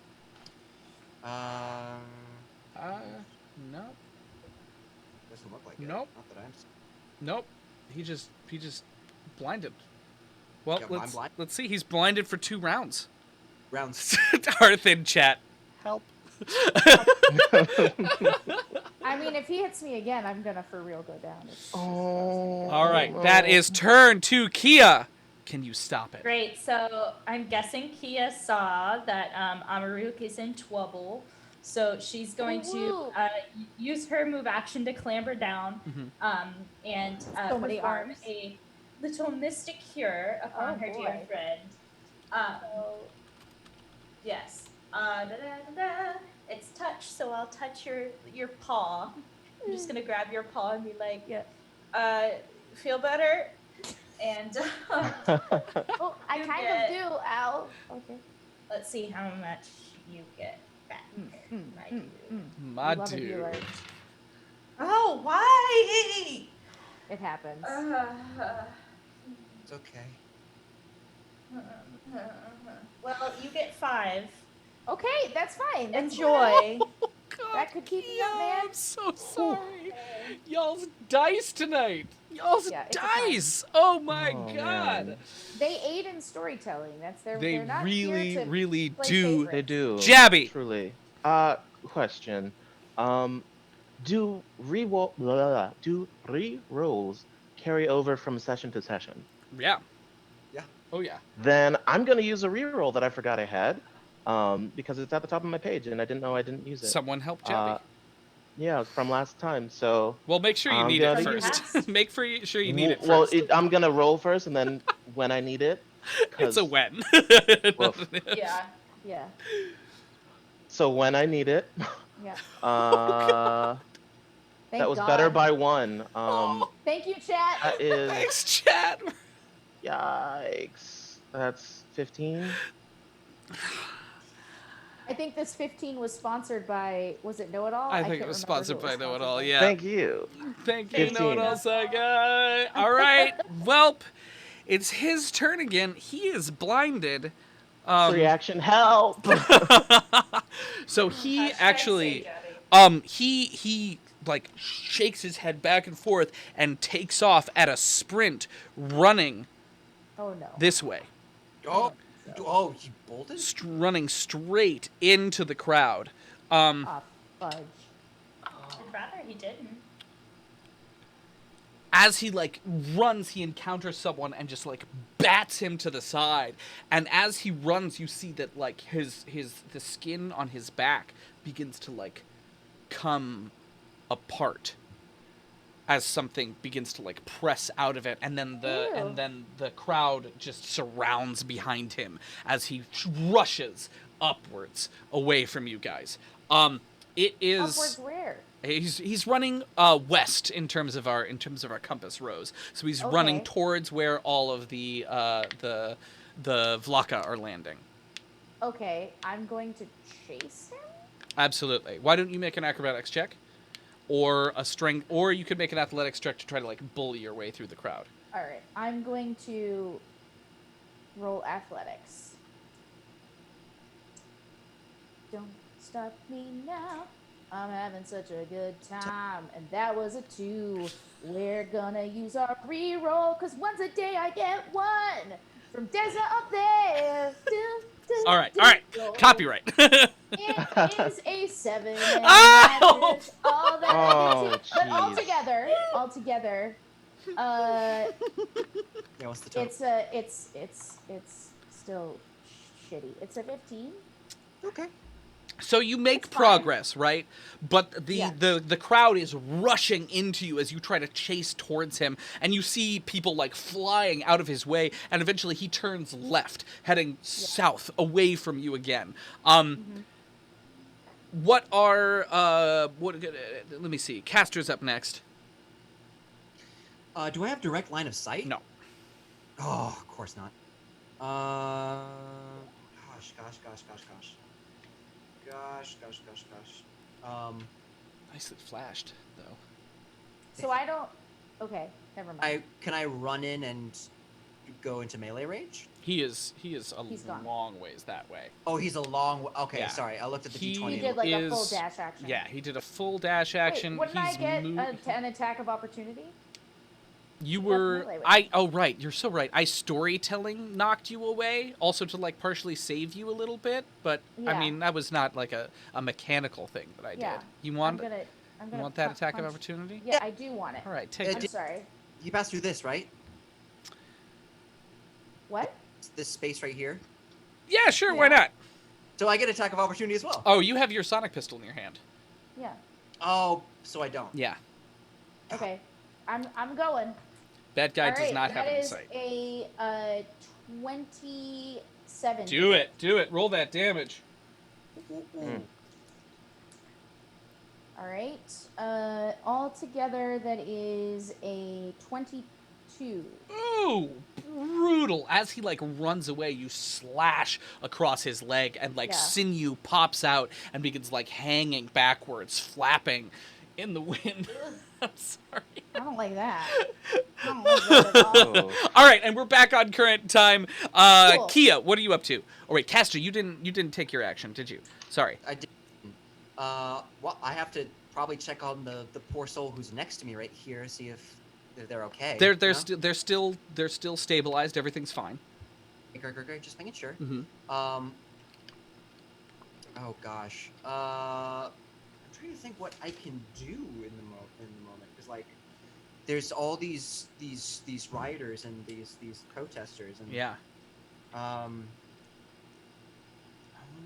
No. Doesn't look like it. Nope. Not that I'm. Nope. He just blinded. Well, Yeah, I'm blind. let's see. He's blinded for 2 rounds. Rounds. Darth in chat. Help. I mean, if he hits me again, I'm gonna for real go down. All right. That is turn to Kia. Can you stop it? Great. So I'm guessing Kia saw that Amaruk is in trouble. So she's going to use her move action to clamber down and So many perform arms. a little mystic cure upon her dear boy. friend. Yes. It's touch, so I'll touch your paw. I'm just gonna grab your paw and be like, feel better? And Oh, I You kind get- of do. Ow. Okay. let's see how much you get back. my dude. My Love it, dude. healer. Oh, why? It happens. It's okay. Well, you get 5. Okay, that's fine. That's Enjoy. God, That could keep me Kia, up, man. I'm so sorry. Y'all's dice tonight. Y'all's Yeah, it's a fine. dice. Oh my Oh, god. man. They aid in storytelling. They they're not really, here to really play do. favorites. They do. Jabby. Truly. Question. Do re-rolls carry over from session to session? Yeah. Yeah. Oh yeah. Then I'm gonna use a re-roll that I forgot I had, because it's at the top of my page and I didn't know I didn't use it. Someone help Jabby. Yeah, from last time. So Well, make sure you I'm need it gonna first. use- Make sure you need it well, first. I'm gonna roll first, and then when I need it, It's a 'cause- when. Woof. Yeah. Yeah. So when I need it, Yeah. that was Thank better God. by 1. Thank you, chat. That is Thanks, chat. yikes. That's 15. I think this 15 was sponsored by, was it Know It All? I think can't it was remember who sponsored it by was Know It sponsored All. by. Yeah. Thank you. Thank you, 15. Know It All Saga. All right. Welp, it's his turn again. He is blinded. Free action help. So he Hashtag actually, say Jabby. he like shakes his head back and forth and takes off at a sprint, running Oh no. this way, Oh, he bolted? running straight into the crowd. Ah, fudge. I'd rather he didn't. As he like runs, he encounters someone and just like bats him to the side. And as he runs, you see that like the skin on his back begins to like come apart as something begins to like press out of it, and then Ew. the crowd just surrounds behind him as he rushes upwards away from you guys. It is. Upwards where? He's running west in terms of our compass rose. So he's running Okay. towards where all of the Vlaka are landing. Okay, I'm going to chase him. Absolutely. Why don't you make an acrobatics check, or a strength, or you could make an athletics check to try to like bully your way through the crowd. All right, I'm going to roll athletics. Don't stop me now. I'm having such a good time. And that was a 2. We're gonna use our reroll, because once a day I get 1 from Deza up there. All right. Copyright. It is a 7. And Oh! that is all that I get to. But jeez. altogether, Yeah, what's the total? it's still shitty. It's a 15. Okay. So you make It's fine. progress, right? But Yeah. the crowd is rushing into you as you try to chase towards him, and you see people like flying out of his way, and eventually he turns left, heading south away from you again. What are let me see. Caster's up next. Do I have direct line of sight? No. Oh, of course not. Gosh. Nicely flashed, though. So I don't. Okay, never mind. Can I run in and go into melee range? He is He's gone. long ways that way. Oh, he's a long. Okay, Yeah. sorry. I looked at the He D20. He did like a full is- dash action. Yeah, he did a full dash action. Wait, wouldn't He's I get moved. an attack of opportunity? You That's were melee with I oh right, you're so right. I storytelling knocked you away, also to like partially save you a little bit, but I Yeah. mean that was not like a mechanical thing that I Yeah. did. You I'm want gonna that attack of punch- opportunity? Yeah, I do want it. All right, take It I'm it. sorry. He passed through this, right? What? This space right here. Yeah, sure, why Yeah. not? So I get attack of opportunity as well. Oh, you have your sonic pistol in your hand. Yeah. Oh, so I don't. Yeah. Okay. I'm going. Bad guy All does right, not have that is insight. a 27. Do it. Roll that damage. Ooh. All right. Altogether, that is a 22. Ooh, brutal. As he like runs away, you slash across his leg, and like Yeah. sinew pops out and begins like hanging backwards, flapping in the wind. I'm sorry. I don't like that. I don't like that at all. Oh. All right, and we're back on current time. Cool. Kia, what are you up to? Oh wait, Castor, you didn't take your action, did you? Sorry. I did. Well, I have to probably check on the poor soul who's next to me right here, see if they're okay. They're you know? they're still stabilized. Everything's fine. Great. Just making sure. Mm-hmm. Oh gosh. I'm trying to think what I can do in the moment, because like, there's all these rioters and these protesters, and Yeah. I'm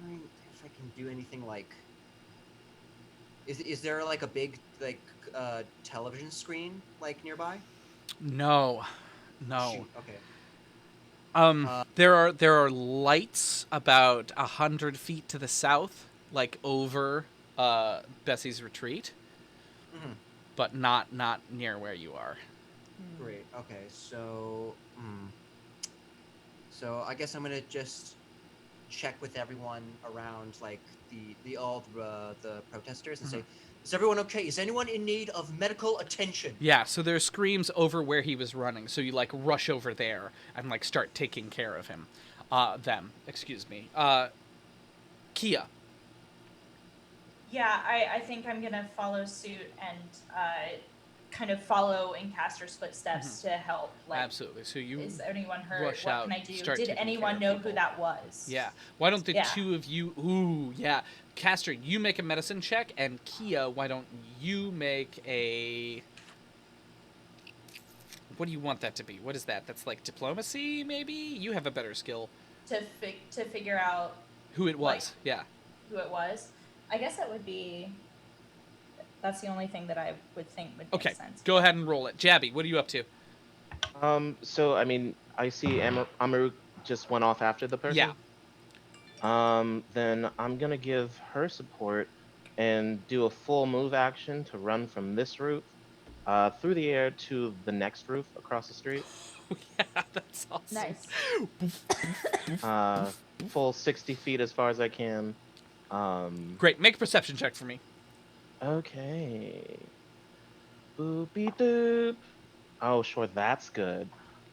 wondering if I can do anything like. Is there like a big like television screen like nearby? No. Shoot, okay. There are lights about 100 feet to the south, like over Bessie's retreat, Mhm. but not near where you are. Great. Okay. So. So I guess I'm gonna just check with everyone around, like the protesters, and say, "Is everyone okay? Is anyone in need of medical attention?" Yeah, so there's screams over where he was running, so you like rush over there and like start taking care of him. Excuse me. Kia. Yeah, I think I'm gonna follow suit and kind of follow in Castor's footsteps to help. Like, Absolutely. So you is anyone hurt? rush What out, can I do? start Did taking anyone care know of who people. that was? Yeah. Why don't the Yeah. two of you? Ooh, yeah. Castor, you make a medicine check, and Kia, why don't you make a? What do you want that to be? What is that? That's like diplomacy, maybe. You have a better skill. To figure out Who it was? Like- Yeah. who it was. I guess that would be. That's the only thing that I would think would make Okay. sense. Go ahead and roll it. Jabby, what are you up to? So I mean, I see Amaru just went off after the person. Yeah. Then I'm gonna give her support and do a full move action to run from this roof through the air to the next roof across the street. Yeah, that's awesome. Nice. Uh, full 60 feet as far as I can. Great. Make a perception check for me. Okay. Boopy doop. Oh, sure, that's good.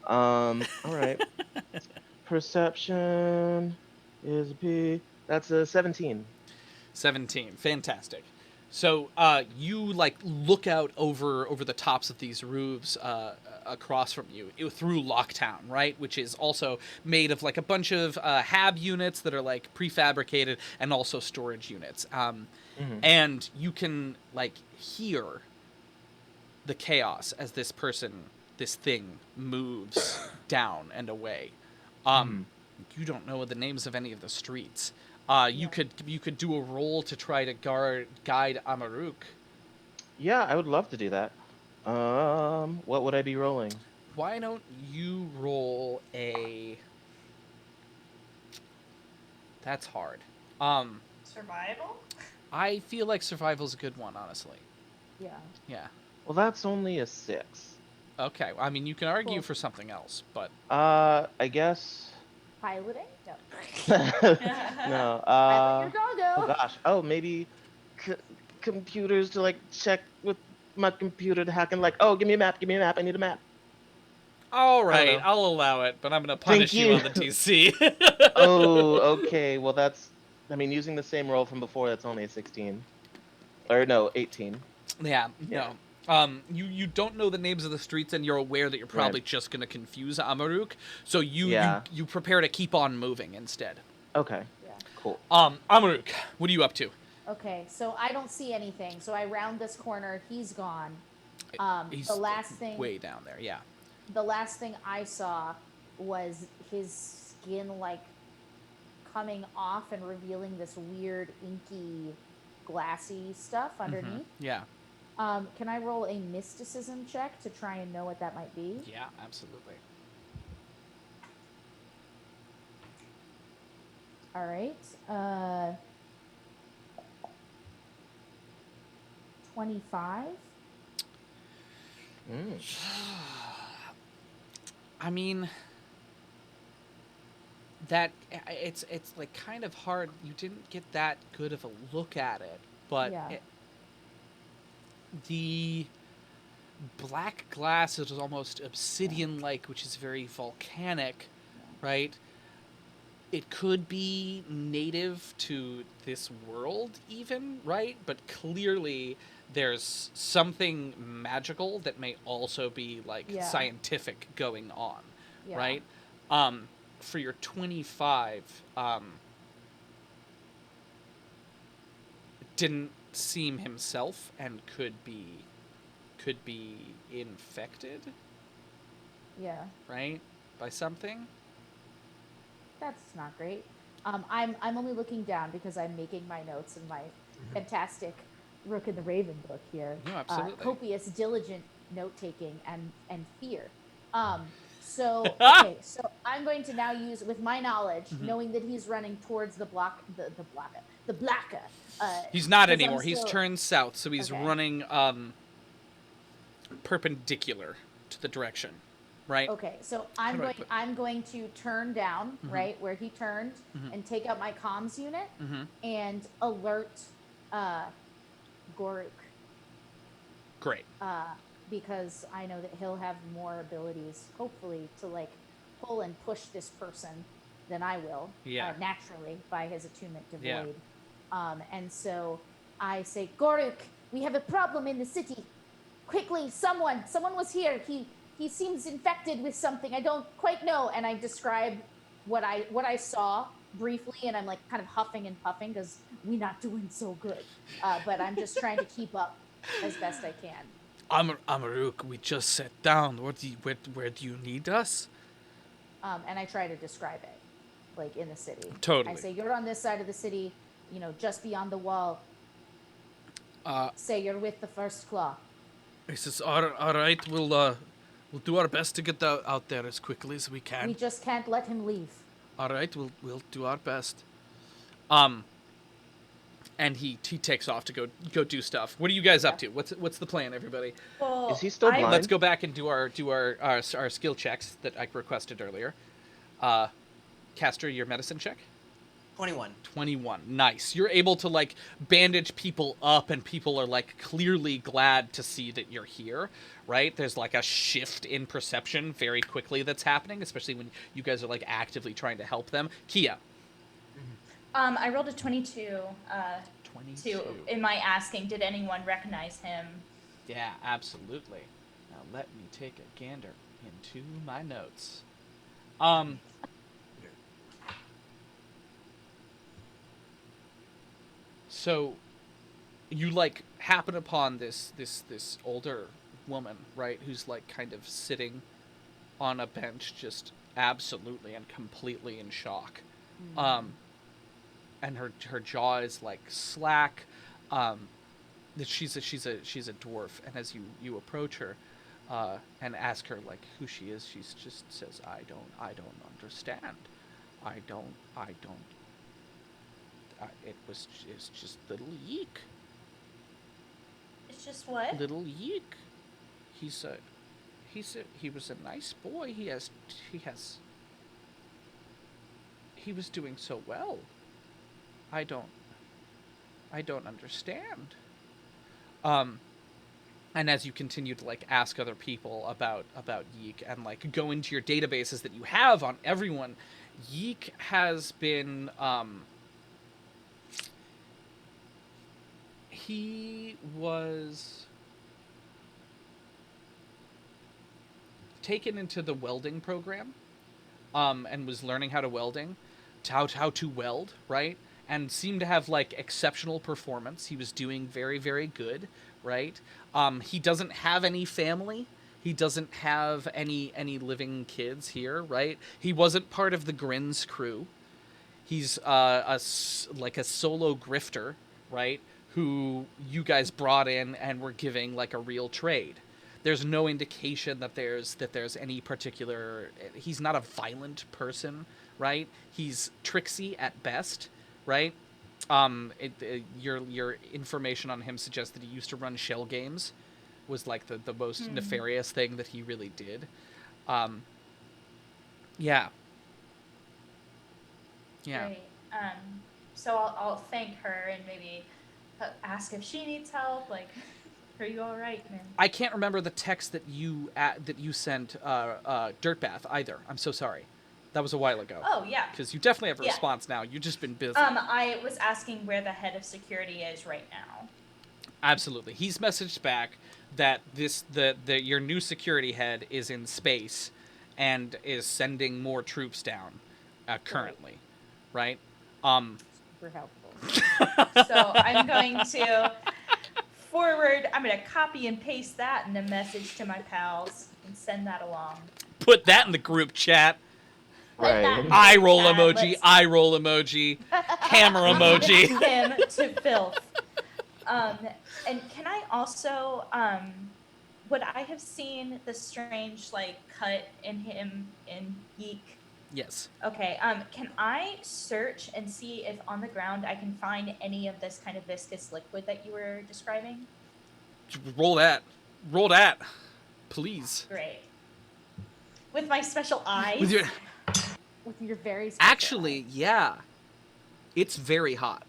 All right. Perception is a P. That's a 17. 17. Fantastic. So you like look out over the tops of these roofs across from you through Locktown, right? Which is also made of like a bunch of hab units that are like prefabricated and also storage units. Mm-hmm. And you can like hear the chaos as this thing moves down and away. You don't know the names of any of the streets. You could do a roll to try to guide Amaruk. Yeah, I would love to do that. What would I be rolling? Why don't you roll a? That's hard. Survival? I feel like survival's a good one, honestly. Yeah. Yeah. Well, that's only a 6. Okay. I mean, you can argue Cool. for something else, but I guess. Piloting? No. No. Pilot your Oh doggo. gosh. Oh, maybe c- computers to like check with my computer to hack and like, oh, give me a map. Give me a map. I need a map. all I don't right, know. I'll allow it. But I'm gonna Thank punish you you. on the TC. Oh, okay. Well, that's. I mean, using the same roll from before, that's only a 16. Or no, 18. Yeah, Yeah. no. You don't know the names of the streets, and you're aware that you're probably Right. just gonna confuse Amaruk. So Yeah. you prepare to keep on moving instead. Okay. Yeah. Cool. Amaruk, what are you up to? Okay, so I don't see anything. So I round this corner. He's gone. He's The last thing. way down there. Yeah. The last thing I saw was his skin like coming off and revealing this weird inky glassy stuff underneath. Yeah. Can I roll a mysticism check to try and know what that might be? Yeah. Absolutely. All right. 25. Mm. I mean, that it's like kind of hard. You didn't get that good of a look at it, but Yeah. the black glass is almost obsidian-like, which is very volcanic, right? It could be native to this world, even, right? But clearly, there's something magical that may also be like Yeah. scientific going on, Yeah. right? For your 25, didn't seem himself and could be infected, Yeah. right, by something. That's not great. I'm only looking down because I'm making my notes in my fantastic Rook and the Raven book here. No, absolutely. Copious, diligent note taking and fear. So okay, so I'm going to now use with my knowledge, knowing that he's running towards the Blacka. He's not 'cause I'm anymore. He's still- turned south, so he's Okay. running perpendicular to the direction, right? Okay, so How do I put- I'm going to turn down right where he turned and take out my comms unit and alert Goruk. Great. Because I know that he'll have more abilities, hopefully, to like pull and push this person than I will, naturally, by his attunement to Yeah. void. And so I say, Goruk, we have a problem in the city. Quickly, someone was here. He seems infected with something. I don't quite know. And I describe what I saw briefly, and I'm like kind of huffing and puffing because we're not doing so good. But I'm just trying to keep up as best I can. Amaruk, we just sat down. Where do you need us? And I try to describe it, like in the city. Totally. I say, you're on this side of the city, just beyond the wall. Say you're with the first claw. He says, all right, we'll do our best to get out there as quickly as we can. We just can't let him leave. All right, we'll do our best. and he takes off to go do stuff. What are you guys up to? What's the plan, everybody? Well, Is he still blind? Let's go back and do our skill checks that I requested earlier. Caster, your medicine check. 21. 21. Nice. You're able to like bandage people up, and people are like clearly glad to see that you're here, right? There's like a shift in perception very quickly that's happening, especially when you guys are like actively trying to help them. Kia. I rolled a 22. 22. In my asking, did anyone recognize him? Yeah, absolutely. Now let me take a gander into my notes. So you like happen upon this older woman, right, who's like kind of sitting on a bench, just absolutely and completely in shock. And her jaw is like slack. She's a dwarf, and as you approach her and ask her like who she is, she just says, I don't understand. It's just little Yeek. It's just what? Little Yeek. He was a nice boy. He was doing so well. I don't understand. And as you continue to like ask other people about Yeek and like go into your databases that you have on everyone, Yeek has been he was taken into the welding program and was learning how to weld, right? And seemed to have like exceptional performance. He was doing very, very good, right? He doesn't have any family. He doesn't have any living kids here, right? He wasn't part of the Grins crew. He's a solo grifter, right? Who you guys brought in and were giving like a real trade. There's no indication that there's any particular. He's not a violent person, right? He's tricksy at best, right? Your information on him suggests that he used to run shell games, was like the most nefarious thing that he really did. Yeah. Great. So I'll thank her and maybe ask if she needs help. Like, are you all right, man? I can't remember the text that you sent Dirtbath either. I'm so sorry. That was a while ago. Oh yeah. Because you definitely have a response now. You've just been busy. I was asking where the head of security is right now. Absolutely. He's messaged back that your new security head is in space and is sending more troops down currently, right? Super helpful. So I'm going to I'm going to copy and paste that in a message to my pals and send that along. Put that in the group chat. Right. Eye roll emoji, eye roll emoji, hammer emoji. Him to filth. And can I also, would I have seen the strange like cut in him in Geek? Yes. Okay. Can I search and see if on the ground I can find any of this kind of viscous liquid that you were describing? Roll that. Roll that. Please. Great. With my special eyes. With your very special Actually, eyes. yeah. It's very hot.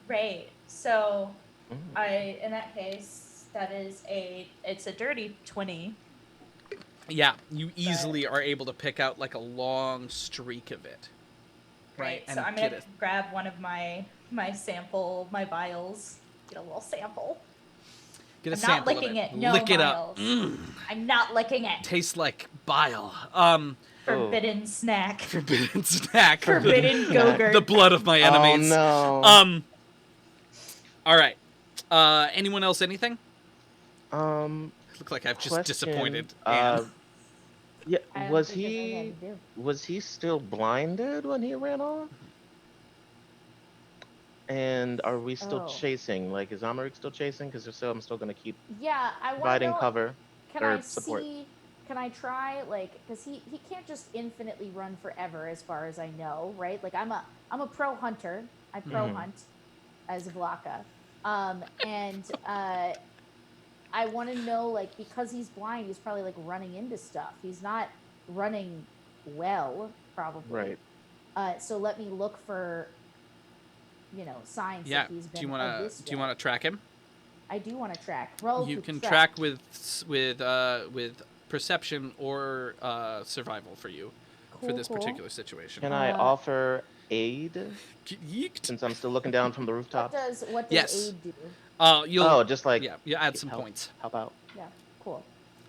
Great. So, in that case, it's a dirty 20. Yeah, you easily are able to pick out like a long streak of it. Right. And So I'm gonna grab one of my vials, get a little sample. Get a I'm sample not licking of it. it. No, Lick it Miles. up. I'm not licking it. Tastes like bile. Forbidden snack. Forbidden snack. Forbidden Go-Gurt. The blood of my enemies. Oh no. All right. Anyone else? Anything? Look like I've just Question, disappointed Anne. Yeah, I don't was think there's anything I can do. was he still blinded when he ran off? And are we still Oh. chasing? Like, is Amaric still chasing? Because if so, I'm still gonna keep Yeah, I want to providing know. cover Can or I support. see? Can I try because he can't just infinitely run forever, as far as I know, right? Like I'm a pro hunter. I pro hunt. as Vlaka. And I want to know, like, because he's blind, he's probably like running into stuff. He's not running well, probably. Right. So let me look for, signs Yeah. that he's Do been you of wanna this do you way. wanna track him? I do want to track. Roll You to can track. track with perception or survival for you for Cool, this cool. particular situation. Can I offer aid Yeeked. since I'm still looking down from the What rooftops? does Yes. aid do? You'll Oh, just like yeah, you add some help, points. help out. Yeah, cool.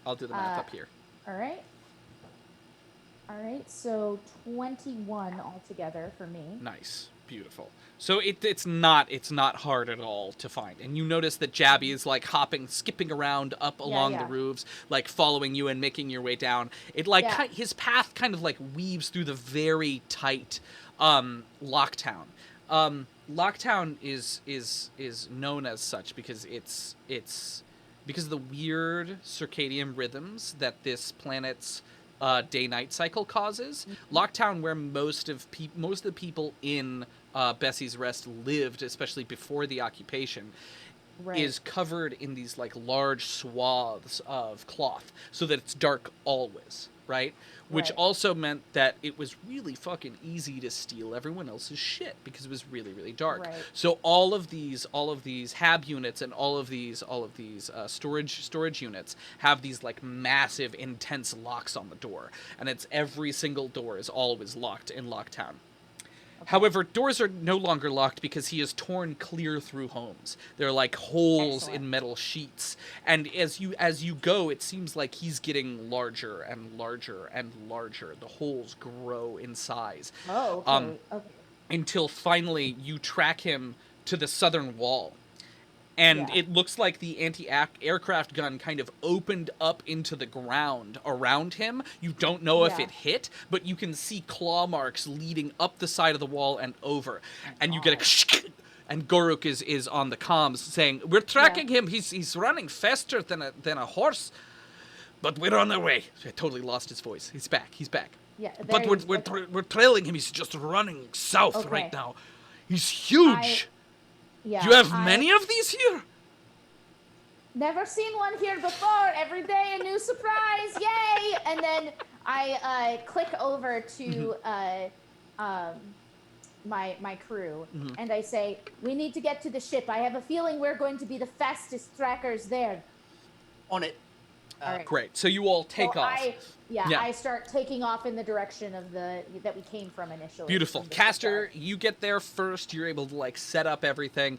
I'll do the math up here. All right. All right, so 21 altogether for me. Nice. Beautiful. So it's not hard at all to find. And you notice that Jabby is like skipping around up along the roofs, like following you and making your way down. It like his path kind of like weaves through the very tight Locktown. Locktown is known as such because it's because of the weird circadian rhythms that this planet's day-night cycle causes. Locktown, where most of the people in Bessie's Rest lived, especially before the occupation, is covered in these like large swaths of cloth, so that it's dark always, right? Which also meant that it was really fucking easy to steal everyone else's shit because it was really, really dark. So all of these hab units and all of these storage units have these like massive, intense locks on the door, and it's every single door is always locked in Locktown. However, doors are no longer locked because he has torn clear through homes. They're like holes in metal sheets. And as you go, it seems like he's getting larger and larger and larger. The holes grow in size. Oh, okay. Until finally you track him to the southern wall. And it looks like the anti-aircraft gun kind of opened up into the ground around him. You don't know if it hit, but you can see claw marks leading up the side of the wall and over. And you get a and Goruk is on the comms saying, "We're tracking him. He's running faster than a horse, but we're on our way." I totally lost his voice. He's back. Yeah, but we're trailing him. He's just running south right now. He's huge. Yeah, you have many of these here? Never seen one here before. Every day a new surprise. Yay! And then I click over to my crew and I say, "We need to get to the ship. I have a feeling we're going to be the fastest trackers there." On it. All right. Great. So you all take off. I start taking off in the direction of that we came from initially. Beautiful. Caster, you get there first. You're able to like set up everything.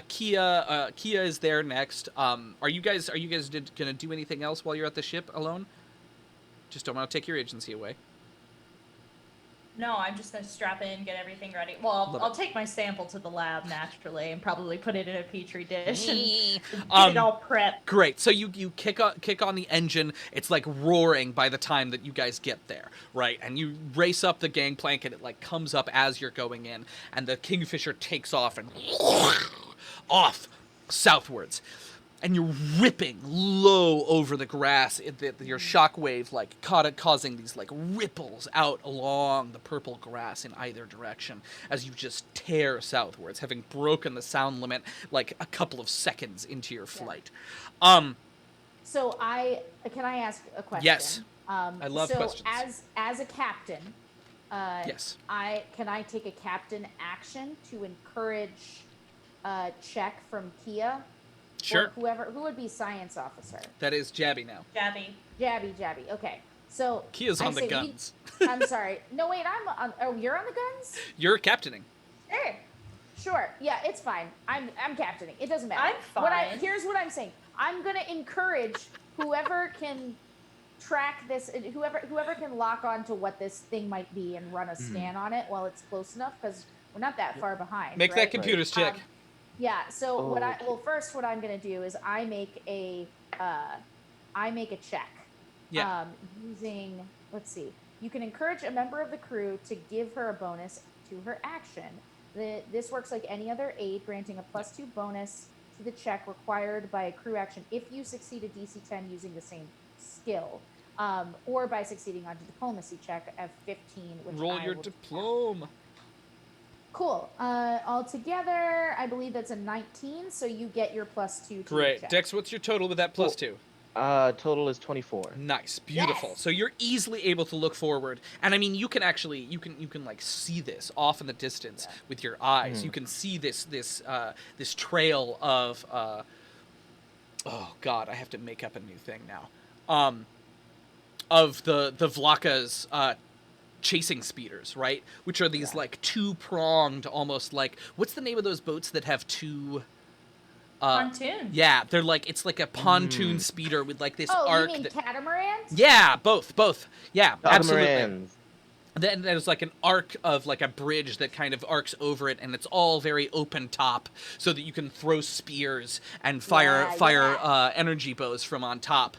Kia is there next. Are you guys gonna do anything else while you're at the ship alone? Just don't want to take your agency away. No, I'm just gonna strap in, get everything ready. Well, I'll take my sample to the lab naturally, and probably put it in a petri dish and get it all prepped. Great. So you kick on the engine. It's like roaring by the time that you guys get there, right? And you race up the gangplank, and it like comes up as you're going in, and the Kingfisher takes off and off southwards. And you're ripping low over the grass. Your shockwave like causing these like ripples out along the purple grass in either direction as you just tear southwards, having broken the sound limit like a couple of seconds into your flight. So can I ask a question? Yes. I love questions. As a captain, yes. Can I take a captain action to encourage a check from Kia? Sure. Who would be science officer? That is Jabby now. Jabby. Okay. So Kia's on the guns. I'm sorry. No, wait. You're on the guns? You're captaining. Sure. Yeah, it's fine. I'm captaining. It doesn't matter. I'm fine. Here's what I'm saying. I'm gonna encourage whoever can track this, whoever can lock on to what this thing might be and run a scan on it while it's close enough, because we're not that far behind. Make that computer's check. Yeah. So first what I'm gonna do is I make a check. Yeah. Using, let's see. You can encourage a member of the crew to give her a bonus to her action. This works like any other aid, granting a +2 bonus to the check required by a crew action if you succeed a DC 10 using the same skill, or by succeeding on a diplomacy check of 15. Which Roll your diploma. Cool. Altogether, I believe that's a 19, so you get your +2 to your Great. check. Dex, what's your total with that +2? Total is 24. Nice, beautiful. Yes. So you're easily able to look forward, and I mean, you can actually you can like see this off in the distance with your eyes. You can see this trail of oh god, I have to make up a new thing now. Of the Vlaka's chasing speeders, right? Which are these like two-pronged, almost like, what's the name of those boats that have two? Pontoon. Yeah, they're like, it's like a pontoon speeder with like this Oh, arc. you mean catamarans? Yeah, both. Yeah, absolutely. Catamarans. Then there's like an arc of like a bridge that kind of arcs over it, and it's all very open top, so that you can throw spears and fire energy bows from on top.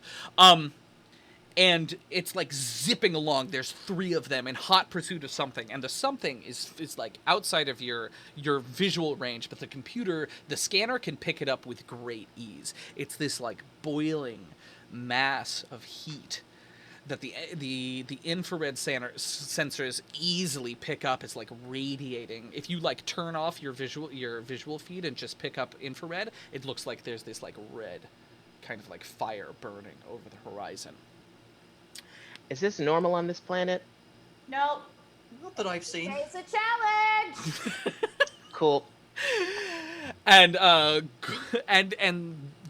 And it's like zipping along. There's 3 of them in hot pursuit of something, and the something is like outside of your visual range, but the scanner can pick it up with great ease. It's this like boiling mass of heat that the infrared sensors easily pick up. It's like radiating. If you like turn off your visual feed and just pick up infrared, it looks like there's this like red kind of like fire burning over the horizon. Is this normal on this planet? Nope. Not that I've seen. It's a challenge. Cool. And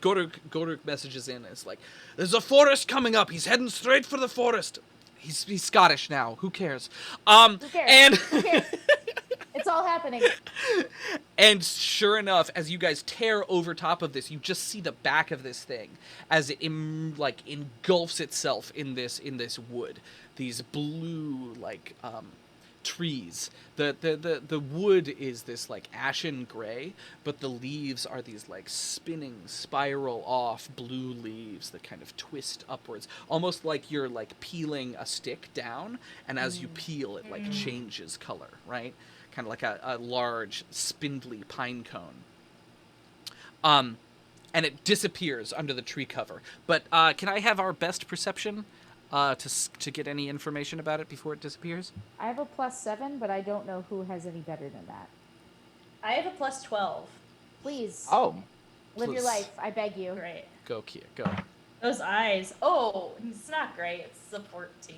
Godric messages in. It's like, there's a forest coming up. He's heading straight for the forest. He's Scottish now. Who cares? Who cares? Who cares? It's all happening. And sure enough, as you guys tear over top of this, you just see the back of this thing as it engulfs itself in this wood. These blue trees. The wood is this like ashen gray, but the leaves are these like spinning spiral off blue leaves that kind of twist upwards, almost like you're like peeling a stick down, and as you peel it like changes color, right? Kind of like a large spindly pine cone. And it disappears under the tree cover. But can I have our best perception to get any information about it before it disappears? I have a +7, but I don't know who has any better than that. I have a +12. Please. Oh. Live your Please. life. I beg you. Great. Go, Kia, go. Those eyes. Oh, it's not great. It's a 14.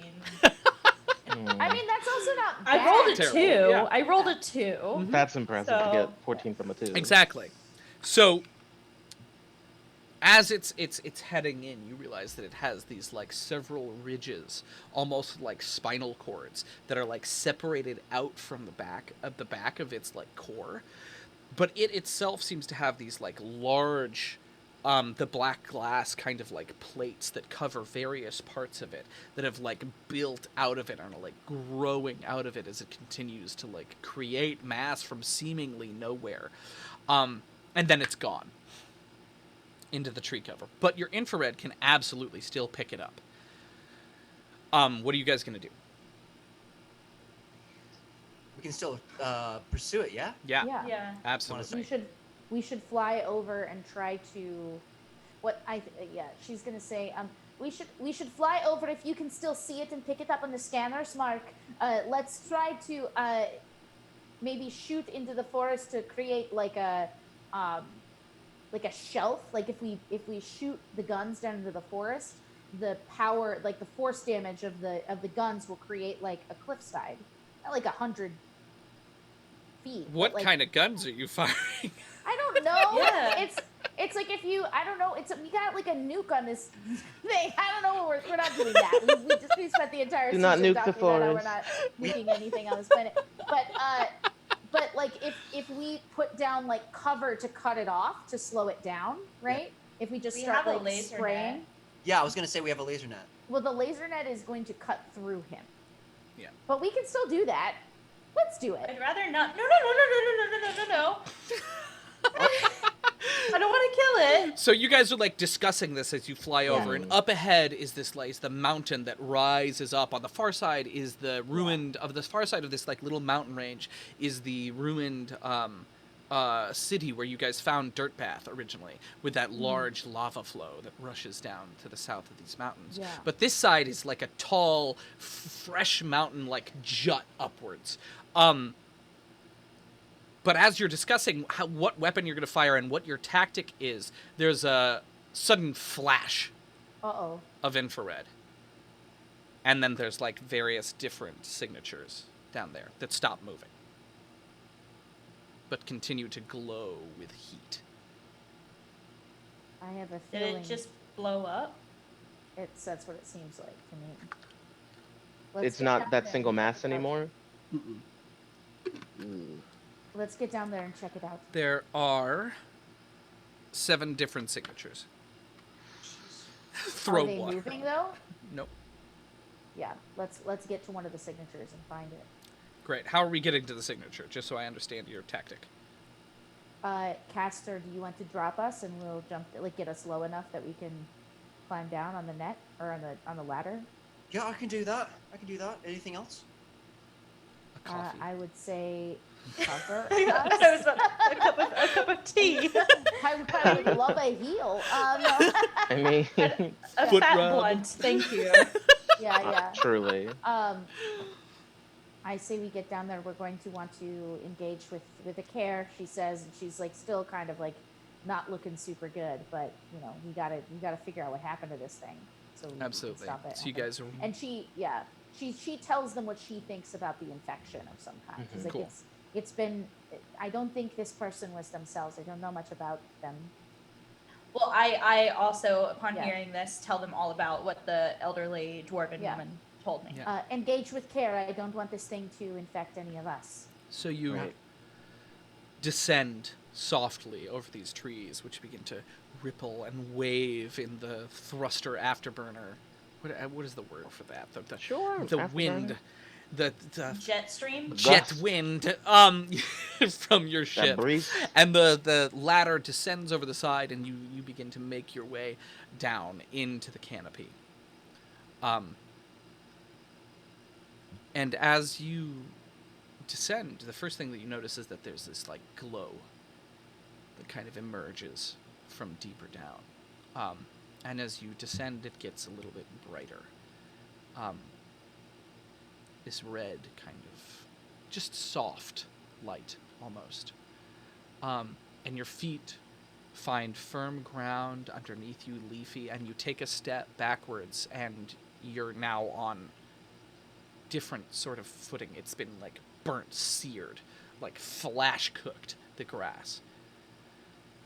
I mean, that's also not bad. I rolled a Terrible, 2. yeah. I rolled a 2. That's impressive to So- get 14 from a 2. Exactly. So as it's heading in, you realize that it has these like several ridges, almost like spinal cords, that are like separated out from the back of its like core. But it itself seems to have these like large the black glass kind of like plates that cover various parts of it that have like built out of it and are like growing out of it as it continues to like create mass from seemingly nowhere. And then it's gone into the tree cover. But your infrared can absolutely still pick it up. What are you guys going to do? We can still pursue it, yeah? Yeah, Yeah. absolutely. We should fly over and try to. She's gonna say. We should fly over if you can still see it and pick it up on the scanners, Mark. Let's try to maybe shoot into the forest to create like a shelf. Like if we shoot the guns down into the forest, the power, like the force damage of the guns will create like a cliffside, not like 100 feet. What like, kind of guns are you firing? I don't know. Yeah. It's like if you, I don't know. We got like a nuke on this thing. I don't know. We're not doing that. We spent the entire Do season not nuke talking the about how we're forest. not nuking anything on this planet. But like if we put down like cover to cut it off to slow it down, right? If we just We start have a like laser spraying. net. Yeah, I was gonna say we have a laser net. Well, the laser net is going to cut through him. Yeah. But we can still do that. Let's do it. I'd rather not. No. I don't want to kill it. So you guys are like discussing this as you fly over, and up ahead is this like the mountain that rises up. On the far side is the ruined of the far side of this like little mountain range is the ruined city where you guys found Dirtpath originally, with that large lava flow that rushes down to the south of these mountains. Yeah. But this side is like a tall, fresh mountain like jut upwards. But as you're discussing what weapon you're going to fire and what your tactic is, there's a sudden flash Uh-oh. of infrared. And then there's like various different signatures down there that stop moving, but continue to glow with heat. I have a Did feeling it just blow up? that's what it seems like to me. It's get not down that there single and check mass it out. anymore. Let's get down there and check it out. There are 7 different signatures. Throw Are they one. moving though? Nope. Yeah, let's get to one of the signatures and find it. Great. How are we getting to the signature? Just so I understand your tactic. Caster, do you want to drop us and we'll jump, like get us low enough that we can climb down on the net or on the ladder? Yeah, I can do that. Anything else? A coffee. I would say cover I us. was about a cup of tea. I would love a heel. No. I mean, A Foot fat rub. blunt, thank you. Yeah. truly. I say we get down there. We're going to want to engage with the care. She says, and she's like still kind of like not looking super good, but you know we gotta figure out what happened to this thing. So we Absolutely. can stop it. So you guys are... And she tells them what she thinks about the infection of some kind. She's like, Cool. it's been. I don't think this person was themselves. I don't know much about them. Well, I also, upon Yeah. hearing this, tell them all about what the elderly dwarven Yeah. woman told me. Yeah. Engage with care. I don't want this thing to infect any of us. So you Right. descend softly over these trees, which begin to ripple and wave in the thruster afterburner. What is the word for that? The Sure, the afterburner. wind, the Jet stream? jet Gust. wind from your That ship, breeze. and the ladder descends over the side, and you begin to make your way down into the canopy. And as you descend, the first thing that you notice is that there's this like glow that kind of emerges from deeper down. And as you descend, it gets a little bit brighter. This red kind of just soft light almost. And your feet find firm ground underneath you, leafy, and you take a step backwards and you're now on different sort of footing. It's been like burnt, seared, like flash cooked, the grass.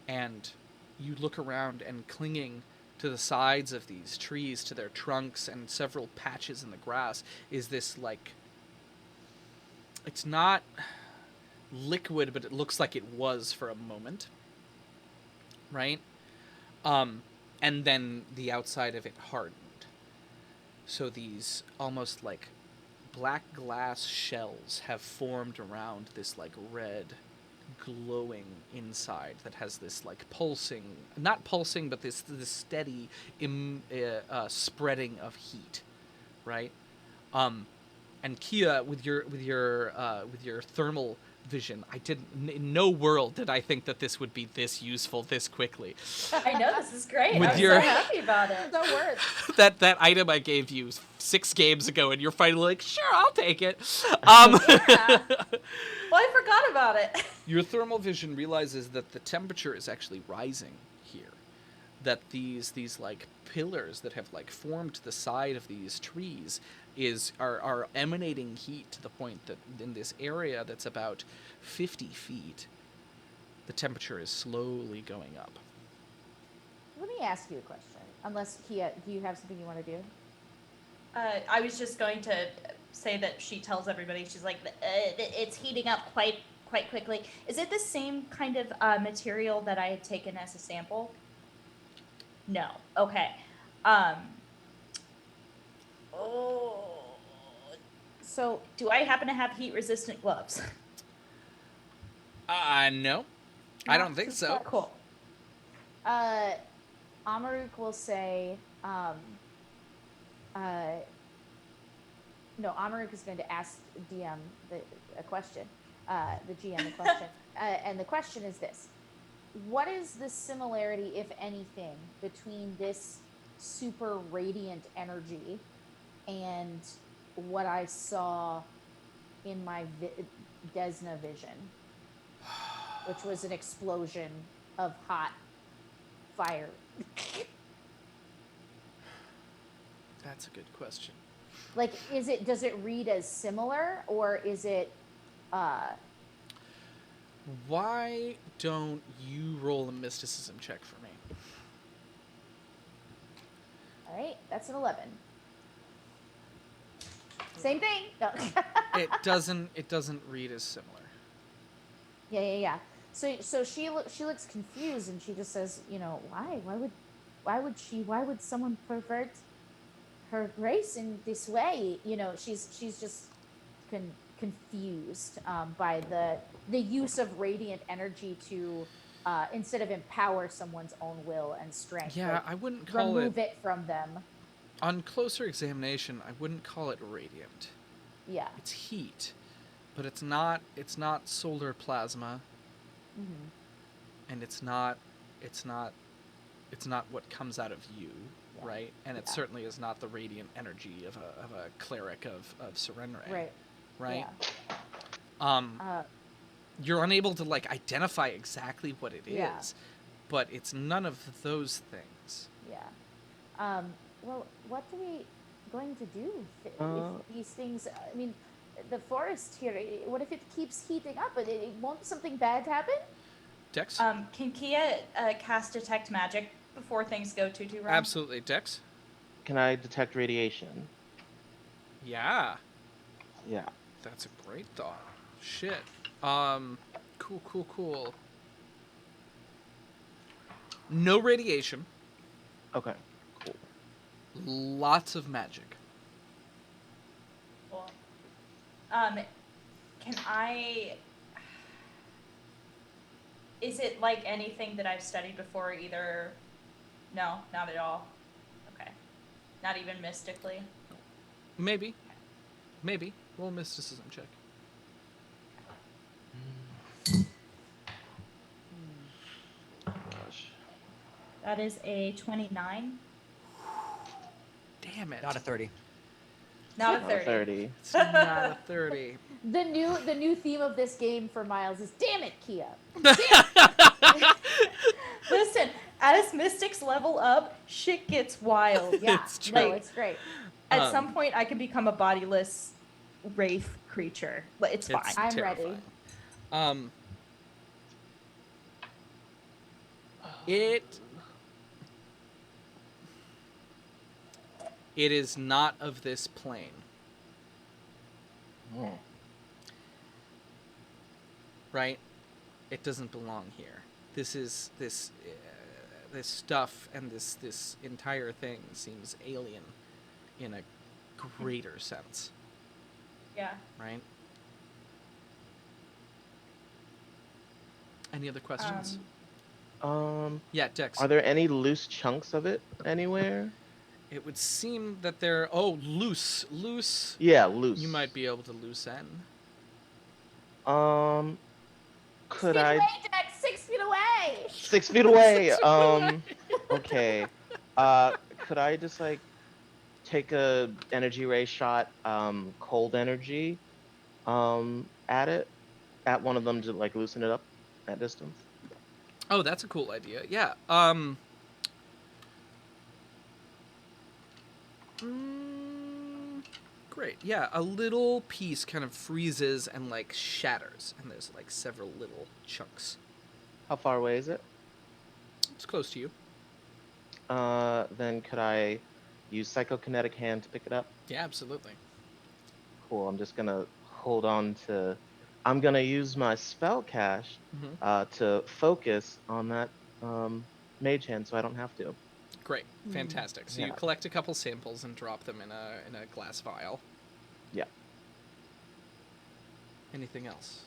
And you look around, and clinging to the sides of these trees, to their trunks and several patches in the grass, is this like, it's not liquid, but it looks like it was for a moment, right? And then the outside of it hardened. So these almost like black glass shells have formed around this like red glowing inside that has this like pulsing, not pulsing, but this steady spreading of heat, right? And Kia, with your thermal vision, in no world did I think that this would be this useful this quickly. I know, this is great. With I'm your- so happy about it. No words. that item I gave you 6 games ago, and you're finally like, sure, I'll take it. Yeah. Well, I forgot about it. Your thermal vision realizes that the temperature is actually rising here. That these like pillars that have like formed the side of these trees are emanating heat to the point that in this area that's about 50 feet, the temperature is slowly going up. Let me ask you a question. Unless Kia, do you have something you want to do? I was just going to say that she tells everybody, she's like, it's heating up quite quickly. Is it the same kind of material that I had taken as a sample? No. Okay. So Do I happen to have heat-resistant gloves? No. I don't think so. Cool. Amaruk will say, no, Amaruk is going to ask DM a question, the GM the question. And the question is this: what is the similarity, if anything, between this super radiant energy and what I saw in my Desna vision? which was an explosion of hot fire. That's a good question. Like, does it read as similar, or is it Why don't you roll a mysticism check for me? all right, that's an 11. Same thing. No. It doesn't read as similar. Yeah. So she looks confused, and she just says, why would someone pervert her race in this way? She's just confused by the use of radiant energy to instead of empower someone's own will and strength. Yeah, like, I wouldn't call remove it from them. On closer examination, I wouldn't call it radiant. Yeah. It's heat, but it's not solar plasma, and it's not what comes out of you, Yeah. right? And it certainly is not the radiant energy of a cleric of Serenre. Right. Yeah. You're unable to like identify exactly what it Yeah. is, but it's none of those things. Yeah. Well, what are we going to do if these things? I mean, the forest here. What if it keeps heating up? Won't something bad happen? Dex? Can Kia cast detect magic before things go too wrong? Absolutely. Dex? Can I detect radiation? Yeah. Yeah. That's a great thought. Shit. Cool. No radiation. Okay. Cool. Lots of magic. Cool. Can I... Is it like anything that I've studied before, either... No, not at all. Okay. Not even mystically? Maybe. Roll a mysticism check. Gosh. That is a 29. Damn it. Not a 30. Not a Not a 30. 30. It's not a 30. The new theme of this game for Miles is "Damn it, Kia." Listen, as mystics level up, shit gets wild. Yeah, It's true. no, it's great. At some point, I can become a bodiless wraith creature. But it's fine. I'm terrifying. ready. It is not of this plane. Oh. Right? It doesn't belong here. This is this stuff and this entire thing seems alien in a greater sense, Yeah. right? Any other questions? Yeah, Dex. Are there any loose chunks of it anywhere? It would seem that they're loose. Yeah, loose. You might be able to loose end. Could 6 feet I? away, Dex, 6 feet away. 6 feet away. Okay. Could I just like take a energy ray shot, cold energy, at it, at one of them to like loosen it up at distance? Oh, that's a cool idea. Yeah. Great. Yeah, a little piece kind of freezes and like shatters, and there's like several little chunks. How far away is it? It's close to you. Then could I use psychokinetic hand to pick it up? Yeah, absolutely. Cool. I'm just gonna hold on to. I'm gonna use my spell cache to focus on that mage hand, so I don't have to. Great. Fantastic. So you Yeah. collect a couple samples and drop them in a glass vial. Yeah. Anything else?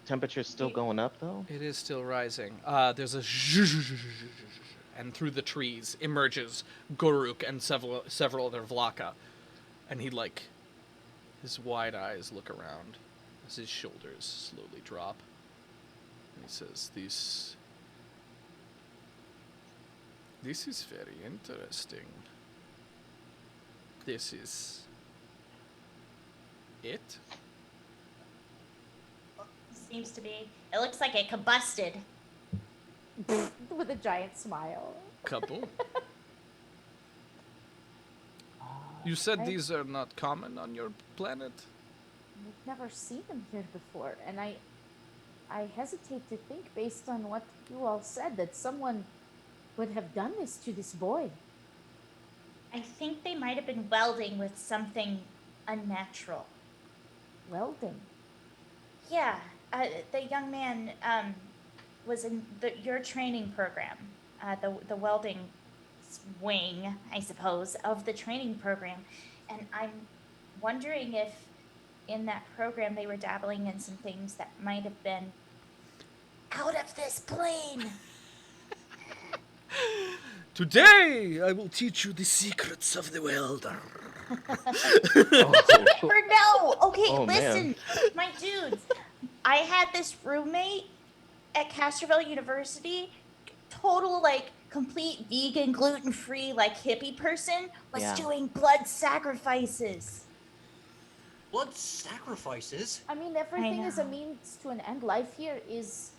Temperature's still going up though. It is still rising. There's a and through the trees emerges Goruk and several other Vlaka, and he like his wide eyes look around as his shoulders slowly drop, and he says, This is very interesting. This is it? Seems to be. It looks like it combusted. With a giant smile. Kaboom. You said I- these are not common on your planet? We've never seen them here before, and I hesitate to think, based on what you all said, that someone would have done this to this boy. I think they might have been welding with something unnatural. Welding. Yeah, the young man was in your training program, the welding wing, I suppose, of the training program, and I'm wondering if in that program they were dabbling in some things that might have been out of this plane. Today, I will teach you the secrets of the welder. Never know. Okay, Oh, listen, man. my dudes. I had this roommate at Castroville University, total like complete vegan, gluten-free, like hippie person, was Yeah. doing blood sacrifices. Blood sacrifices? I mean, everything is a know. means to an end. Life here is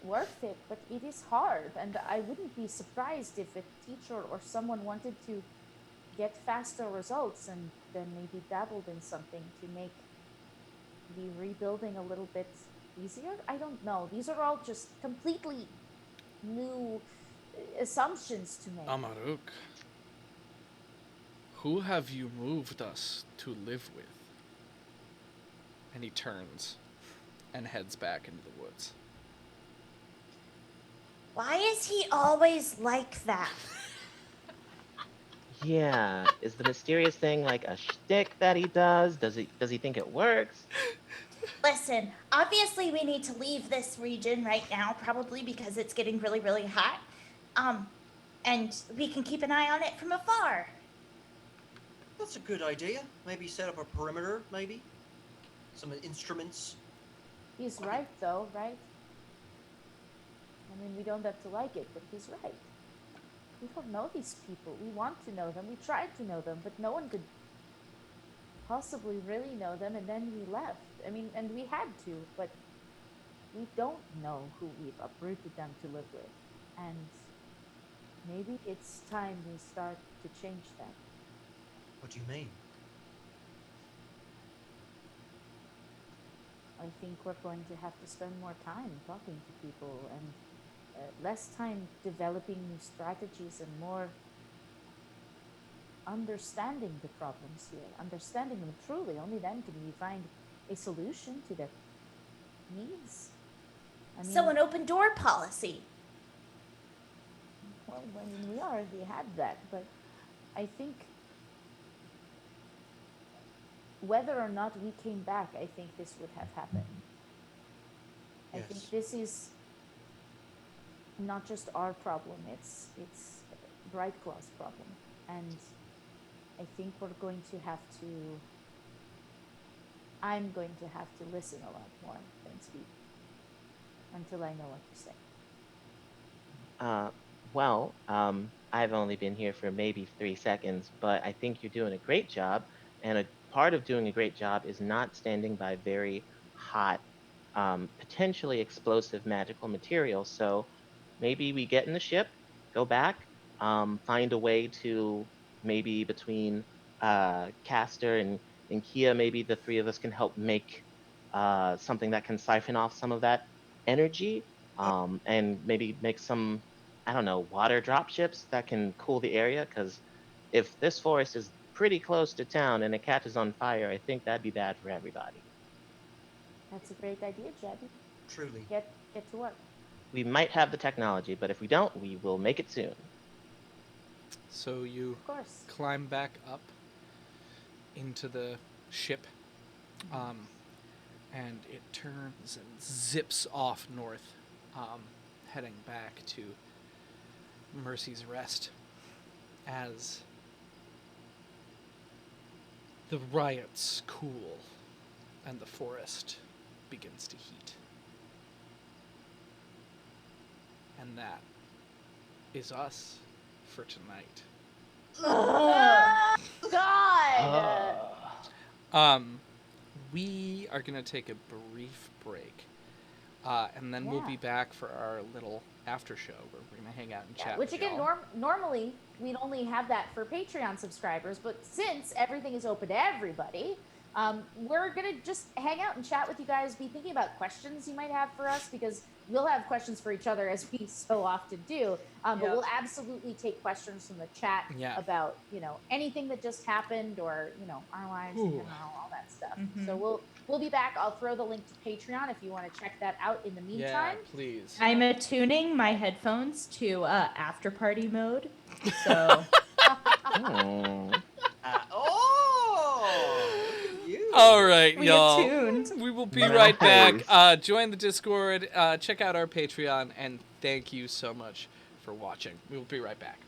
worth it, but it is hard, and I wouldn't be surprised if a teacher or someone wanted to get faster results and then maybe dabbled in something to make the rebuilding a little bit easier. I don't know. These are all just completely new assumptions to make. Amaruk, who have you moved us to live with? And he turns and heads back into the woods. Why is he always like that? Yeah. Is the mysterious thing like a shtick that he does? Does he think it works? Listen, obviously we need to leave this region right now, probably because it's getting really, really hot. And we can keep an eye on it from afar. That's a good idea. Maybe set up a perimeter, maybe? Some instruments. He's right, though, right? I mean, we don't have to like it, but he's right. We don't know these people. We want to know them. We tried to know them, but no one could possibly really know them, and then we left. I mean, and we had to, but we don't know who we've uprooted them to live with. And maybe it's time we start to change them. What do you mean? I think we're going to have to spend more time talking to people and less time developing new strategies and more understanding the problems here, understanding them truly. Only then can we find a solution to their needs. I mean, So an open door policy. well, I mean, we already had that, but I think whether or not we came back, I think this would have happened. I think Yes. this is not just our problem, it's Brightclaw's problem. And I think I'm going to have to listen a lot more than speak until I know what to say. Well, I've only been here for maybe 3 seconds, but I think you're doing a great job. And a part of doing a great job is not standing by very hot, potentially explosive magical material. So maybe we get in the ship, go back, find a way to maybe between Castor and Kia, maybe the three of us can help make something that can siphon off some of that energy, and maybe make some, I don't know, water drop ships that can cool the area. Because if this forest is pretty close to town and it catches on fire, I think that'd be bad for everybody. That's a great idea, Jabby. Truly. Get to work. We might have the technology, but if we don't, we will make it soon. So you Of course. climb back up into the ship, and it turns and zips off north, heading back to Mercy's Rest as the riots cool and the forest begins to heat. And that is us for tonight. God! We are going to take a brief break. And then we'll Yeah. be back for our little after show where we're going to hang out and chat Which with again, y'all. normally we'd only have that for Patreon subscribers, but since everything is open to everybody, we're gonna just hang out and chat with you guys. Be thinking about questions you might have for us, because we'll have questions for each other as we so often do. But Yep. we'll absolutely take questions from the chat Yeah. about anything that just happened, or our lives in Ooh. general, all that stuff. Mhm. So we'll be back. I'll throw the link to Patreon if you want to check that out in the Yeah, meantime. please. I'm attuning my headphones to after party mode. So Oh. Look at you. All right, we y'all. attuned. We will be right back. Nice. Join the Discord, check out our Patreon, and thank you so much for watching. We will be right back.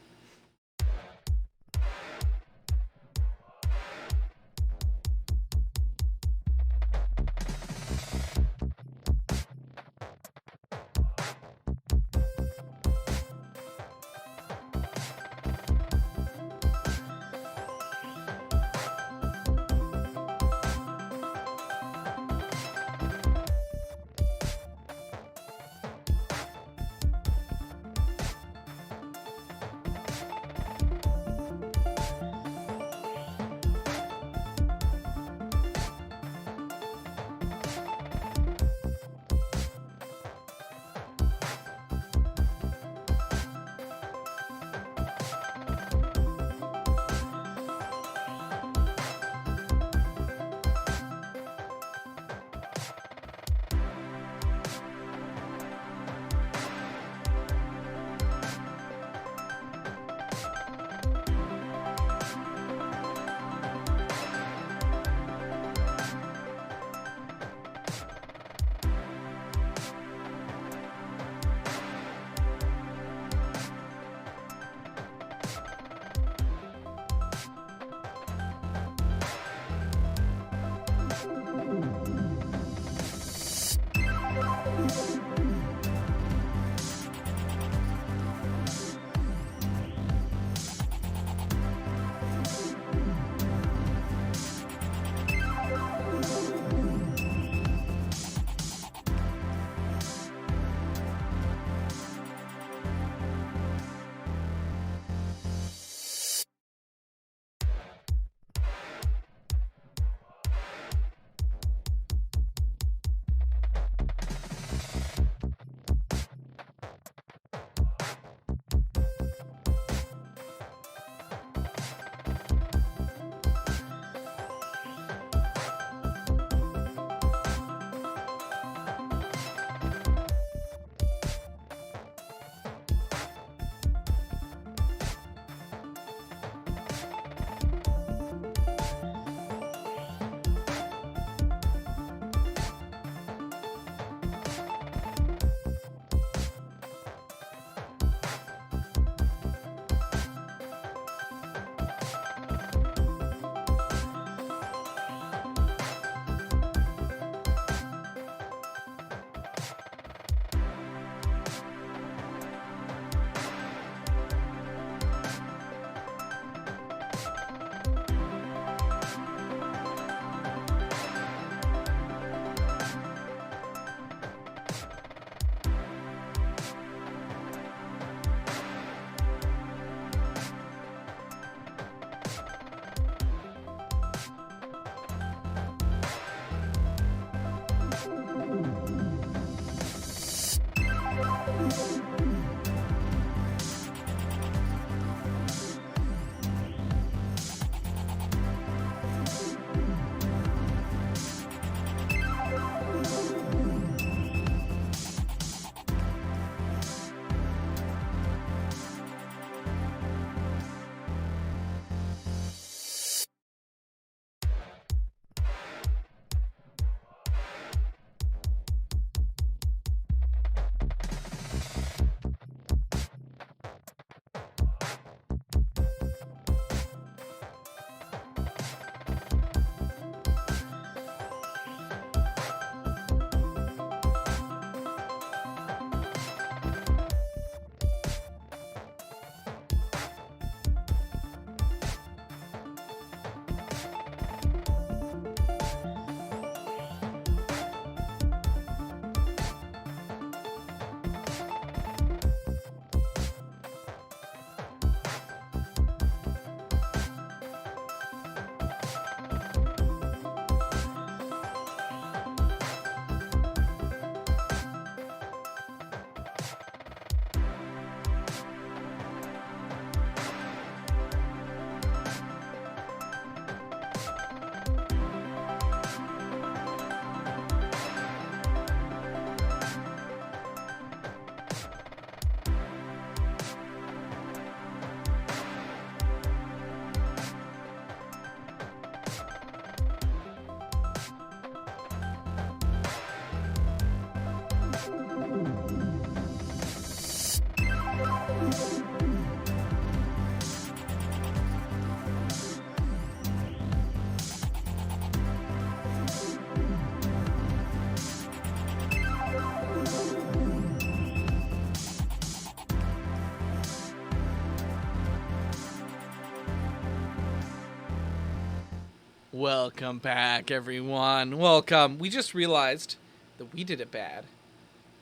Welcome back, everyone. Welcome. We just realized that we did it bad.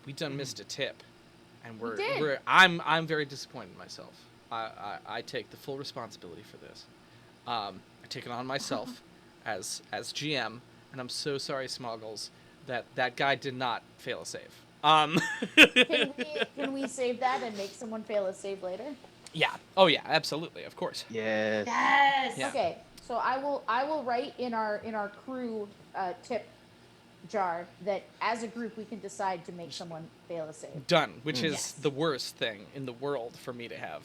We done missed a tip, and I'm very disappointed in myself. I take the full responsibility for this. I take it on myself as GM, and I'm so sorry, Smoggles, that guy did not fail a save. Can we save that and make someone fail a save later? Yeah. Oh yeah. Absolutely. Of course. Yes. Yes. Yeah. Okay. So I will write in our crew tip jar that as a group we can decide to make someone fail a save. Done. Which is Yes. the worst thing in the world for me to have,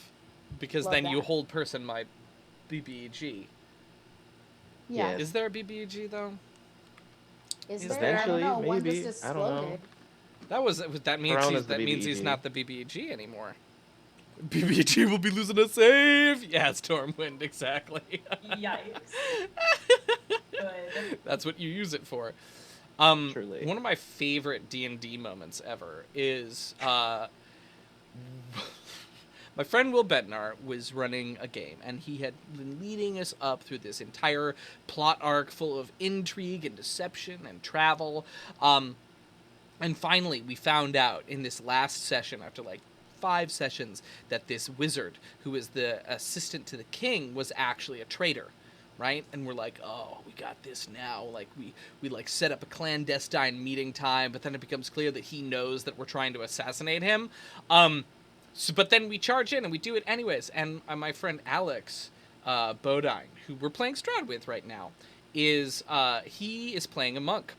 because Love then you that. hold person my BBEG. Yeah. Yes. Is there a BBEG though? Is Is there? there? I don't know. Eventually, One maybe. just I don't know. exploded. That means Corona's the that means he's BBEG. not the BBEG anymore. BBEG will be losing a save. Yeah, Stormwind, exactly. Yikes. Good. That's what you use it for. Truly. One of my favorite D&D moments ever is my friend Will Bednar was running a game, and he had been leading us up through this entire plot arc full of intrigue and deception and travel. And finally, we found out in this last session, after like 5 sessions, that this wizard, who is the assistant to the king, was actually a traitor, right? And we're like, oh, we got this now. Like, we like set up a clandestine meeting time, but then it becomes clear that he knows that we're trying to assassinate him. But then we charge in and we do it anyways. And my friend Alex Bodine, who we're playing Strahd with right now, he is playing a monk.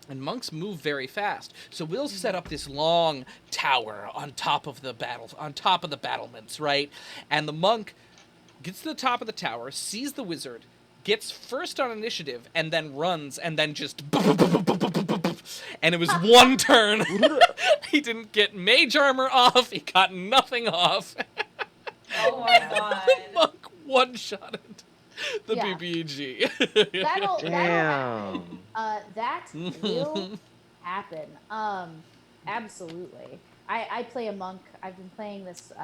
And monks move very fast, so we'll set up this long tower on top of the battlements, right? And the monk gets to the top of the tower, sees the wizard, gets first on initiative, and then runs, and then just... And it was one turn. He didn't get mage armor off, he got nothing off. Oh my god. The monk one-shotted the Yeah. BBG. Damn. That will happen. Absolutely. I play a monk. I've been playing this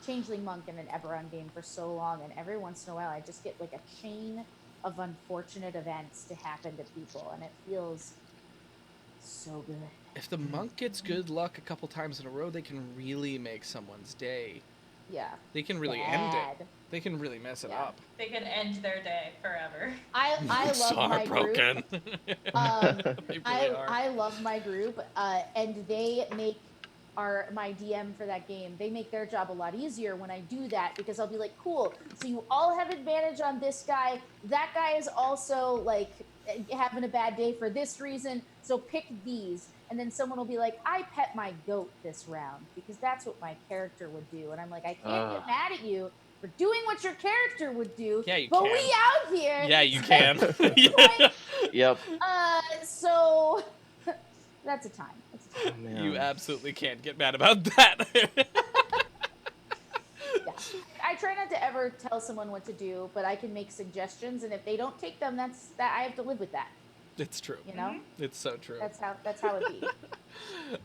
changeling monk in an Eberron game for so long, and every once in a while I just get like a chain of unfortunate events to happen to people, and it feels so good. If the monk gets good luck a couple times in a row, they can really make someone's day. Yeah. They can really end Bad. it. They can really mess it Yeah. up. They can end their day forever. I love my group. They really are. I love my group, and they make my DM for that game. They make their job a lot easier when I do that, because I'll be like, cool. So you all have advantage on this guy. That guy is also like having a bad day for this reason. So pick these. And then someone will be like, I pet my goat this round because that's what my character would do. And I'm like, I can't get mad at you for doing what your character would do. Yeah, you but can. we out here. Yeah, you can. Yep. So that's a time. Oh, man. You absolutely can't get mad about that. Yeah. I try not to ever tell someone what to do, but I can make suggestions, and if they don't take them, that I have to live with that. It's true. You know? It's so true. That's how it be.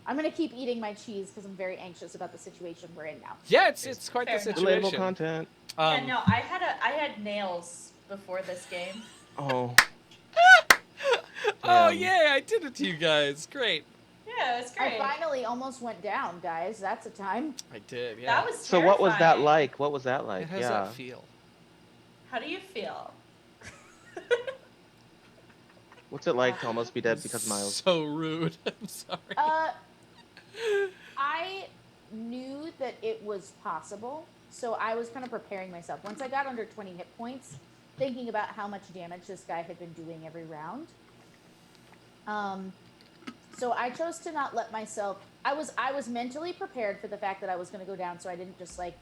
I'm gonna keep eating my cheese because I'm very anxious about the situation we're in now. Yeah, it's quite the Fair enough. situation. Relatable content. Yeah, no, I had nails before this game. Oh. Oh Damn. yeah, I did it to you guys. Great. Yeah, it was great. I finally almost went down, guys. That's a time. I did. Yeah. That was So what was that terrifying. like? What was that like? How does Yeah. that feel? How do you feel? What's it like to almost be dead because of Miles? So rude. I'm sorry. I knew that it was possible, so I was kind of preparing myself. Once I got under 20 hit points, thinking about how much damage this guy had been doing every round. So I chose to not let myself. I was mentally prepared for the fact that I was going to go down, so I didn't just like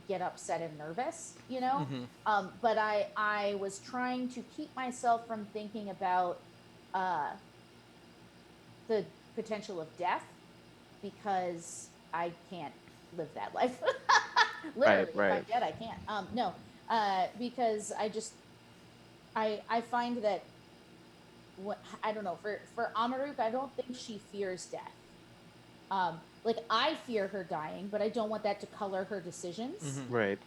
get upset and nervous, you know. Mhm. But I was trying to keep myself from thinking about the potential of death, because I can't live that life. Literally, Right. if I'm dead, I can't. No, because I find that I don't know, for Amaruk, I don't think she fears death. Like I fear her dying, but I don't want that to color her decisions. Mhm. Right.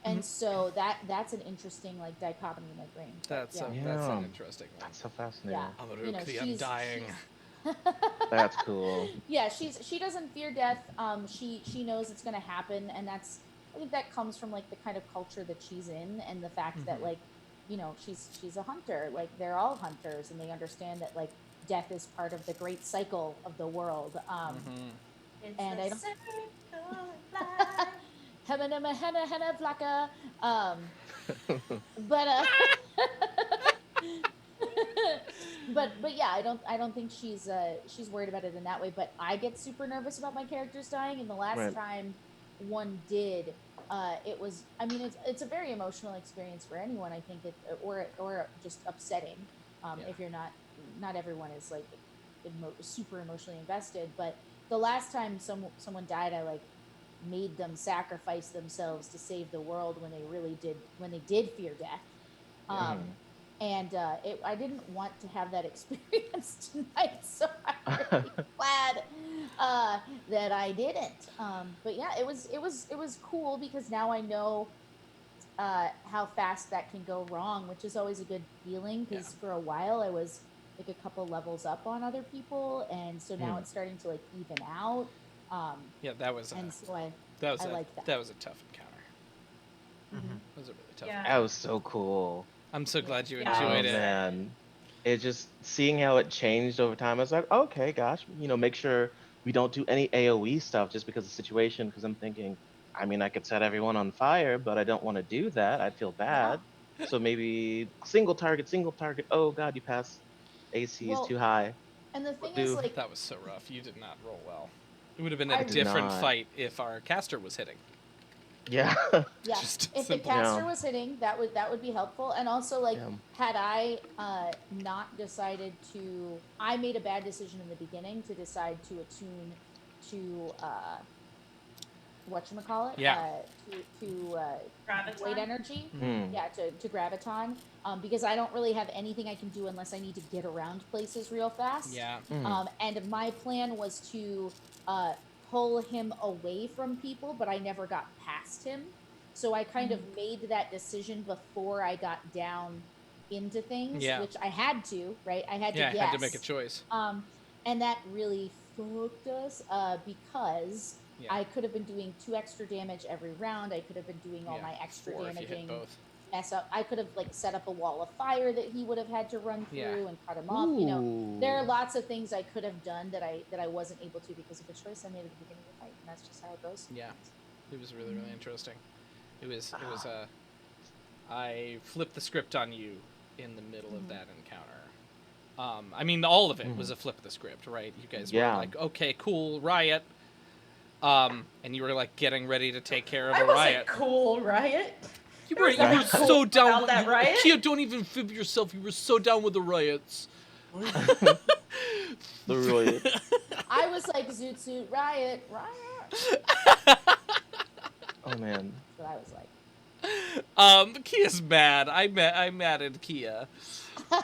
And so that's an interesting like dichotomy in my brain. But That's yeah. that's an Yeah. interesting one. That's so fascinating. Yeah. Amaruk, I'm dying. That's cool. Yeah, she doesn't fear death. She knows it's gonna happen, and I think that comes from like the kind of culture that she's in, and the fact that like she's a hunter. Like they're all hunters, and they understand that like death is part of the great cycle of the world. It's And the I don't. circle of life. Henna henna henna flaka. But but yeah, I don't think she's worried about it in that way. But I get super nervous about my characters dying, and the last Right. time one did, it was. I mean, it's a very emotional experience for anyone. I think or just upsetting. If you're not everyone is like super emotionally invested, but the last time someone died, I like made them sacrifice themselves to save the world when they did fear death. Yeah. And I didn't want to have that experience tonight, so I'm really glad that I didn't. But yeah, it was cool because now I know how fast that can go wrong, which is always a good feeling because for a while I was like a couple levels up on other people, and so now it's starting to like even out. Yeah, that was And so that I like that. that was a tough encounter. Mhm. That was a really tough. Yeah. That was so cool. I'm so glad you Yeah. enjoyed Oh it. man. It just seeing how it changed over time. I was like, okay, gosh, make sure we don't do any AoE stuff just because of the situation. Because I'm thinking, I mean, I could set everyone on fire, but I don't want to do that. I'd feel Yeah. bad. So maybe single target, single target. Oh God, you pass. AC is too Well, high. and the What thing is, do? like, That was so rough. You did not roll well. It would have been a I I did different not. fight if our caster was hitting. Yeah. yeah, Just if the simple. caster Yeah. was hitting, that would be helpful. And also, like, Yeah. had I not decided to, I made a bad decision in the beginning to decide to attune to whatchamacallit, Yeah. to void Graviton. energy. Hmm. Yeah, to graviton, because I don't really have anything I can do unless I need to get around places real fast. Yeah. Hmm. And my plan was to uh, pull him away from people, but I never got past him. So I kind of made that decision before I got down into things, Yeah. which I had to, right? I had to Yeah. I had to make a guess. choice. Um, and that really fucked us because Yeah. I could have been doing 2 extra damage every round. I could have been doing all Yeah. my extra 4 if you hit damaging both. mess up. I could have like set up a wall of fire that he would have had to run Yeah. through and cut him off. There are Ooh. lots of things I could have done that I wasn't able to because of a choice I made at the beginning of the fight, and that's just how it goes Yeah. sometimes. It was really interesting. It was I flipped the script on you in the middle of that encounter. I mean, all of it was a flip the script, right? You guys were Yeah. like, okay, cool, riot. And you were like getting ready to take care of I a wasn't riot. cool, Riot. You were nothing cool so down about with that riot. Kia, don't even fib yourself. You were so down with the riots. The riot. I was like, Zoot Suit, riot, riot. Oh man. That's what I was like. Kia's mad. I'm mad at Kia.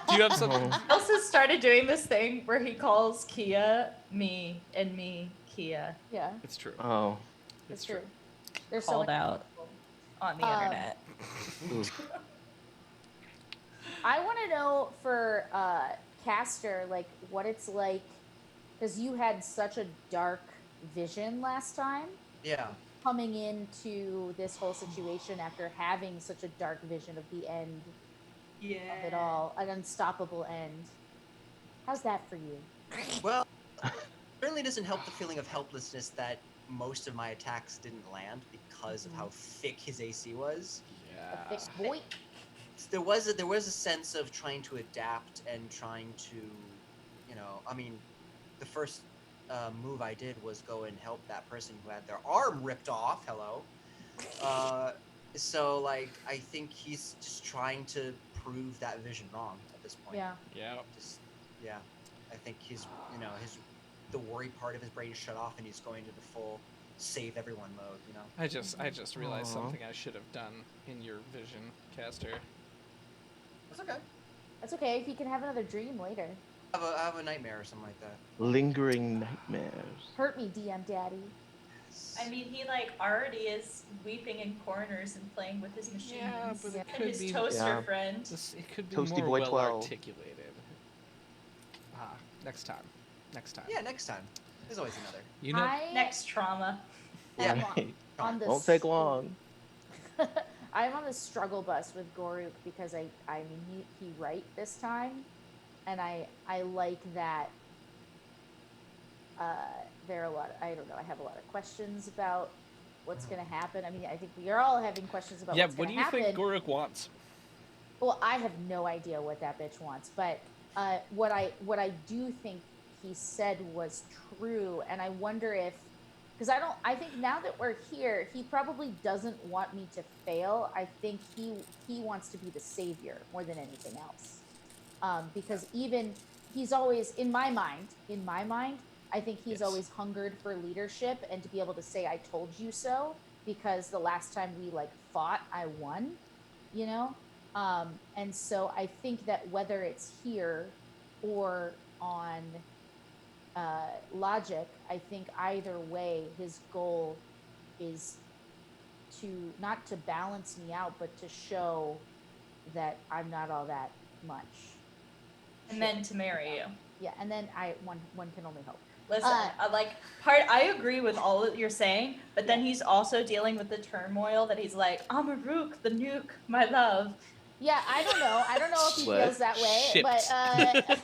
Do you have something? Oh. Miles has started doing this thing where he calls Kia me and me Kia. Yeah, It's true. Oh. it's It's true. true. There's so Called many out people. on the internet. Oof. I want to know for Caster, like what it's like, because you had such a dark vision last time, Yeah. coming into this whole situation after having such a dark vision of the end Yeah. of it all, an unstoppable end. How's that for you? Well, certainly doesn't help the feeling of helplessness that most of my attacks didn't land because of how thick his AC was. A thick boy. There was a sense of trying to adapt and trying to, I mean, the first move I did was go and help that person who had their arm ripped off. Hello. So like I think he's just trying to prove that vision wrong at this point. Yeah. Yeah. Just yeah. I think his the worry part of his brain is shut off and he's going to the full save everyone mode. I just realized Aw. something I should have done in your vision, Caster. That's okay. That's okay. He can have another dream later. I have a nightmare or something like that. Lingering nightmares. Hurt me, DM Daddy. I mean, he like already is weeping in corners and playing with his machines. Yeah, but it and could his be toaster Yeah. friend. it could be Toasty more Boy well 12. articulated. Next time. Next time. Yeah, next time. There's always another. You know, I Next trauma. Yeah. am Right. on the Won't take long. I'm on the struggle bus with Goruk because I mean he right this time, and I like that. There are a lot. I don't know. I have a lot of questions about what's going to happen. I mean, I think we are all having questions about yeah. what's What going do to you happen. think Goruk wants? Well, I have no idea what that bitch wants, but what I do think he said was true, and I wonder if because I think now that we're here, he probably doesn't want me to fail. I think he wants to be the savior more than anything else. Because even he's always in my mind, I think he's Yes. always hungered for leadership and to be able to say I told you so, because the last time we like fought, I won, you know? And so I think that whether it's here or on Logic, I think either way, his goal is to not to balance me out, but to show that I'm not all that much. And then to marry you. Yeah, and then one can only hope. Listen, I agree with all that you're saying, but then he's also dealing with the turmoil that he's like, Amaruk, the nuke, my love. Yeah, I don't know if he What? feels that way, Shipped. but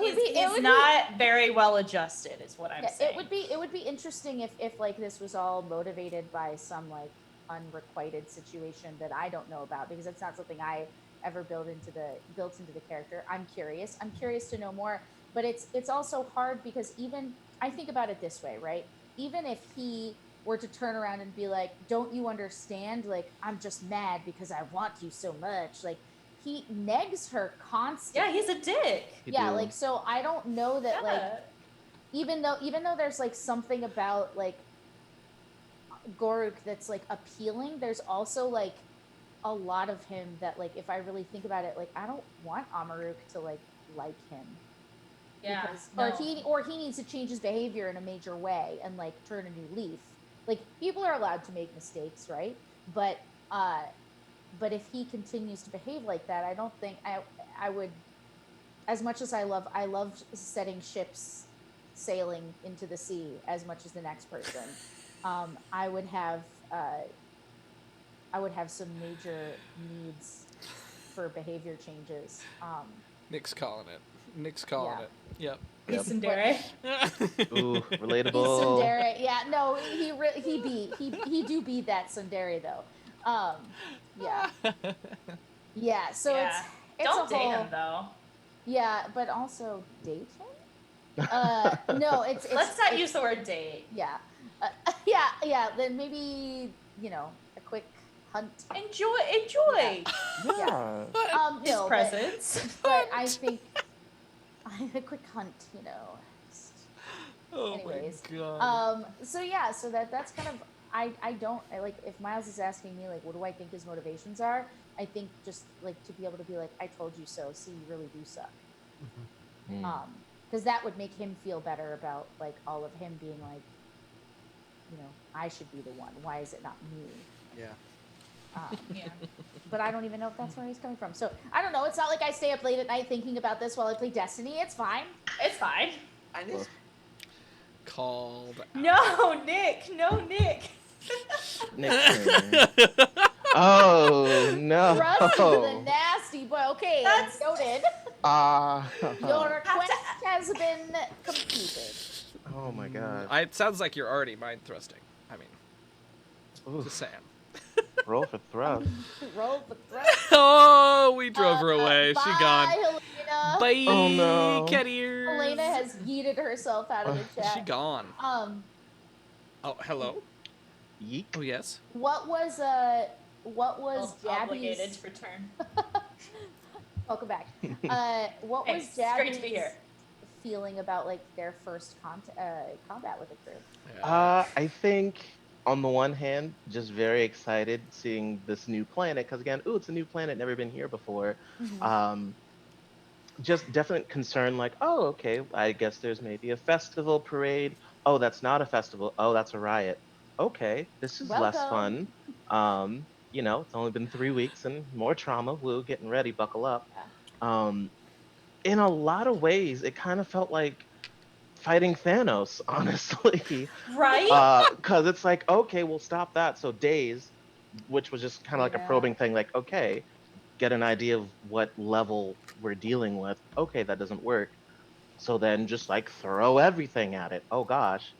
He's not very well adjusted, is what I'm saying. It would be interesting if like this was all motivated by some like unrequited situation that I don't know about, because it's not something I ever built into the character. I'm curious to know more, but it's also hard because even I think about it this way, right? Even if he were to turn around and be like, don't you understand, like I'm just mad because I want you so much, like he negs her constantly. Yeah, he's a dick. Yeah, do. like so I don't know that like Yeah. even though there's like something about like Goruk that's like appealing, there's also like a lot of him that like if I really think about it, like I don't want Amaruk to like him. Yeah. Because, or he needs to change his behavior in a major way and like turn a new leaf. Like people are allowed to make mistakes, right? But if he continues to behave like that, I don't think I would, as much as I love setting ships sailing into the sea as much as the next person. I would have some major needs for behavior changes. Nick's calling it. Nick's calling Yeah. it. Yep. He's Tsundere. Ooh, He's relatable. Tsundere. Yeah, no, he do be that Tsundere though. Yeah. Yeah, so Yeah. it's Don't a date whole, him though. yeah, but also date him? No, it's Let's not use the word date. yeah. Then maybe, a quick hunt. Enjoy Yeah. his No, presence. but I think a quick hunt, just- Oh anyways. my god. So yeah, so that's kind of I don't like if Miles is asking me like what do I think his motivations are, I think just like to be able to be like I told you so, see you really do suck. Mm. Because that would make him feel better about like all of him being like, I should be the one. Why is it not me? Yeah. Yeah. But I don't even know if that's where he's coming from. So I don't know. It's not like I stay up late at night thinking about this while I play Destiny. It's fine. It's fine. I know. Called. No, Nick. No, Nick. Next turn. Oh no. Rusty the nasty boy. Okay, That's- noted. Your request has been completed. Oh my god. It sounds like you're already mind thrusting. I mean, Oof. just saying. Roll for thrust. Roll the thrust. Oh, we drove her away. Bye, She gone. Helena. Bye, Oh, no. cat ears. Helena has yeeted herself out of the chat. She gone. Oh, hello. Yeek. Oh, yes. What was Obligated Jabby's? to return. Welcome back. What Hey, was it's great to be Jabby's here. feeling about like their first combat with the crew? I think on the one hand, just very excited seeing this new planet because again, it's a new planet, never been here before. Just definite concern, like, oh, okay, I guess there's maybe a festival parade. Oh, that's not a festival. Oh, that's a riot. Okay, this is less Welcome. fun. It's only been 3 weeks and more trauma. Woo, getting ready, buckle up. Yeah. Um, in a lot of ways, it kind of felt like fighting Thanos, honestly. Right? Because it's like, okay, we'll stop that. So days, which was just kind of like a Yeah. probing thing, like, okay, get an idea of what level we're dealing with. Okay, that doesn't work. So then just like throw everything at it. Oh gosh.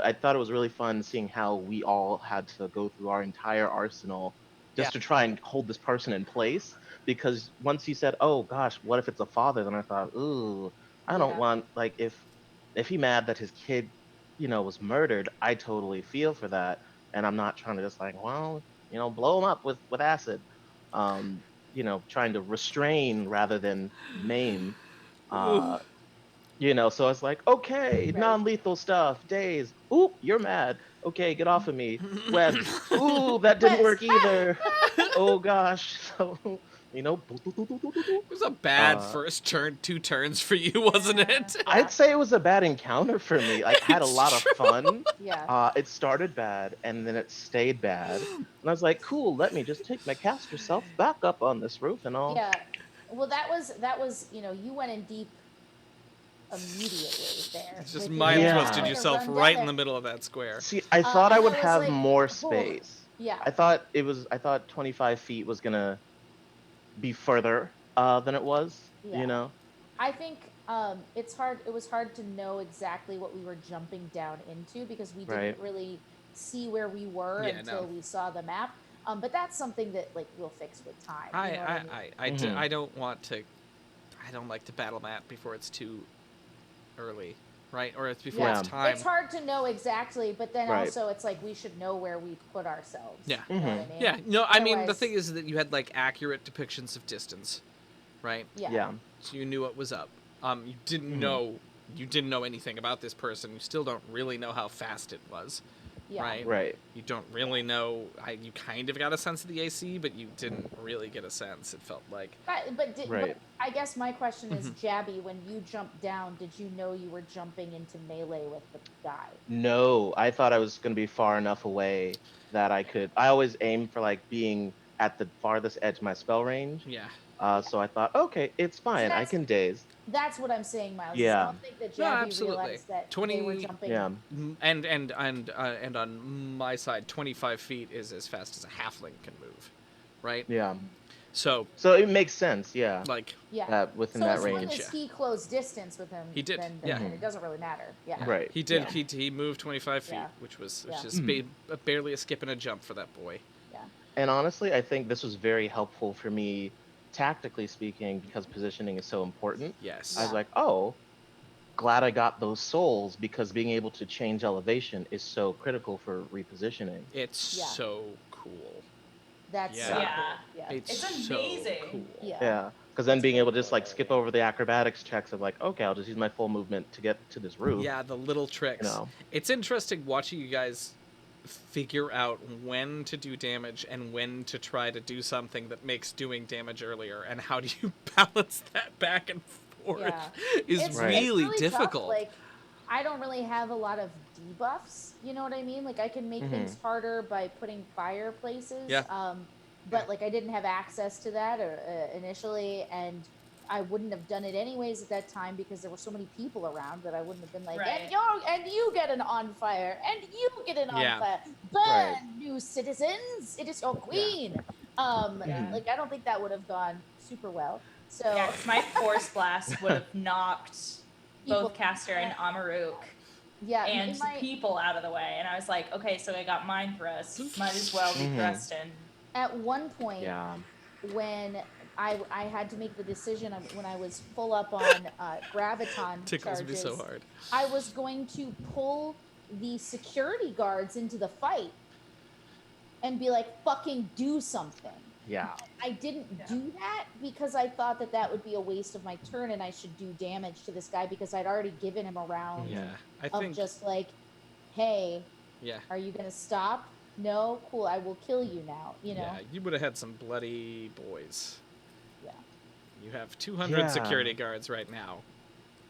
I thought it was really fun seeing how we all had to go through our entire arsenal Yeah. just to try and hold this person in place. Because once you said, "Oh gosh, what if it's a father?" Then I thought, "Ooh, I don't Yeah. want like if he mad that his kid, was murdered, I totally feel for that, and I'm not trying to just like, well, blow him up with acid, trying to restrain rather than maim." Ooh. Uh, so it's like, okay, Right. non-lethal stuff, days. Oop, you're mad. Okay, get off of me. Webs. Ooh, that didn't Wes. work either. Oh gosh. So, boo, boo, boo, boo, boo, boo, boo. It was a bad uh, first turn, 2 turns for you, wasn't it? Yeah. I'd say it was a bad encounter for me. Like, I had a It's lot of true. fun. Yeah. It started bad and then it stayed bad. And I was like, cool, let me just take my caster self back up on this roof and all. Yeah. Well, that was you went in deep immediately there Just with your mind I'm thrusted Yeah. going to yourself run down right in there. the middle of that square. See, I thought I And would I was have like, more oh, space. yeah. I thought 25 feet was gonna be further than it was, Yeah. I think it was hard to know exactly what we were jumping down into because we didn't right? really see where we were Yeah, no. until we saw the map. But that's something that like we'll fix with time. You I know what I mean? Hmm. I don't want to. I don't like to battle map before it's too early, right? Or it's before Yeah. it's Yeah, time. It's hard to know exactly, but then right. also it's like we should know where we put ourselves. Yeah. You know what I Hmm. mean? Yeah. No, I mean the Otherwise, thing is that you had like accurate depictions of distance, right? yeah. Yeah. So you knew what was up. You didn't Mhm. know. You didn't know anything about this person. You still don't really know how fast it was, Yeah. right? Right. You don't really know. You kind of got a sense of the AC, but you didn't really get a sense. It felt like. But Right. I guess my question is, Mhm. Jabby, when you jumped down, did you know you were jumping into melee with the guy? No, I thought I was gonna be far enough away that I could. I always aim for like being at the farthest edge of my spell range. Yeah. Yeah. So I thought, okay, it's So fine. I can daze. that's what I'm saying, Miles. Is I Yeah. don't think that No, Jabby absolutely. realized that they were 20 jumping. Yeah. and on my side, 25 feet is as fast as a halfling can move, right? Yeah. So So it makes sense. Yeah. like Yeah. That within So that as long range. as he closed distance with him, He did, then yeah. it doesn't really matter. Yeah. yeah, Right. he did. Yeah. He moved 25 feet, Yeah. which Yeah. is barely a skip and a jump for that boy. Yeah. And honestly, I think this was very helpful for me, tactically speaking, because positioning is so important. I was Yes, Yeah. like, oh, glad I got those souls because being able to change elevation is so critical for repositioning. it's Yeah. so cool. That's Yeah. so Yeah. cool. Yeah. It's It's so amazing. cool. Yeah. Yeah. Because then That's being really able to just cool. like skip over the acrobatics checks of like, okay, I'll just use my full movement to get to this roof. Yeah, the little tricks. You know. It's interesting watching you guys figure out when to do damage and when to try to do something that makes doing damage earlier, and how do you balance that back and forth Yeah. is It's Right. really tough. difficult. Like I don't really have a lot of debuffs. You know what I mean? Like I can make things harder by putting fireplaces. Yeah. But like I didn't have access to that initially, and I wouldn't have done it anyways at that time because there were so many people around that I wouldn't have been like, Right. and you get an on fire, and you get an Yeah. on fire. Burn, Right. new citizens! It is your queen. Yeah. Like I don't think that would have gone super well. So Yeah, 'cause my force blast would have knocked People- both Caster and Amaruk yeah, and my, people out of the way. And I was like, okay, so I got mind thrust. Might as well be Mhm. thrusting. at one point Yeah. when I had to make the decision when I was full up on graviton Tickles charges, me so hard. I was going to pull the security guards into the fight and be like, fucking do something. Yeah. I didn't Yeah. do that because I thought that that would be a waste of my turn and I should do damage to this guy because I'd already given him a round Yeah, I of think. just like, hey, Yeah, are you gonna stop? No, cool. I will kill you now. You know. yeah, you would have had some bloody boys. Yeah. You have 200 Yeah. security guards right now,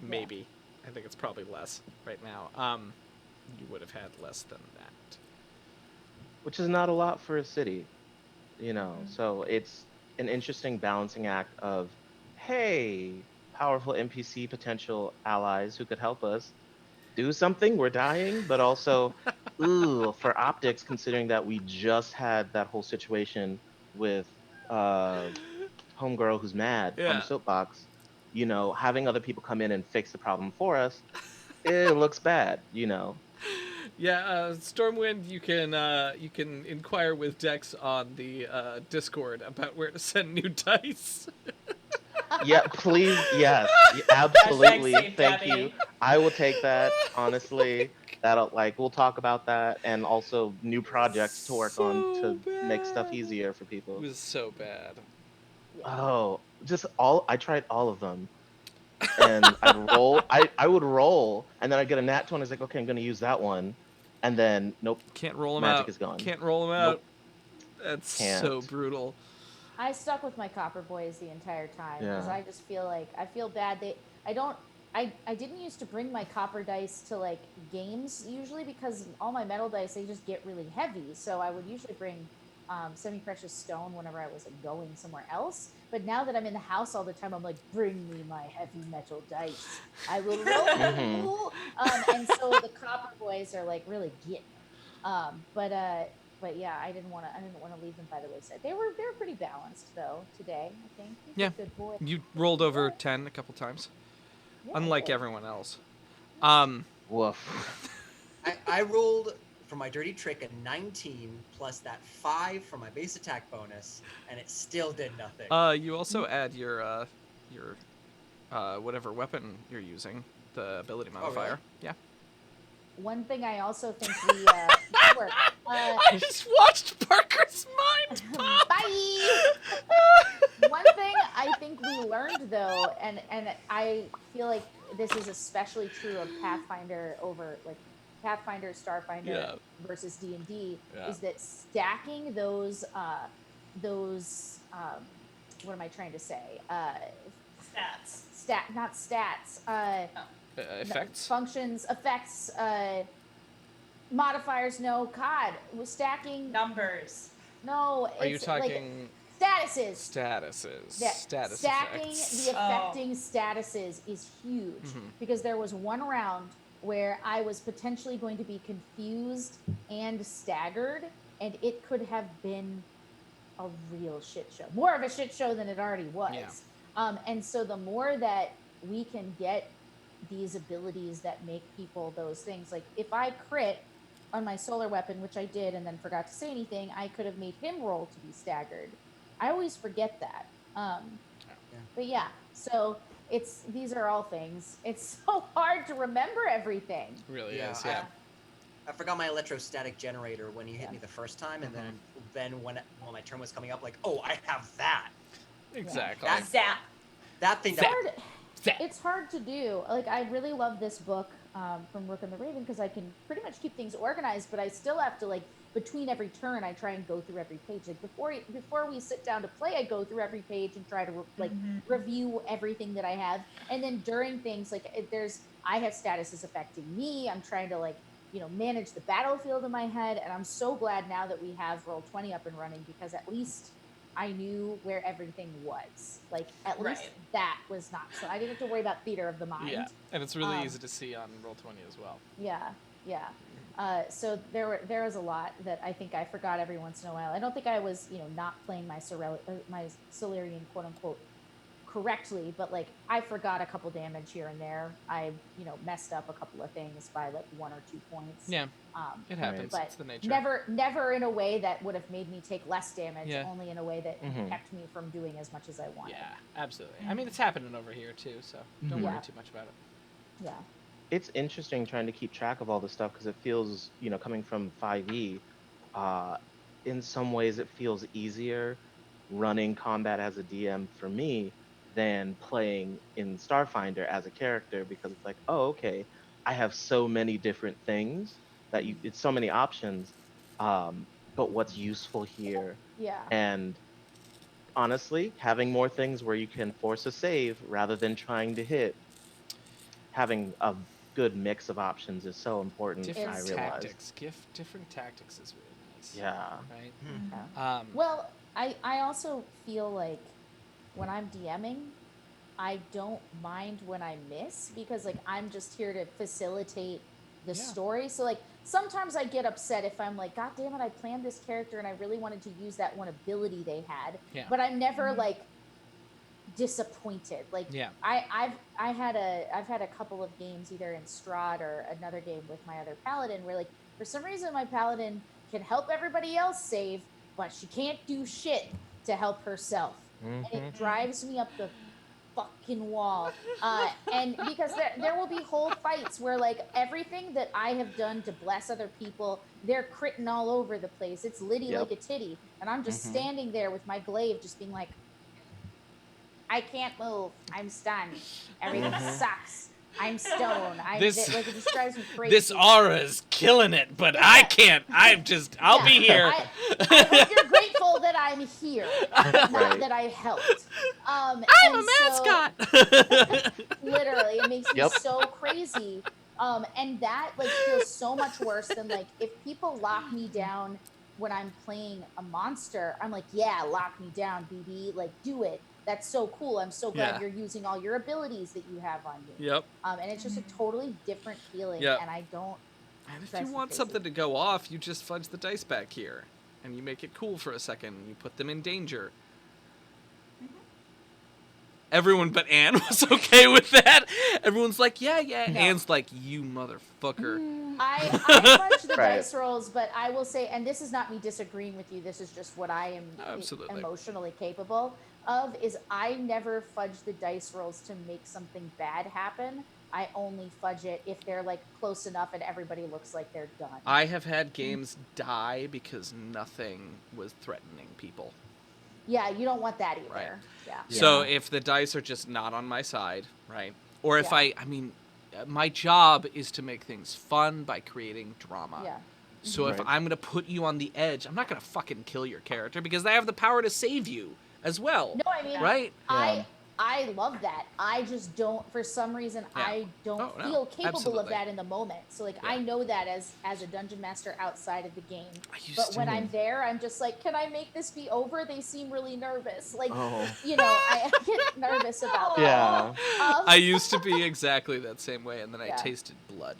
maybe. I think it's probably less right now. you would have had less than that. which is not a lot for a city, you know. Mhm. So it's an interesting balancing act of, hey, powerful NPC potential allies who could help us do something. We're dying, but also, ooh, for optics, considering that we just had that whole situation with uh, homegirl who's mad on the Yeah. soapbox. You know, having other people come in and fix the problem for us, it looks bad. You know. Yeah, Stormwind, you can inquire with Dex on the Discord about where to send new dice. Yeah, please. Yes, Hashtag absolutely. save Thank you. Debbie. I will take that. Honestly, that'll like we'll talk about that and also new projects to work on So to make stuff bad. easier for It people. was so bad. Yeah. Oh, just all I tried all of them. And I'd roll. I would roll, and then I'd get a nat 20. I was like, okay, I'm gonna use that one, and then nope, Can't roll them magic out. is gone. Can't roll them out. Nope, That's so can't. brutal. I stuck with my copper boys the entire time because Yeah. I just feel like I feel bad. I don't, I didn't used to bring my copper dice to like games usually because all my metal dice they just get really heavy. So I would usually bring semi-precious stone whenever I was like going somewhere else. But now that I'm in the house all the time, I'm like, bring me my heavy metal dice. I will roll for Mm-hmm. you. And so the copper boys are like really getting it. But yeah, I didn't want to leave them by the wayside. They were pretty balanced though today. I think you Yeah. did good boy. You rolled over 10 a couple times, Yeah, I unlike did. everyone else. Um, Woof. I rolled for my dirty trick a 19 plus that 5 for my base attack bonus, and it still did nothing. you also add your whatever weapon you're using, the ability Oh, really? modifier. Yeah. One thing I also think we work. I just watched Parker's mind pop. Bye. One thing I think we learned though, and I feel like this is especially true of Pathfinder over like Pathfinder, Starfinder Yeah. versus D&D, Yeah. is that stacking those what am I trying to say? Stats. Not stats. Effects. Functions, effects, modifiers. No, God, was stacking. Numbers. No, Are you it's talking like statuses. statuses? That Status stacking effects. the affecting statuses is huge Mhm. because there was one round where I was potentially going to be confused and staggered, and it could have been a real shit show, more of a shit show than it already was. Yeah. And so the more that we can get these abilities that make people those things, like if I crit on my solar weapon, which I did, and then forgot to say anything, I could have made him roll to be staggered. I always forget that. Yeah. But yeah, so these are all things. It's so hard to remember everything. Really Yeah, is. Yeah. I forgot my electrostatic generator when he hit Yeah. me the first time, and Mhm. then when my turn was coming up, like, oh, I have that. Exactly. That- Zap. That thing It's that hard. Zap. It's hard to do. Like I really love this book from Rook and the Raven because I can pretty much keep things organized, but I still have to like between every turn I try and go through every page. Like before we sit down to play, I go through every page and try to like Mhm. review everything that I have. And then during things like I have statuses affecting me. I'm trying to like manage the battlefield in my head, and I'm so glad now that we have Roll20 up and running because at least I knew where everything was. Like at least Right. that was not so I didn't have to worry about theater of the mind. Yeah. And it's really Um, easy to see on Roll20 as well. Yeah, yeah. So there was a lot that I think I forgot every once in a while. I don't think I was not playing my my Solarian quote unquote correctly, but like I forgot a couple damage here and there. I messed up a couple of things by like 1 or 2 points. Yeah. Um, It happens. but It's the nature. never in a way that would have made me take less damage. Yeah. Only in a way that Mhm. kept me from doing as much as I wanted. Yeah, absolutely. I mean, it's happening over here too, so don't Mhm. worry Yeah. too much about it. Yeah. It's interesting trying to keep track of all this stuff because it feels, coming from 5e, uh, in some ways it feels easier running combat as a DM for me than playing in Starfinder as a character because it's like, oh, okay, I have so many different things that it's so many options. But what's useful here? Yeah. And honestly, having more things where you can force a save rather than trying to hit, having a good mix of options is so important. I Different realize. tactics. Different tactics is really nice. Yeah. Right. Yeah. Um, Well, I also feel like when I'm DMing, I don't mind when I miss because like I'm just here to facilitate the Yeah. story. So like sometimes I get upset if I'm like, God damn it, I planned this character and I really wanted to use that one ability they had. Yeah. But I'm never like disappointed. Like Yeah. I've had a couple of games either in Strahd or another game with my other paladin where like for some reason my paladin can help everybody else save, but she can't do shit to help herself. And Hmm. it drives me up the fucking wall. And because there will be whole fights where like everything that I have done to bless other people, they're critting all over the place. It's Liddy Yep. like a titty. And I'm just Mhm. standing there with my glaive just being like, I can't move. I'm stunned. Everything Mhm. sucks. I'm stoned. This- like it just drives me crazy. this aura's killing it, but I Yeah. can't. I'll Yeah. be here. I hope you're grateful that I'm here, not Right. that I helped. I'm and a so- mascot. Literally, it makes me Yep. so crazy. And that like feels so much worse than like if people lock me down when I'm playing a monster, I'm like, yeah, lock me down, BB, like do it. That's so cool. I'm so glad Yeah. you're using all your abilities that you have on me. Yep. And it's just a totally different feeling, Yep. and I don't. And if Drives you me want crazy. something to go off, you just fudge the dice back here, and you make it cool for a second. And you put them in danger. Everyone but Anne was okay with that. Everyone's like, yeah. No. Anne's like, you motherfucker. I fudge the Right. dice rolls, but I will say, and this is not me disagreeing with you. This is just what I am Absolutely. emotionally capable of. Is I never fudge the dice rolls to make something bad happen. I only fudge it if they're like close enough and everybody looks like they're done. I have had games die because nothing was threatening people. Yeah, you don't want that either. Right. Yeah. So Yeah. if the dice are just not on my side, right? Or if Yeah. my job is to make things fun by creating drama. Yeah. So if Right. I'm going to put you on the edge, I'm not going to fucking kill your character because I have the power to save you as well. No, I mean, Right? I love that. I just don't, for some reason, Yeah. I don't Oh, no. feel capable Absolutely. of that in the moment. So like, I Yeah. know that as a dungeon master outside of the game. I used But to. when I'm there, I'm just like, can I make this be over? They seem really nervous. Like, Oh. you know, I get nervous about that. Yeah. I used to be exactly that same way, and then I Yeah. tasted blood.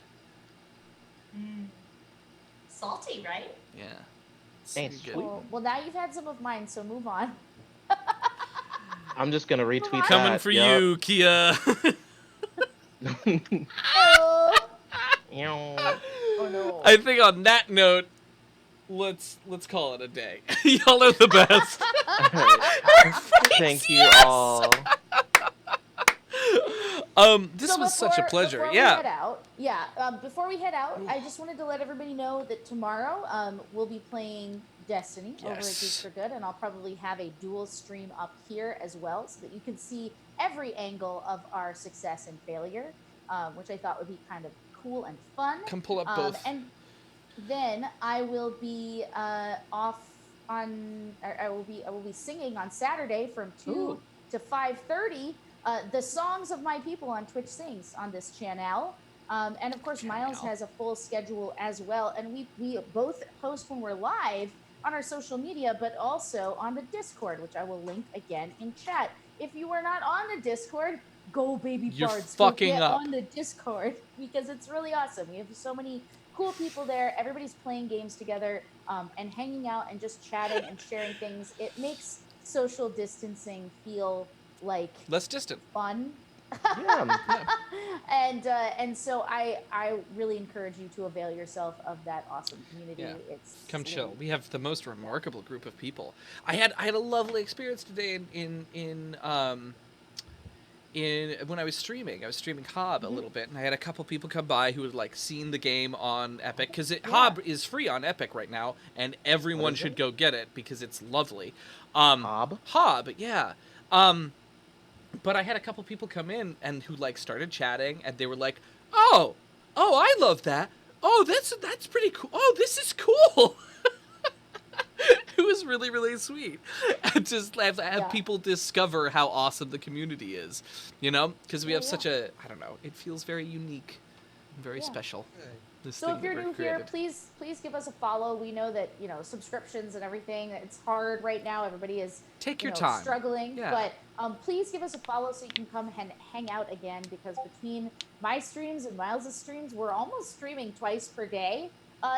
Salty, right? Yeah. Ain't It's good. sweet. Well, now you've had some of mine, so move on. I'm just gonna retweet Coming that. for Yup. you, Kia. Oh, Meow. oh no. I think on that note, let's call it a day. Y'all are the best. Thank you all. This So was such a pleasure. Before Yeah. we head out, I just wanted to let everybody know that tomorrow we'll be playing Destiny over at Yes. Geeks for Good, and I'll probably have a dual stream up here as well, so that you can see every angle of our success and failure, which I thought would be kind of cool and fun. Come pull up both. And then I will be off on. I will be singing on Saturday from 2 Ooh. to 5:30. The songs of my people on Twitch Sings on this channel. And of course, Miles Channel. has a full schedule as well. And we both post when we're live on our social media, but also on the Discord, which I will link again in chat. If you are not on the Discord, go baby You're bards, fucking go get up. on the Discord because it's really awesome. We have so many cool people there. Everybody's playing games together and hanging out and just chatting and sharing things. It makes social distancing feel like Less distant. fun. Yeah. And so I really encourage you to avail yourself of that awesome community. Yeah. It's Come chill. really- We have the most remarkable group of people. I had a lovely experience today in when I was streaming. I was streaming Hob a little bit, and I had a couple people come by who had like seen the game on Epic because Hob is free on Epic right now, and everyone What is should it? go get it because it's lovely. Hob? Hob, yeah. But I had a couple people come in and who like started chatting, and they were like, "Oh, I love that. Oh, that's pretty cool. Oh, this is cool." It was really, really sweet. And just have Yeah. people discover how awesome the community is, you know? Because we have Yeah. such a, I don't know, it feels very unique Very Yeah. special. Good. This So thing if you're that new we're here, created. please give us a follow. We know that subscriptions and everything. It's hard right now. Everybody is Take your time. struggling. Yeah. But please give us a follow so you can come and hang out again. Because between my streams and Miles' streams, we're almost streaming twice per day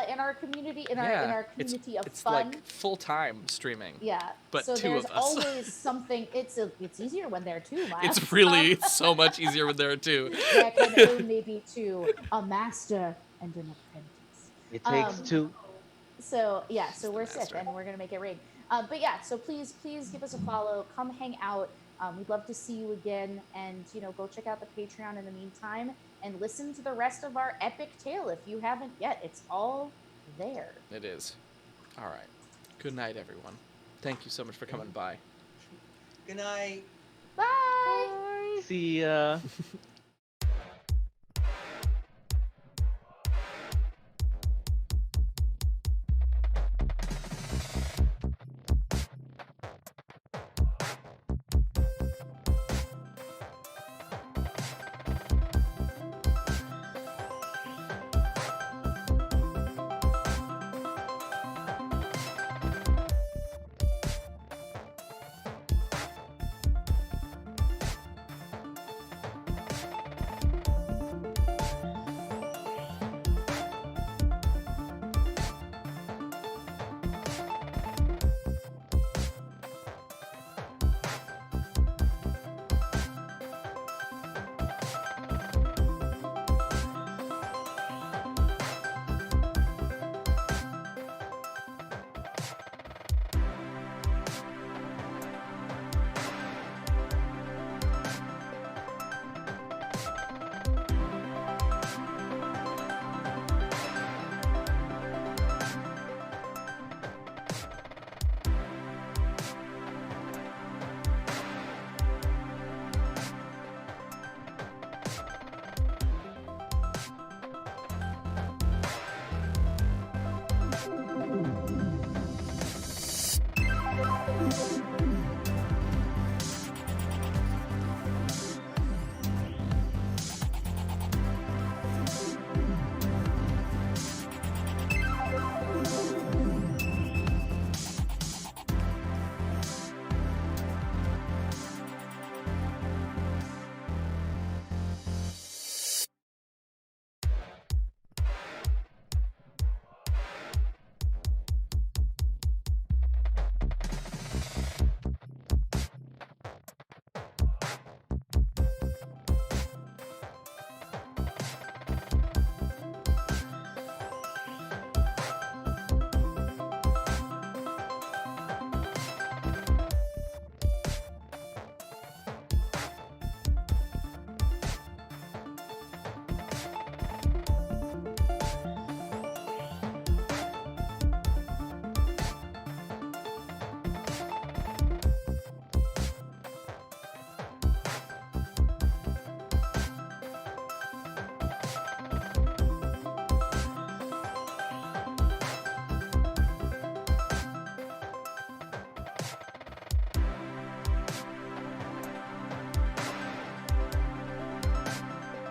in our community in Yeah, our community of it's fun. like full-time streaming. Yeah. But So two there's of us. always something. It's easier when there are two, Miles. It's so much easier when there are two. There can only be two, a master and an apprentice. It takes two. So yeah, She's so the we're Sith, master. and we're gonna make it rain. But yeah, so please give us a follow. Come hang out. We'd love to see you again, and go check out the Patreon in the meantime, and listen to the rest of our epic tale if you haven't yet. It's all there. It is. All right. Good night, everyone. Thank you so much for coming by. Good night. Bye. See ya.